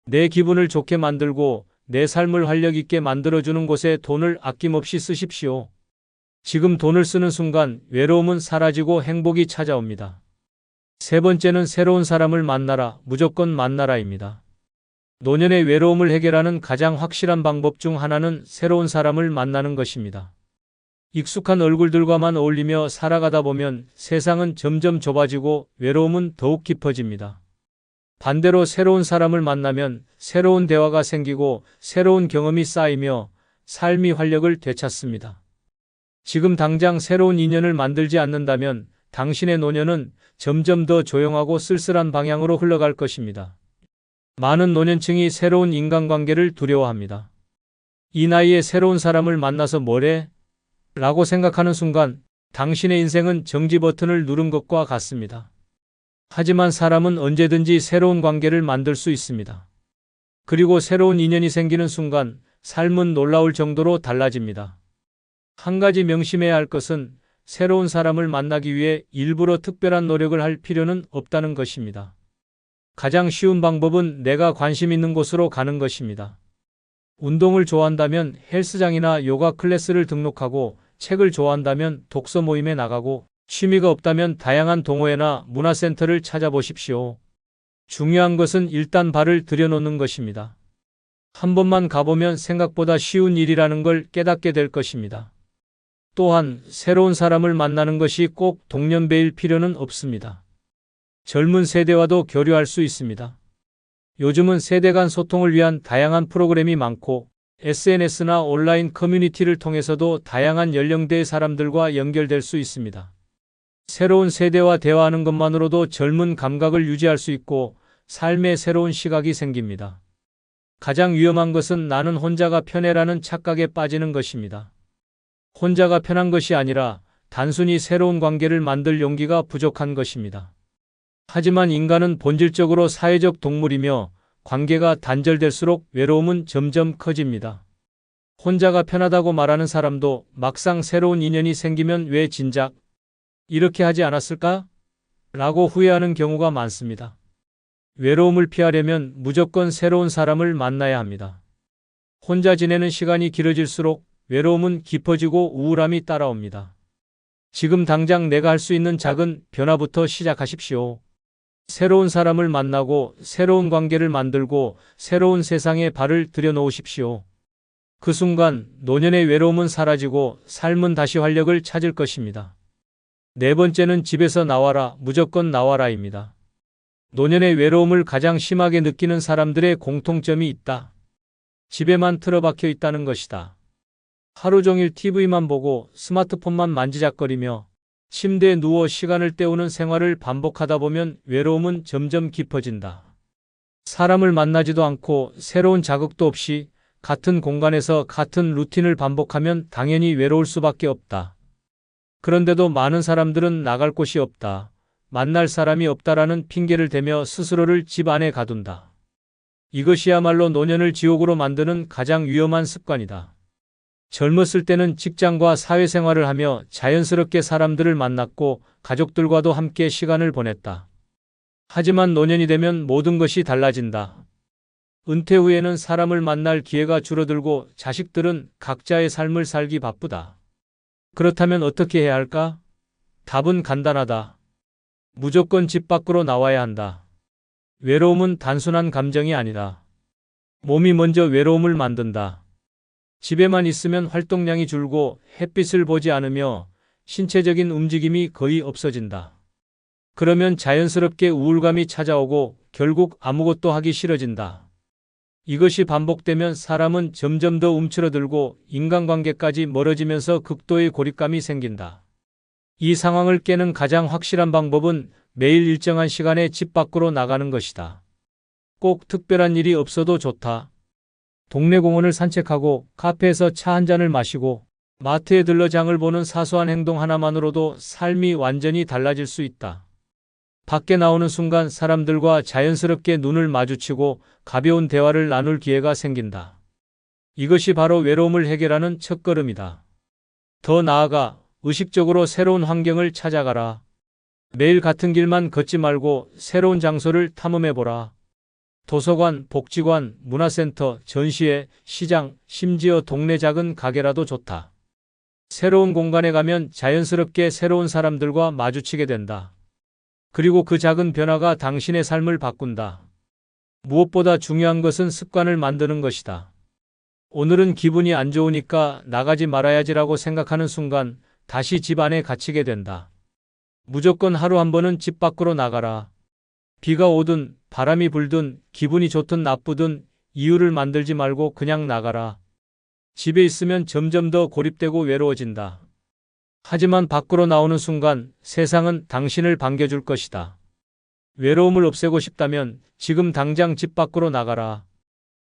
내 기분을 좋게 만들고 내 삶을 활력 있게 만들어주는 곳에 돈을 아낌없이 쓰십시오. 지금 돈을 쓰는 순간 외로움은 사라지고 행복이 찾아옵니다. 세 번째는 새로운 사람을 만나라, 무조건 만나라입니다. 노년의 외로움을 해결하는 가장 확실한 방법 중 하나는 새로운 사람을 만나는 것입니다. 익숙한 얼굴들과만 어울리며 살아가다 보면 세상은 점점 좁아지고 외로움은 더욱 깊어집니다. 반대로 새로운 사람을 만나면 새로운 대화가 생기고 새로운 경험이 쌓이며 삶이 활력을 되찾습니다. 지금 당장 새로운 인연을 만들지 않는다면 당신의 노년은 점점 더 조용하고 쓸쓸한 방향으로 흘러갈 것입니다. 많은 노년층이 새로운 인간관계를 두려워합니다. 이 나이에 새로운 사람을 만나서 뭐래? 라고 생각하는 순간 당신의 인생은 정지 버튼을 누른 것과 같습니다. 하지만 사람은 언제든지 새로운 관계를 만들 수 있습니다. 그리고 새로운 인연이 생기는 순간 삶은 놀라울 정도로 달라집니다. 한 가지 명심해야 할 것은 새로운 사람을 만나기 위해 일부러 특별한 노력을 할 필요는 없다는 것입니다. 가장 쉬운 방법은 내가 관심 있는 곳으로 가는 것입니다. 운동을 좋아한다면 헬스장이나 요가 클래스를 등록하고 책을 좋아한다면 독서 모임에 나가고 취미가 없다면 다양한 동호회나 문화센터를 찾아보십시오. 중요한 것은 일단 발을 들여놓는 것입니다. 한 번만 가보면 생각보다 쉬운 일이라는 걸 깨닫게 될 것입니다. 또한 새로운 사람을 만나는 것이 꼭 동년배일 필요는 없습니다. 젊은 세대와도 교류할 수 있습니다. 요즘은 세대 간 소통을 위한 다양한 프로그램이 많고 SNS나 온라인 커뮤니티를 통해서도 다양한 연령대의 사람들과 연결될 수 있습니다. 새로운 세대와 대화하는 것만으로도 젊은 감각을 유지할 수 있고 삶의 새로운 시각이 생깁니다. 가장 위험한 것은 나는 혼자가 편해라는 착각에 빠지는 것입니다. 혼자가 편한 것이 아니라 단순히 새로운 관계를 만들 용기가 부족한 것입니다. 하지만 인간은 본질적으로 사회적 동물이며 관계가 단절될수록 외로움은 점점 커집니다. 혼자가 편하다고 말하는 사람도 막상 새로운 인연이 생기면 왜 진작 이렇게 하지 않았을까? 라고 후회하는 경우가 많습니다. 외로움을 피하려면 무조건 새로운 사람을 만나야 합니다. 혼자 지내는 시간이 길어질수록 외로움은 깊어지고 우울함이 따라옵니다. 지금 당장 내가 할 수 있는 작은 변화부터 시작하십시오. 새로운 사람을 만나고 새로운 관계를 만들고 새로운 세상에 발을 들여놓으십시오. 그 순간 노년의 외로움은 사라지고 삶은 다시 활력을 찾을 것입니다. 네 번째는 집에서 나와라, 무조건 나와라입니다. 노년의 외로움을 가장 심하게 느끼는 사람들의 공통점이 있다. 집에만 틀어박혀 있다는 것이다. 하루 종일 TV만 보고 스마트폰만 만지작거리며 침대에 누워 시간을 때우는 생활을 반복하다 보면 외로움은 점점 깊어진다. 사람을 만나지도 않고 새로운 자극도 없이 같은 공간에서 같은 루틴을 반복하면 당연히 외로울 수밖에 없다. 그런데도 많은 사람들은 나갈 곳이 없다, 만날 사람이 없다라는 핑계를 대며 스스로를 집 안에 가둔다. 이것이야말로 노년을 지옥으로 만드는 가장 위험한 습관이다. 젊었을 때는 직장과 사회생활을 하며 자연스럽게 사람들을 만났고 가족들과도 함께 시간을 보냈다. 하지만 노년이 되면 모든 것이 달라진다. 은퇴 후에는 사람을 만날 기회가 줄어들고 자식들은 각자의 삶을 살기 바쁘다. 그렇다면 어떻게 해야 할까? 답은 간단하다. 무조건 집 밖으로 나와야 한다. 외로움은 단순한 감정이 아니다. 몸이 먼저 외로움을 만든다. 집에만 있으면 활동량이 줄고 햇빛을 보지 않으며 신체적인 움직임이 거의 없어진다. 그러면 자연스럽게 우울감이 찾아오고 결국 아무것도 하기 싫어진다. 이것이 반복되면 사람은 점점 더 움츠러들고 인간관계까지 멀어지면서 극도의 고립감이 생긴다. 이 상황을 깨는 가장 확실한 방법은 매일 일정한 시간에 집 밖으로 나가는 것이다. 꼭 특별한 일이 없어도 좋다. 동네 공원을 산책하고 카페에서 차 한 잔을 마시고 마트에 들러 장을 보는 사소한 행동 하나만으로도 삶이 완전히 달라질 수 있다. 밖에 나오는 순간 사람들과 자연스럽게 눈을 마주치고 가벼운 대화를 나눌 기회가 생긴다. 이것이 바로 외로움을 해결하는 첫걸음이다. 더 나아가 의식적으로 새로운 환경을 찾아가라. 매일 같은 길만 걷지 말고 새로운 장소를 탐험해보라. 도서관, 복지관, 문화센터, 전시회, 시장, 심지어 동네 작은 가게라도 좋다. 새로운 공간에 가면 자연스럽게 새로운 사람들과 마주치게 된다. 그리고 그 작은 변화가 당신의 삶을 바꾼다. 무엇보다 중요한 것은 습관을 만드는 것이다. 오늘은 기분이 안 좋으니까 나가지 말아야지라고 생각하는 순간 다시 집 안에 갇히게 된다. 무조건 하루 한 번은 집 밖으로 나가라. 비가 오든 바람이 불든 기분이 좋든 나쁘든 이유를 만들지 말고 그냥 나가라. 집에 있으면 점점 더 고립되고 외로워진다. 하지만 밖으로 나오는 순간 세상은 당신을 반겨줄 것이다. 외로움을 없애고 싶다면 지금 당장 집 밖으로 나가라.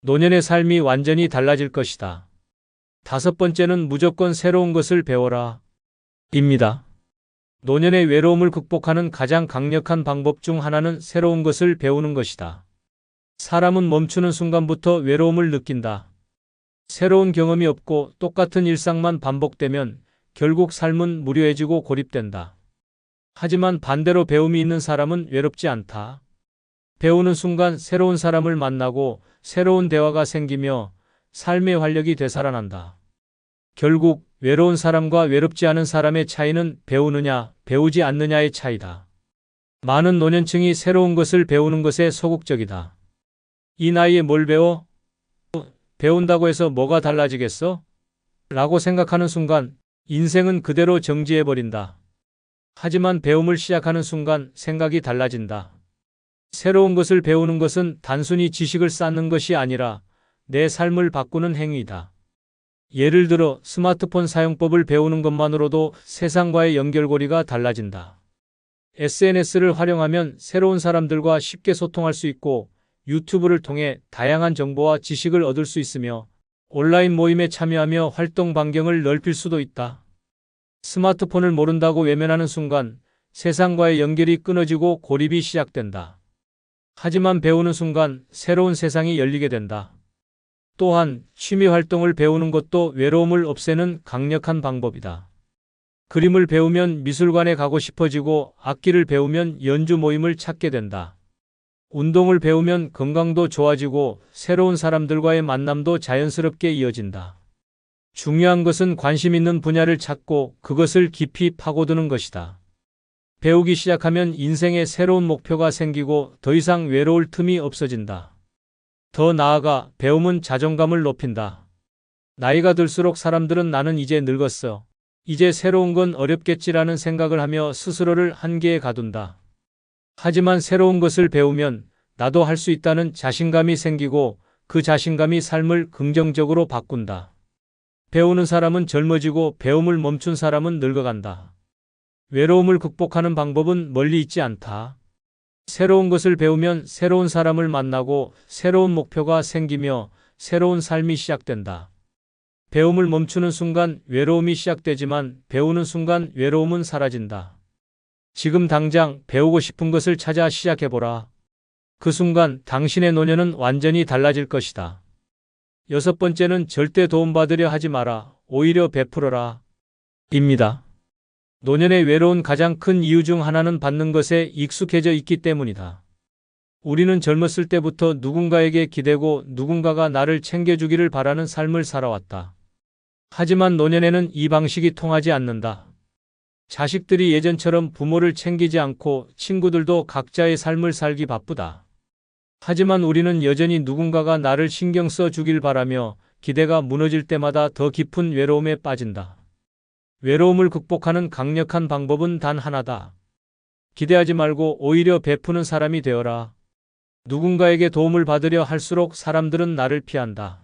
노년의 삶이 완전히 달라질 것이다. 다섯 번째는 무조건 새로운 것을 배워라. 입니다. 노년의 외로움을 극복하는 가장 강력한 방법 중 하나는 새로운 것을 배우는 것이다. 사람은 멈추는 순간부터 외로움을 느낀다. 새로운 경험이 없고 똑같은 일상만 반복되면 결국 삶은 무료해지고 고립된다. 하지만 반대로 배움이 있는 사람은 외롭지 않다. 배우는 순간 새로운 사람을 만나고 새로운 대화가 생기며 삶의 활력이 되살아난다. 결국 외로운 사람과 외롭지 않은 사람의 차이는 배우느냐, 배우지 않느냐의 차이다. 많은 노년층이 새로운 것을 배우는 것에 소극적이다. 이 나이에 뭘 배워? 배운다고 해서 뭐가 달라지겠어? 라고 생각하는 순간 인생은 그대로 정지해버린다. 하지만 배움을 시작하는 순간 생각이 달라진다. 새로운 것을 배우는 것은 단순히 지식을 쌓는 것이 아니라 내 삶을 바꾸는 행위이다. 예를 들어 스마트폰 사용법을 배우는 것만으로도 세상과의 연결고리가 달라진다. SNS를 활용하면 새로운 사람들과 쉽게 소통할 수 있고 유튜브를 통해 다양한 정보와 지식을 얻을 수 있으며 온라인 모임에 참여하며 활동 반경을 넓힐 수도 있다. 스마트폰을 모른다고 외면하는 순간 세상과의 연결이 끊어지고 고립이 시작된다. 하지만 배우는 순간 새로운 세상이 열리게 된다. 또한 취미 활동을 배우는 것도 외로움을 없애는 강력한 방법이다. 그림을 배우면 미술관에 가고 싶어지고 악기를 배우면 연주 모임을 찾게 된다. 운동을 배우면 건강도 좋아지고 새로운 사람들과의 만남도 자연스럽게 이어진다. 중요한 것은 관심 있는 분야를 찾고 그것을 깊이 파고드는 것이다. 배우기 시작하면 인생에 새로운 목표가 생기고 더 이상 외로울 틈이 없어진다. 더 나아가 배움은 자존감을 높인다. 나이가 들수록 사람들은 나는 이제 늙었어. 이제 새로운 건 어렵겠지라는 생각을 하며 스스로를 한계에 가둔다. 하지만 새로운 것을 배우면 나도 할 수 있다는 자신감이 생기고 그 자신감이 삶을 긍정적으로 바꾼다. 배우는 사람은 젊어지고 배움을 멈춘 사람은 늙어간다. 외로움을 극복하는 방법은 멀리 있지 않다. 새로운 것을 배우면 새로운 사람을 만나고 새로운 목표가 생기며 새로운 삶이 시작된다. 배움을 멈추는 순간 외로움이 시작되지만 배우는 순간 외로움은 사라진다. 지금 당장 배우고 싶은 것을 찾아 시작해보라. 그 순간 당신의 노년은 완전히 달라질 것이다. 여섯 번째는 절대 도움받으려 하지 마라. 오히려 베풀어라. 입니다. 노년의 외로운 가장 큰 이유 중 하나는 받는 것에 익숙해져 있기 때문이다. 우리는 젊었을 때부터 누군가에게 기대고 누군가가 나를 챙겨주기를 바라는 삶을 살아왔다. 하지만 노년에는 이 방식이 통하지 않는다. 자식들이 예전처럼 부모를 챙기지 않고 친구들도 각자의 삶을 살기 바쁘다. 하지만 우리는 여전히 누군가가 나를 신경 써 주길 바라며 기대가 무너질 때마다 더 깊은 외로움에 빠진다. 외로움을 극복하는 강력한 방법은 단 하나다. 기대하지 말고 오히려 베푸는 사람이 되어라. 누군가에게 도움을 받으려 할수록 사람들은 나를 피한다.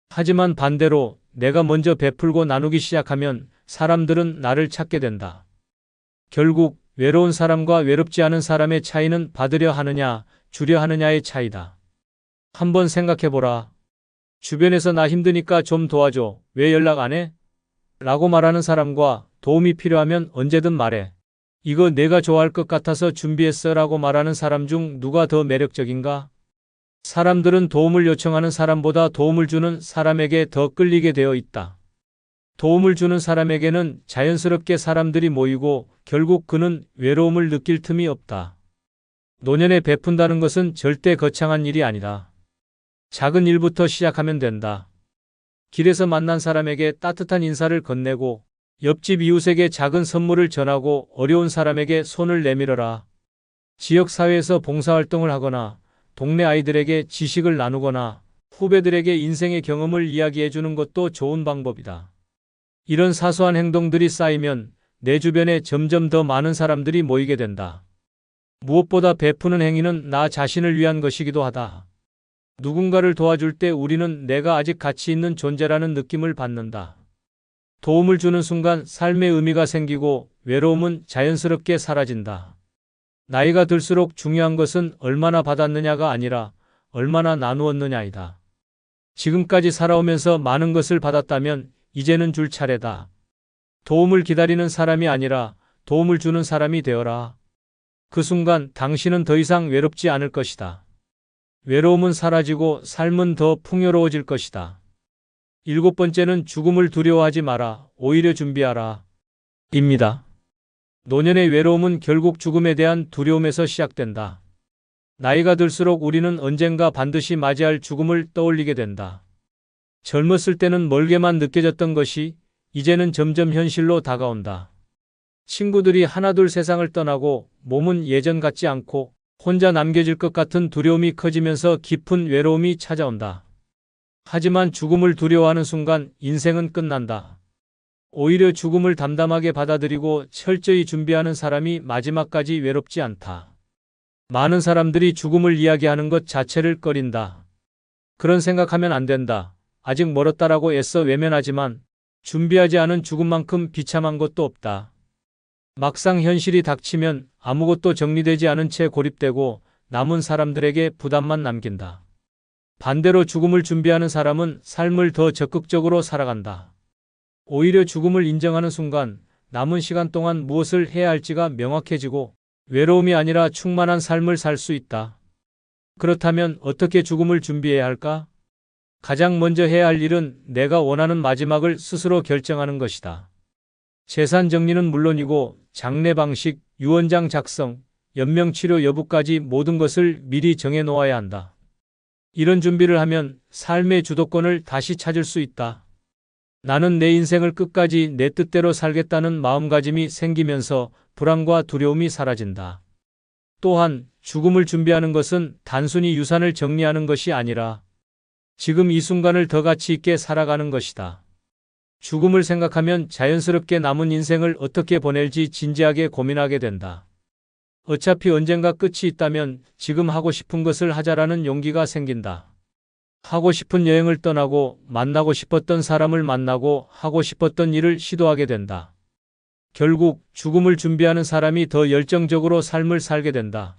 하지만 반대로 내가 먼저 베풀고 나누기 시작하면 사람들은 나를 찾게 된다. 결국 외로운 사람과 외롭지 않은 사람의 차이는 받으려 하느냐, 주려 하느냐의 차이다. 한번 생각해보라. 주변에서 나 힘드니까 좀 도와줘. 왜 연락 안 해? 라고 말하는 사람과 도움이 필요하면 언제든 말해. 이거 내가 좋아할 것 같아서 준비했어 라고 말하는 사람 중 누가 더 매력적인가? 사람들은 도움을 요청하는 사람보다 도움을 주는 사람에게 더 끌리게 되어 있다. 도움을 주는 사람에게는 자연스럽게 사람들이 모이고 결국 그는 외로움을 느낄 틈이 없다. 노년에 베푼다는 것은 절대 거창한 일이 아니다. 작은 일부터 시작하면 된다. 길에서 만난 사람에게 따뜻한 인사를 건네고 옆집 이웃에게 작은 선물을 전하고 어려운 사람에게 손을 내밀어라. 지역사회에서 봉사활동을 하거나 동네 아이들에게 지식을 나누거나 후배들에게 인생의 경험을 이야기해 주는 것도 좋은 방법이다. 이런 사소한 행동들이 쌓이면 내 주변에 점점 더 많은 사람들이 모이게 된다. 무엇보다 베푸는 행위는 나 자신을 위한 것이기도 하다. 누군가를 도와줄 때 우리는 내가 아직 가치 있는 존재라는 느낌을 받는다. 도움을 주는 순간 삶의 의미가 생기고 외로움은 자연스럽게 사라진다. 나이가 들수록 중요한 것은 얼마나 받았느냐가 아니라 얼마나 나누었느냐이다. 지금까지 살아오면서 많은 것을 받았다면 이제는 줄 차례다. 도움을 기다리는 사람이 아니라 도움을 주는 사람이 되어라. 그 순간 당신은 더 이상 외롭지 않을 것이다. 외로움은 사라지고 삶은 더 풍요로워질 것이다. 7번째는 죽음을 두려워하지 마라. 오히려 준비하라. 입니다. 노년의 외로움은 결국 죽음에 대한 두려움에서 시작된다. 나이가 들수록 우리는 언젠가 반드시 맞이할 죽음을 떠올리게 된다. 젊었을 때는 멀게만 느껴졌던 것이 이제는 점점 현실로 다가온다. 친구들이 하나둘 세상을 떠나고 몸은 예전 같지 않고 혼자 남겨질 것 같은 두려움이 커지면서 깊은 외로움이 찾아온다. 하지만 죽음을 두려워하는 순간 인생은 끝난다. 오히려 죽음을 담담하게 받아들이고 철저히 준비하는 사람이 마지막까지 외롭지 않다. 많은 사람들이 죽음을 이야기하는 것 자체를 꺼린다. 그런 생각하면 안 된다. 아직 멀었다라고 애써 외면하지만 준비하지 않은 죽음만큼 비참한 것도 없다. 막상 현실이 닥치면 아무것도 정리되지 않은 채 고립되고 남은 사람들에게 부담만 남긴다. 반대로 죽음을 준비하는 사람은 삶을 더 적극적으로 살아간다. 오히려 죽음을 인정하는 순간 남은 시간 동안 무엇을 해야 할지가 명확해지고 외로움이 아니라 충만한 삶을 살 수 있다. 그렇다면 어떻게 죽음을 준비해야 할까? 가장 먼저 해야 할 일은 내가 원하는 마지막을 스스로 결정하는 것이다. 재산 정리는 물론이고 장례 방식, 유언장 작성, 연명치료 여부까지 모든 것을 미리 정해 놓아야 한다. 이런 준비를 하면 삶의 주도권을 다시 찾을 수 있다. 나는 내 인생을 끝까지 내 뜻대로 살겠다는 마음가짐이 생기면서 불안과 두려움이 사라진다. 또한 죽음을 준비하는 것은 단순히 유산을 정리하는 것이 아니라 지금 이 순간을 더 가치 있게 살아가는 것이다. 죽음을 생각하면 자연스럽게 남은 인생을 어떻게 보낼지 진지하게 고민하게 된다. 어차피 언젠가 끝이 있다면 지금 하고 싶은 것을 하자라는 용기가 생긴다. 하고 싶은 여행을 떠나고 만나고 싶었던 사람을 만나고 하고 싶었던 일을 시도하게 된다. 결국 죽음을 준비하는 사람이 더 열정적으로 삶을 살게 된다.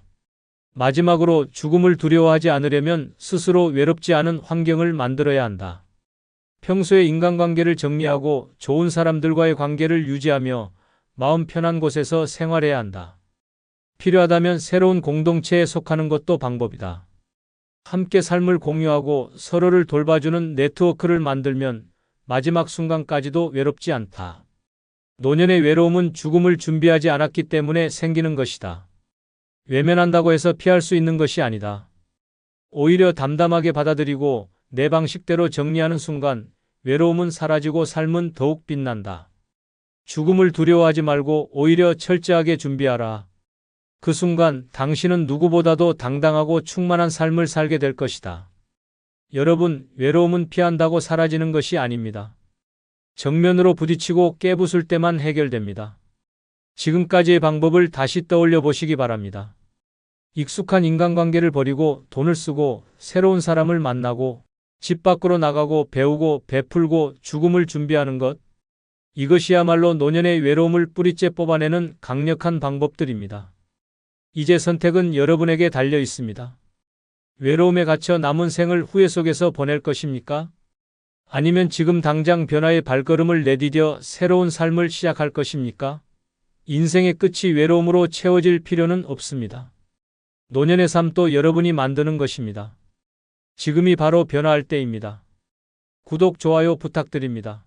마지막으로 죽음을 두려워하지 않으려면 스스로 외롭지 않은 환경을 만들어야 한다. 평소에 인간관계를 정리하고 좋은 사람들과의 관계를 유지하며 마음 편한 곳에서 생활해야 한다. 필요하다면 새로운 공동체에 속하는 것도 방법이다. 함께 삶을 공유하고 서로를 돌봐주는 네트워크를 만들면 마지막 순간까지도 외롭지 않다. 노년의 외로움은 죽음을 준비하지 않았기 때문에 생기는 것이다. 외면한다고 해서 피할 수 있는 것이 아니다. 오히려 담담하게 받아들이고 내 방식대로 정리하는 순간 외로움은 사라지고 삶은 더욱 빛난다. 죽음을 두려워하지 말고 오히려 철저하게 준비하라. 그 순간 당신은 누구보다도 당당하고 충만한 삶을 살게 될 것이다. 여러분, 외로움은 피한다고 사라지는 것이 아닙니다. 정면으로 부딪히고 깨부술 때만 해결됩니다. 지금까지의 방법을 다시 떠올려 보시기 바랍니다. 익숙한 인간관계를 버리고 돈을 쓰고 새로운 사람을 만나고 집 밖으로 나가고 배우고 베풀고 죽음을 준비하는 것. 이것이야말로 노년의 외로움을 뿌리째 뽑아내는 강력한 방법들입니다. 이제 선택은 여러분에게 달려 있습니다. 외로움에 갇혀 남은 생을 후회 속에서 보낼 것입니까? 아니면 지금 당장 변화의 발걸음을 내디뎌 새로운 삶을 시작할 것입니까? 인생의 끝이 외로움으로 채워질 필요는 없습니다. 노년의 삶도 여러분이 만드는 것입니다. 지금이 바로 변화할 때입니다. 구독, 좋아요 부탁드립니다.